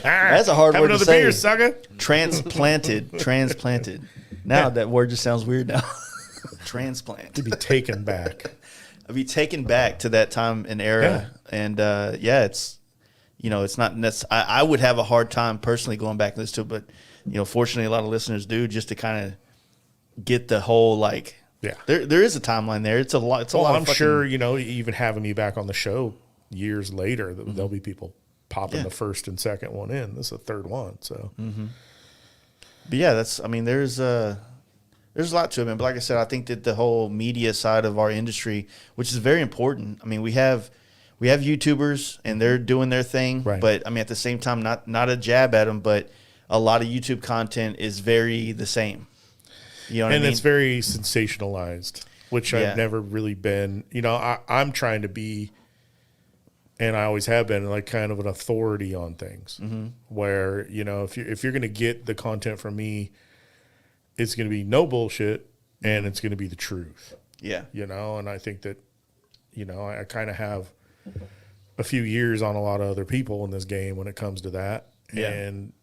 That's a hard Have word to another say. beer, sucker. Transplanted. Now that word just sounds weird now. Transplant. To be taken back. I'll be taken back to that time and era. And it's, you know, it's not I would have a hard time personally going back and listening to it, but, you know, fortunately a lot of listeners do, just to kind of get the whole, like, there is a timeline there. It's a lot. It's a lot. I'm sure, you know, even having me back on the show years later, there'll be people popping the first and second one in. This is the third one. So, but yeah, there's a lot to it, man. But like I said, I think that the whole media side of our industry, which is very important. I mean, we have YouTubers and they're doing their thing, right. But I mean, at the same time, not a jab at them, but a lot of YouTube content is very the same. You know what I mean? And it's very sensationalized, which I've never really been. You know, I'm trying to be, and I always have been, like, kind of an authority on things. Where, you know, if you're going to get the content from me, it's going to be no bullshit, and it's going to be the truth. Yeah. You know, and I think that, you know, I kind of have a few years on a lot of other people in this game when it comes to that. Yeah. And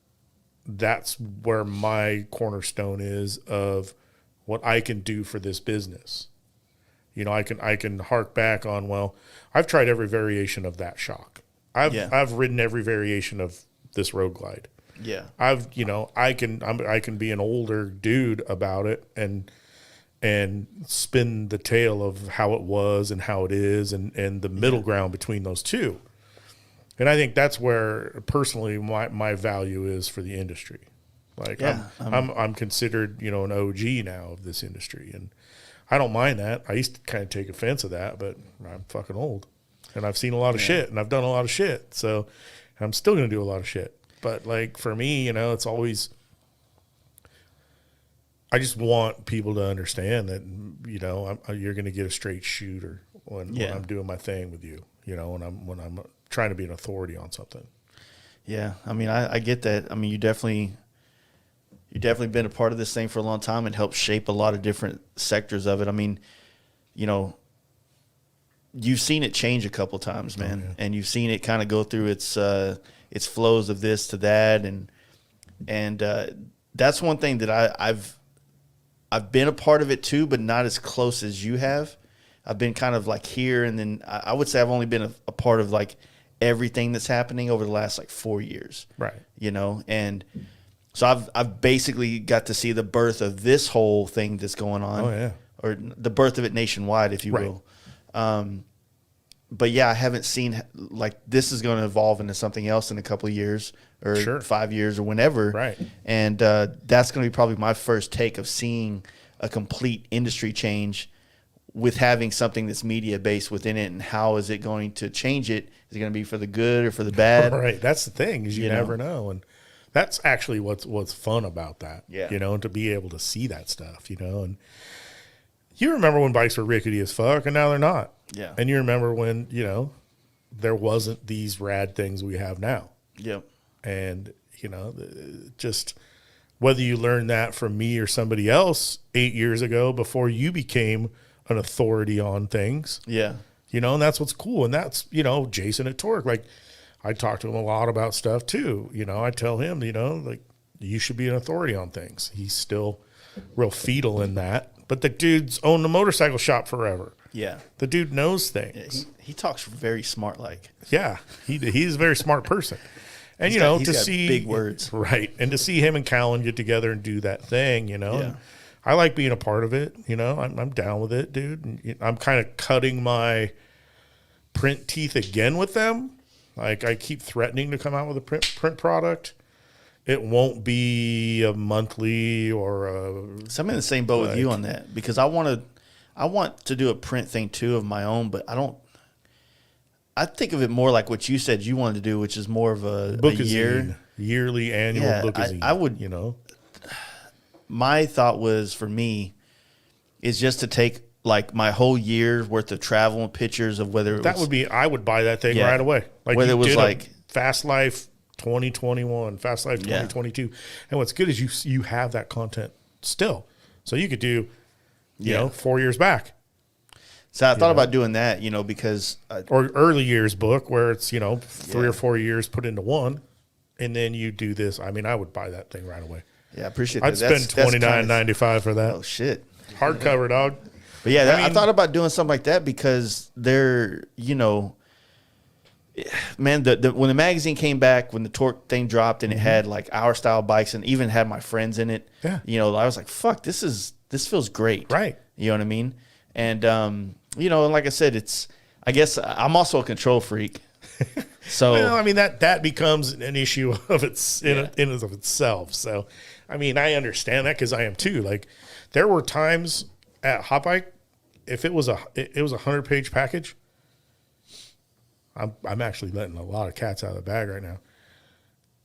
that's where my cornerstone is of what I can do for this business. You know, I can hark back on, well, I've tried every variation of that shock. I've ridden every variation of this Road Glide. Yeah. I can be an older dude about it and spin the tale of how it was and how it is and the middle ground between those two. And I think that's where personally my value is for the industry. Like, I'm considered, you know, an OG now of this industry, and I don't mind that. I used to kind of take offense of that, but I'm fucking old and I've seen a lot of shit and I've done a lot of shit. So I'm still going to do a lot of shit. But, like, for me, you know, it's always, I just want people to understand that, you know, you're going to get a straight shooter when I'm doing my thing with you, you know, when I'm trying to be an authority on something. Yeah. I mean, I get that. I mean, you definitely been a part of this thing for a long time and helped shape a lot of different sectors of it. I mean, you know, you've seen it change a couple times, man, and you've seen it kind of go through its flows of this to that, and that's one thing that I've been a part of it too, but not as close as you have. I've been kind of like here, and then I would say I've only been a part of like everything that's happening over the last like 4 years, right? You know, and So I've basically got to see the birth of this whole thing that's going on. Oh, yeah. Or the birth of it nationwide, if you will. But yeah, I haven't seen like this is going to evolve into something else in a couple of years or 5 years or whenever. Right. And that's going to be probably my first take of seeing a complete industry change with having something that's media based within it. And how is it going to change it? Is it going to be for the good or for the bad? Right. That's the thing is you never know. And that's actually what's fun about that. Yeah. You know, and to be able to see that stuff, you know, and you remember when bikes were rickety as fuck and now they're not. Yeah. And you remember when, you know, there wasn't these rad things we have now. Yep. And, you know, just whether you learned that from me or somebody else 8 years ago before you became an authority on things. Yeah. You know, and that's what's cool. And that's, you know, Jason at Torque. Like, I talk to him a lot about stuff too. You know, I tell him, you know, like, you should be an authority on things. He's still real fetal in that. But the dude's owned the motorcycle shop forever. Yeah. The dude knows things. Yeah, he talks very smart like. Yeah. He's a very smart person. And, He's to got see big words. Right. And to see him and Callan get together and do that thing, you know. Yeah. I like being a part of it, you know. I'm down with it, dude. And I'm kind of cutting my print teeth again with them. Like, I keep threatening to come out with a print product. It won't be a monthly or a. So I'm in the same boat with you on that because I want to do a print thing too of my own, but I think of it more like what you said you wanted to do, which is more of a yearly annual bookazine. I would, you know. My thought was for me is just to take like my whole year's worth of travel and pictures of whether it was, I would buy that thing right away. Like whether it was like FastLife 2021, FastLife 2022. And what's good is you have that content still. So you could do, you know, 4 years back. So I thought about doing that, you know, because or early years book where it's, you know, 3 or 4 years put into one, and then you do this. I mean, I would buy that thing right away. Yeah, I appreciate that. I'd spend $29.95 for that. Oh shit, hardcover, dog. But yeah, I thought about doing something like that because they're, you know, man, when the magazine came back, when the Torque thing dropped and it had like our style bikes and even had my friends in it, you know, I was like, fuck, this feels great. Right. You know what I mean? And, you know, and like I said, I guess I'm also a control freak. So, well, I mean, that becomes an issue of in and of itself. So, I mean, I understand that because I am too. Like, there were times at Hot Bike, if it was a 100-page package, I'm actually letting a lot of cats out of the bag right now.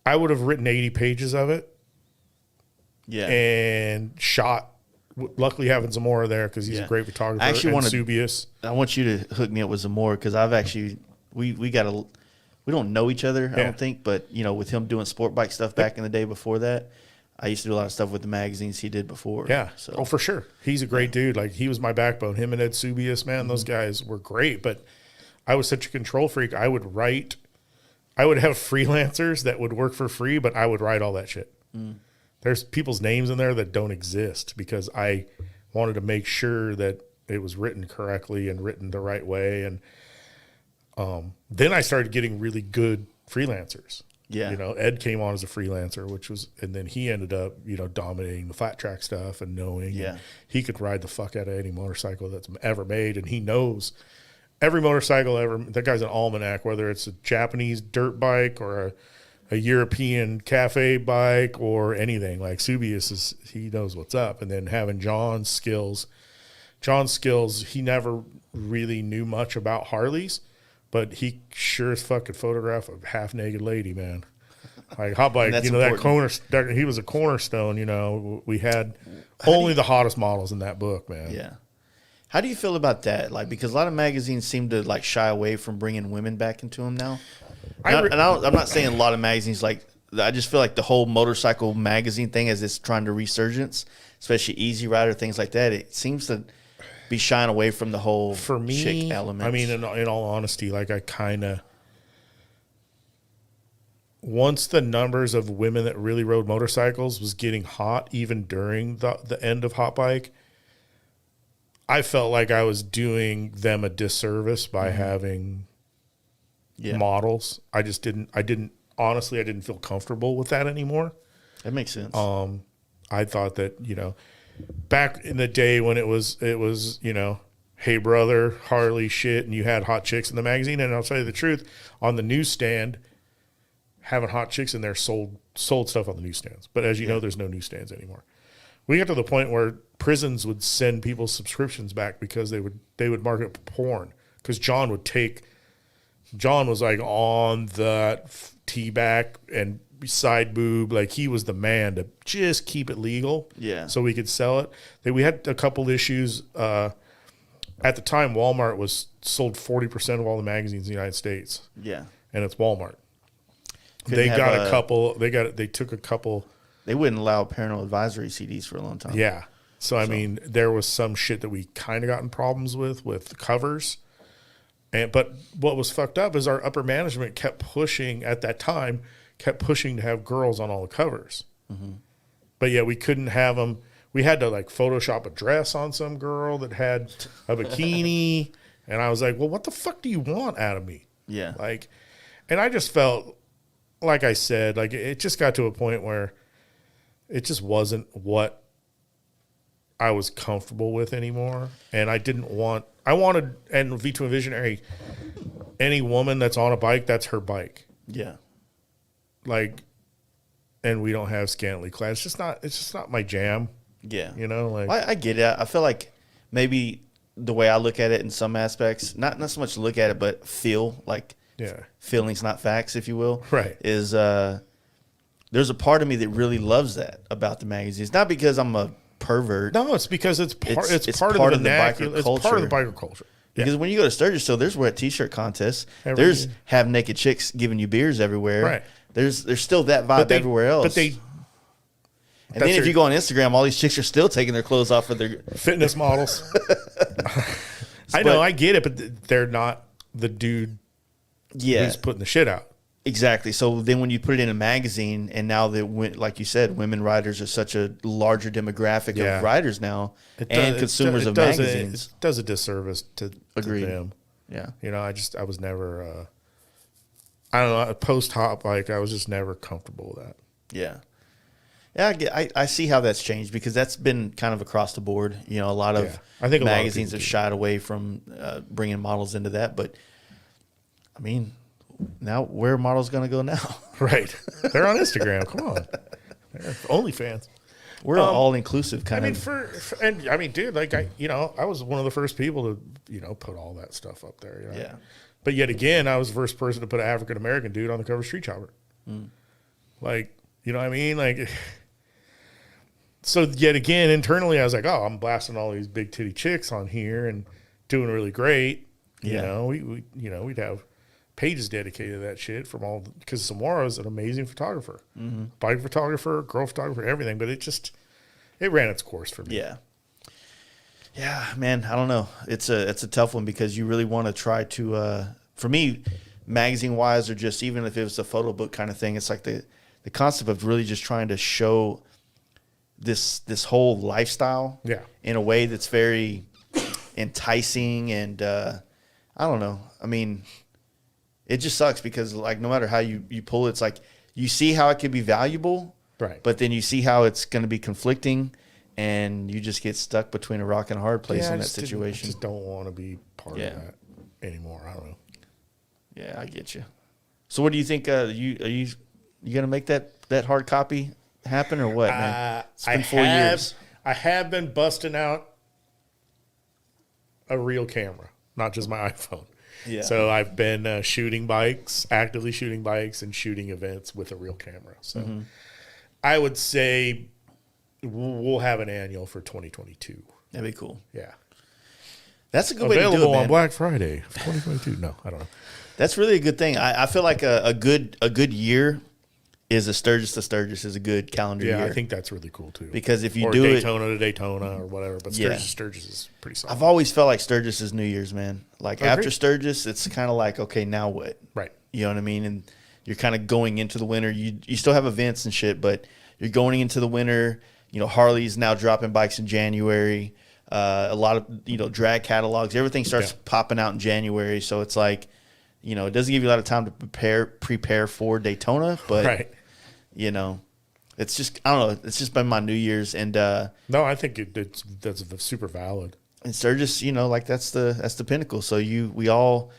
I would have written 80 pages of it. Yeah. And shot. Luckily, having Zamora there because he's a great photographer. I actually Subius. I want you to hook me up with Zamora because I've actually we don't know each other. I don't think, but you know, with him doing sport bike stuff back in the day before that, I used to do a lot of stuff with the magazines he did before. Yeah. So. Oh, for sure. He's a great dude. Like, he was my backbone. Him and Ed Subius, man, those guys were great. But I was such a control freak. I would have freelancers that would work for free, but I would write all that shit. There's people's names in there that don't exist because I wanted to make sure that it was written correctly and written the right way. And then I started getting really good freelancers. Yeah. You know, Ed came on as a freelancer, and then he ended up, you know, dominating the flat track stuff and knowing and he could ride the fuck out of any motorcycle that's ever made. And he knows every motorcycle ever. That guy's an almanac, whether it's a Japanese dirt bike or a European cafe bike or anything. Like, Subius he knows what's up. And then having John's skills, he never really knew much about Harleys, but he sure as fuck could photograph a half-naked lady, man. Like, Hot Bike, you know, he was a cornerstone, you know. We had only the hottest models in that book, man. Yeah. How do you feel about that? Like, because a lot of magazines seem to like shy away from bringing women back into them now. I'm not saying a lot of magazines, like, I just feel like the whole motorcycle magazine thing as it's trying to resurgence, especially Easy Rider, things like that, it seems to be shying away from the whole for me, chick element. I mean, in all honesty, like, I kind of, once the numbers of women that really rode motorcycles was getting hot, even during the end of Hot Bike, I felt like I was doing them a disservice by having models. I didn't feel comfortable with that anymore. That makes sense. I thought that, back in the day when it was, hey brother, Harley shit, and you had hot chicks in the magazine. And I'll tell you the truth, on the newsstand, having hot chicks in there sold stuff on the newsstands. But as you know, there's no newsstands anymore. We got to the point where prisons would send people subscriptions back because they would market porn. Because John was like on the T-back and side boob, like he was the man to just keep it legal, so we could sell it. We had a couple issues. At the time, Walmart sold 40% of all the magazines in the United States. Yeah, and it's Walmart. They took a couple. They wouldn't allow parental advisory CDs for a long time. Yeah, so I mean, there was some shit that we kind of got in problems with covers. But what was fucked up is our upper management kept pushing at that time. Kept pushing to have girls on all the covers. Mm-hmm. But yeah, we couldn't have them. We had to like Photoshop a dress on some girl that had a bikini. And I was like, well, what the fuck do you want out of me? Yeah. Like, and I just felt, like I said, like it just got to a point where it just wasn't what I was comfortable with anymore. And I wanted, and V2 Visionary, any woman that's on a bike, that's her bike. Yeah. Like, and we don't have scantily clad. It's just not my jam. Yeah. Like I get it. I feel like maybe the way I look at it in some aspects, not so much look at it, but feel like feelings, not facts, if you will. Right. Is there's a part of me that really loves that about the magazines. Not because I'm a pervert. No, it's because it's part of the biker culture. It's part of the biker culture. Because when you go to Sturgis, so there's wet T-shirt contests. There's half naked chicks giving you beers everywhere. Right. There's still that vibe everywhere else. And then if you go on Instagram, all these chicks are still taking their clothes off for their fitness models. I know, I get it, but they're not the dude who's putting the shit out. Exactly. So then when you put it in a magazine, and now that, like you said, women riders are such a larger demographic of riders now, and consumers of magazines. It does a disservice to them. Yeah. I was never, I don't know, post-hop, like I was just never comfortable with that. Yeah. Yeah, I see how that's changed, because that's been kind of across the board. A lot of magazines have shied away from bringing models into that. But, I mean, now where are models going to go now? Right. They're on Instagram. Come on. They're OnlyFans. We're all-inclusive kind of. Dude, like, I was one of the first people to, put all that stuff up there. Yeah. But yet again, I was the first person to put an African-American dude on the cover of Street Chopper. Mm. Like, you know what I mean? Like, so yet again, internally, I was like, oh, I'm blasting all these big titty chicks on here and doing really great. We'd have pages dedicated to that shit because Samora's an amazing photographer, bike photographer, girl photographer, everything. But it ran its course for me. Yeah. Yeah, man, I don't know. It's a tough one, because you really want to try to, for me, magazine-wise, or just even if it was a photo book kind of thing, it's like the concept of really just trying to show this whole lifestyle in a way that's very enticing. And I don't know. I mean, it just sucks because, like, no matter how you pull it, it's like you see how it could be valuable, right? But then you see how it's going to be conflicting. And you just get stuck between a rock and a hard place in that situation. I just don't want to be part of that anymore. I don't know. Yeah, I get you. So what do you think? Are you gonna make that hard copy happen, or what, man? It's been 4 years. I have been busting out a real camera, not just my iPhone. Yeah. So I've been actively shooting bikes, and shooting events with a real camera. So I would say we'll have an annual for 2022. That'd be cool. Yeah. That's a good way to do it, man. Available on Black Friday of 2022. No, I don't know. That's really a good thing. I feel like a good year is a Sturgis to Sturgis is a good calendar year. Yeah, I think that's really cool too. Because if you or do Daytona to Daytona or whatever, but Sturgis to Sturgis is pretty solid. I've always felt like Sturgis is New Year's, man. Like after Sturgis, it's kind of like, okay, now what? Right. You know what I mean? And you're kind of going into the winter. You still have events and shit, but you're going into the winter. Harley's now dropping bikes in January. A lot of, drag catalogs. Everything starts popping out in January. So it's like, it doesn't give you a lot of time to prepare for Daytona. But, It's just, I don't know. It's just been my New Year's. And No, I think that's super valid. and Sturgis, like that's the pinnacle. So we all,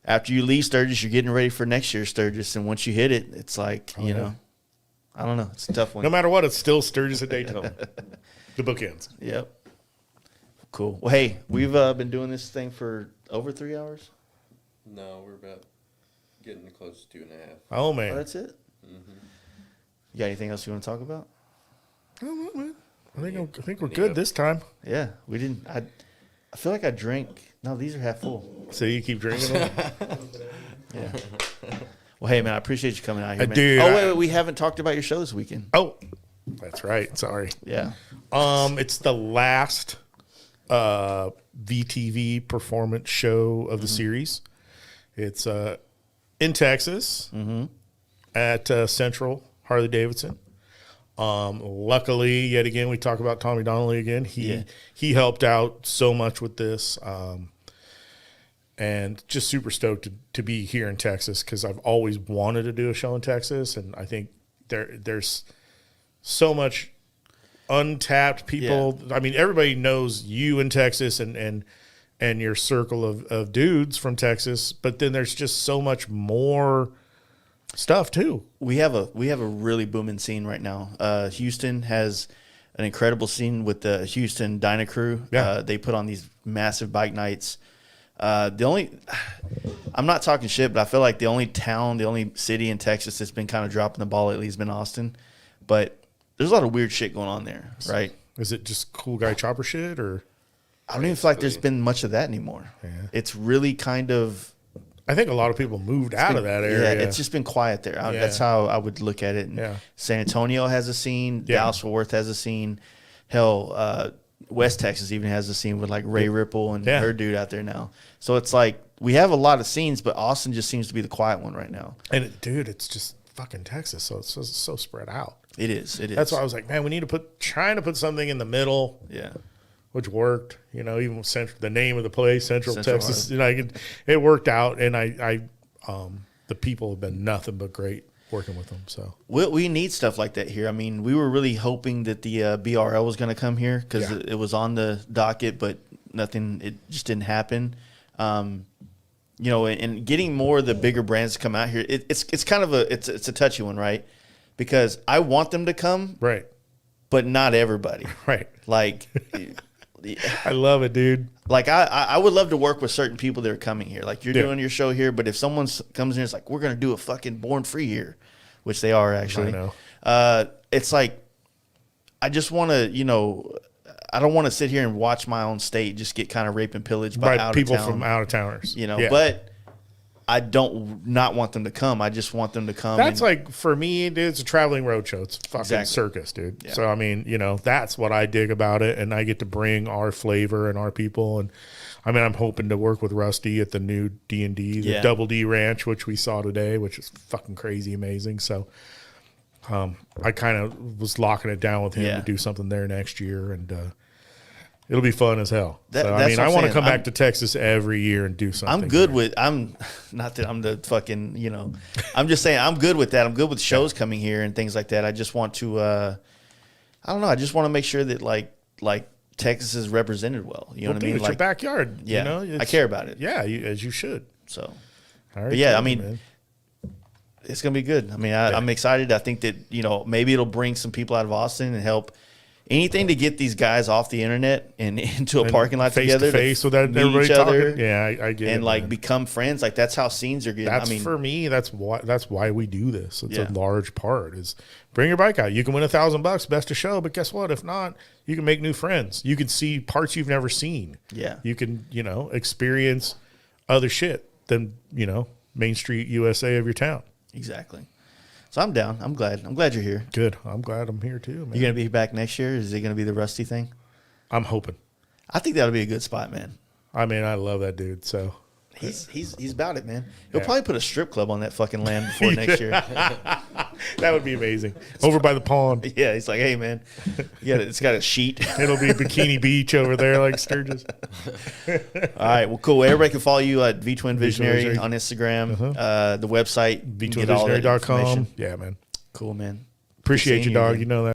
after you leave Sturgis, you're getting ready for next year's Sturgis. And once you hit it, it's like, I don't know. It's a tough one. No matter what, it's still Sturgis at Daytona. The bookends. Yep. Cool. Well, hey, we've been doing this thing for over 3 hours. No, we're about getting close to 2.5. Oh, man. Oh, that's it? Mm-hmm. You got anything else you want to talk about? I don't know, man. I think we're good this time. Yeah, we didn't. I feel like I drank. No, these are half full. So you keep drinking them? Yeah. Well, hey, man, I appreciate you coming out here, man. Dude, wait, we haven't talked about your show this weekend. Oh, that's right. Sorry. Yeah. It's the last VTV performance show of the series. It's in Texas at Central Harley Davidson. Luckily, yet again, we talk about Tommy Donnelly again. He helped out so much with this, and just super stoked to be here in Texas because I've always wanted to do a show in Texas, and I think there's so much untapped people. Yeah. I mean, everybody knows you in Texas and your circle of dudes from Texas, but then there's just so much more stuff too. We have a really booming scene right now. Houston has an incredible scene with the Houston Dyna Crew. Yeah. They put on these massive bike nights. I'm not talking shit, but I feel like the only city in Texas that's been kind of dropping the ball lately has been Austin. But there's a lot of weird shit going on there, right? Is it just cool guy chopper shit, or? I don't even feel like there's been much of that anymore. Yeah. It's really kind of. I think a lot of people moved out of that area. Yeah, it's just been quiet there. That's how I would look at it. And San Antonio has a scene. Dallas-Fort Worth has a scene. Hell, West Texas even has a scene with like Ray Ripple and her dude out there now. So it's like we have a lot of scenes, but Austin just seems to be the quiet one right now. And it's just fucking Texas, so it's so spread out. It is. That's why I was like, man, we need to trying to put something in the middle. Yeah. Which worked, even with the name of the place, Central Texas, it worked out, and the people have been nothing but great working with them. So we need stuff like that here. I mean, we were really hoping that the BRL was going to come here because it was on the docket, but nothing. It just didn't happen. And getting more of the bigger brands to come out here, it's kind of it's a touchy one, right? Because I want them to come, right, but not everybody, right? Like. I love it, dude. Like I would love to work with certain people that are coming here. Like you're doing your show here, but if someone comes in, it's like we're gonna do a fucking Born Free here, which they are actually. I know. It's like I just want to, I don't want to sit here and watch my own state just get kind of raped and pillaged by people from out of towners. But I don't not want them to come. I just want them to come. That's like, for me, dude, it's a traveling roadshow. It's a fucking circus, dude. Yeah. So, I mean, that's what I dig about it. And I get to bring our flavor and our people. And, I mean, I'm hoping to work with Rusty at the new D&D, the Double D Ranch, which we saw today, which is fucking crazy amazing. So, I kind of was locking it down with him to do something there next year. And, it'll be fun as hell. I want to come back to Texas every year and do something. I'm good with. Not that I'm the fucking. I'm just saying I'm good with that. I'm good with shows coming here and things like that. I just want to. I don't know. I just want to make sure that like Texas is represented well. You know what I mean? It's your backyard. Yeah, I care about it. Yeah, as you should. So, all right, but yeah, I mean, man. It's gonna be good. I mean, I'm excited. I think that maybe it'll bring some people out of Austin and help. Anything to get these guys off the internet and into a parking lot face together, to face with everybody each other, talking. Yeah, I get it. And like become friends. Like that's how scenes are getting. For me. That's why we do this. It's a large part. Is bring your bike out. You can win $1,000, best of show. But guess what? If not, you can make new friends. You can see parts you've never seen. Yeah. You can experience other shit than Main Street USA of your town. Exactly. So I'm down. I'm glad you're here. Good. I'm glad I'm here too, man. You gonna be back next year? Is it gonna be the Rusty thing? I'm hoping. I think that'll be a good spot, man. I mean, I love that dude. So he's about it, man. He'll probably put a strip club on that fucking land before next year. That would be amazing. Over by the pond. Yeah, he's like, hey, man, it's got a sheet. It'll be Bikini Beach over there, like Sturgis. All right, well, cool. Everybody can follow you at V-Twin Visionary on Instagram. The website, VTwinVisionary.com. Yeah, man. Cool, man. Appreciate seeing you, you dog. again. You know that.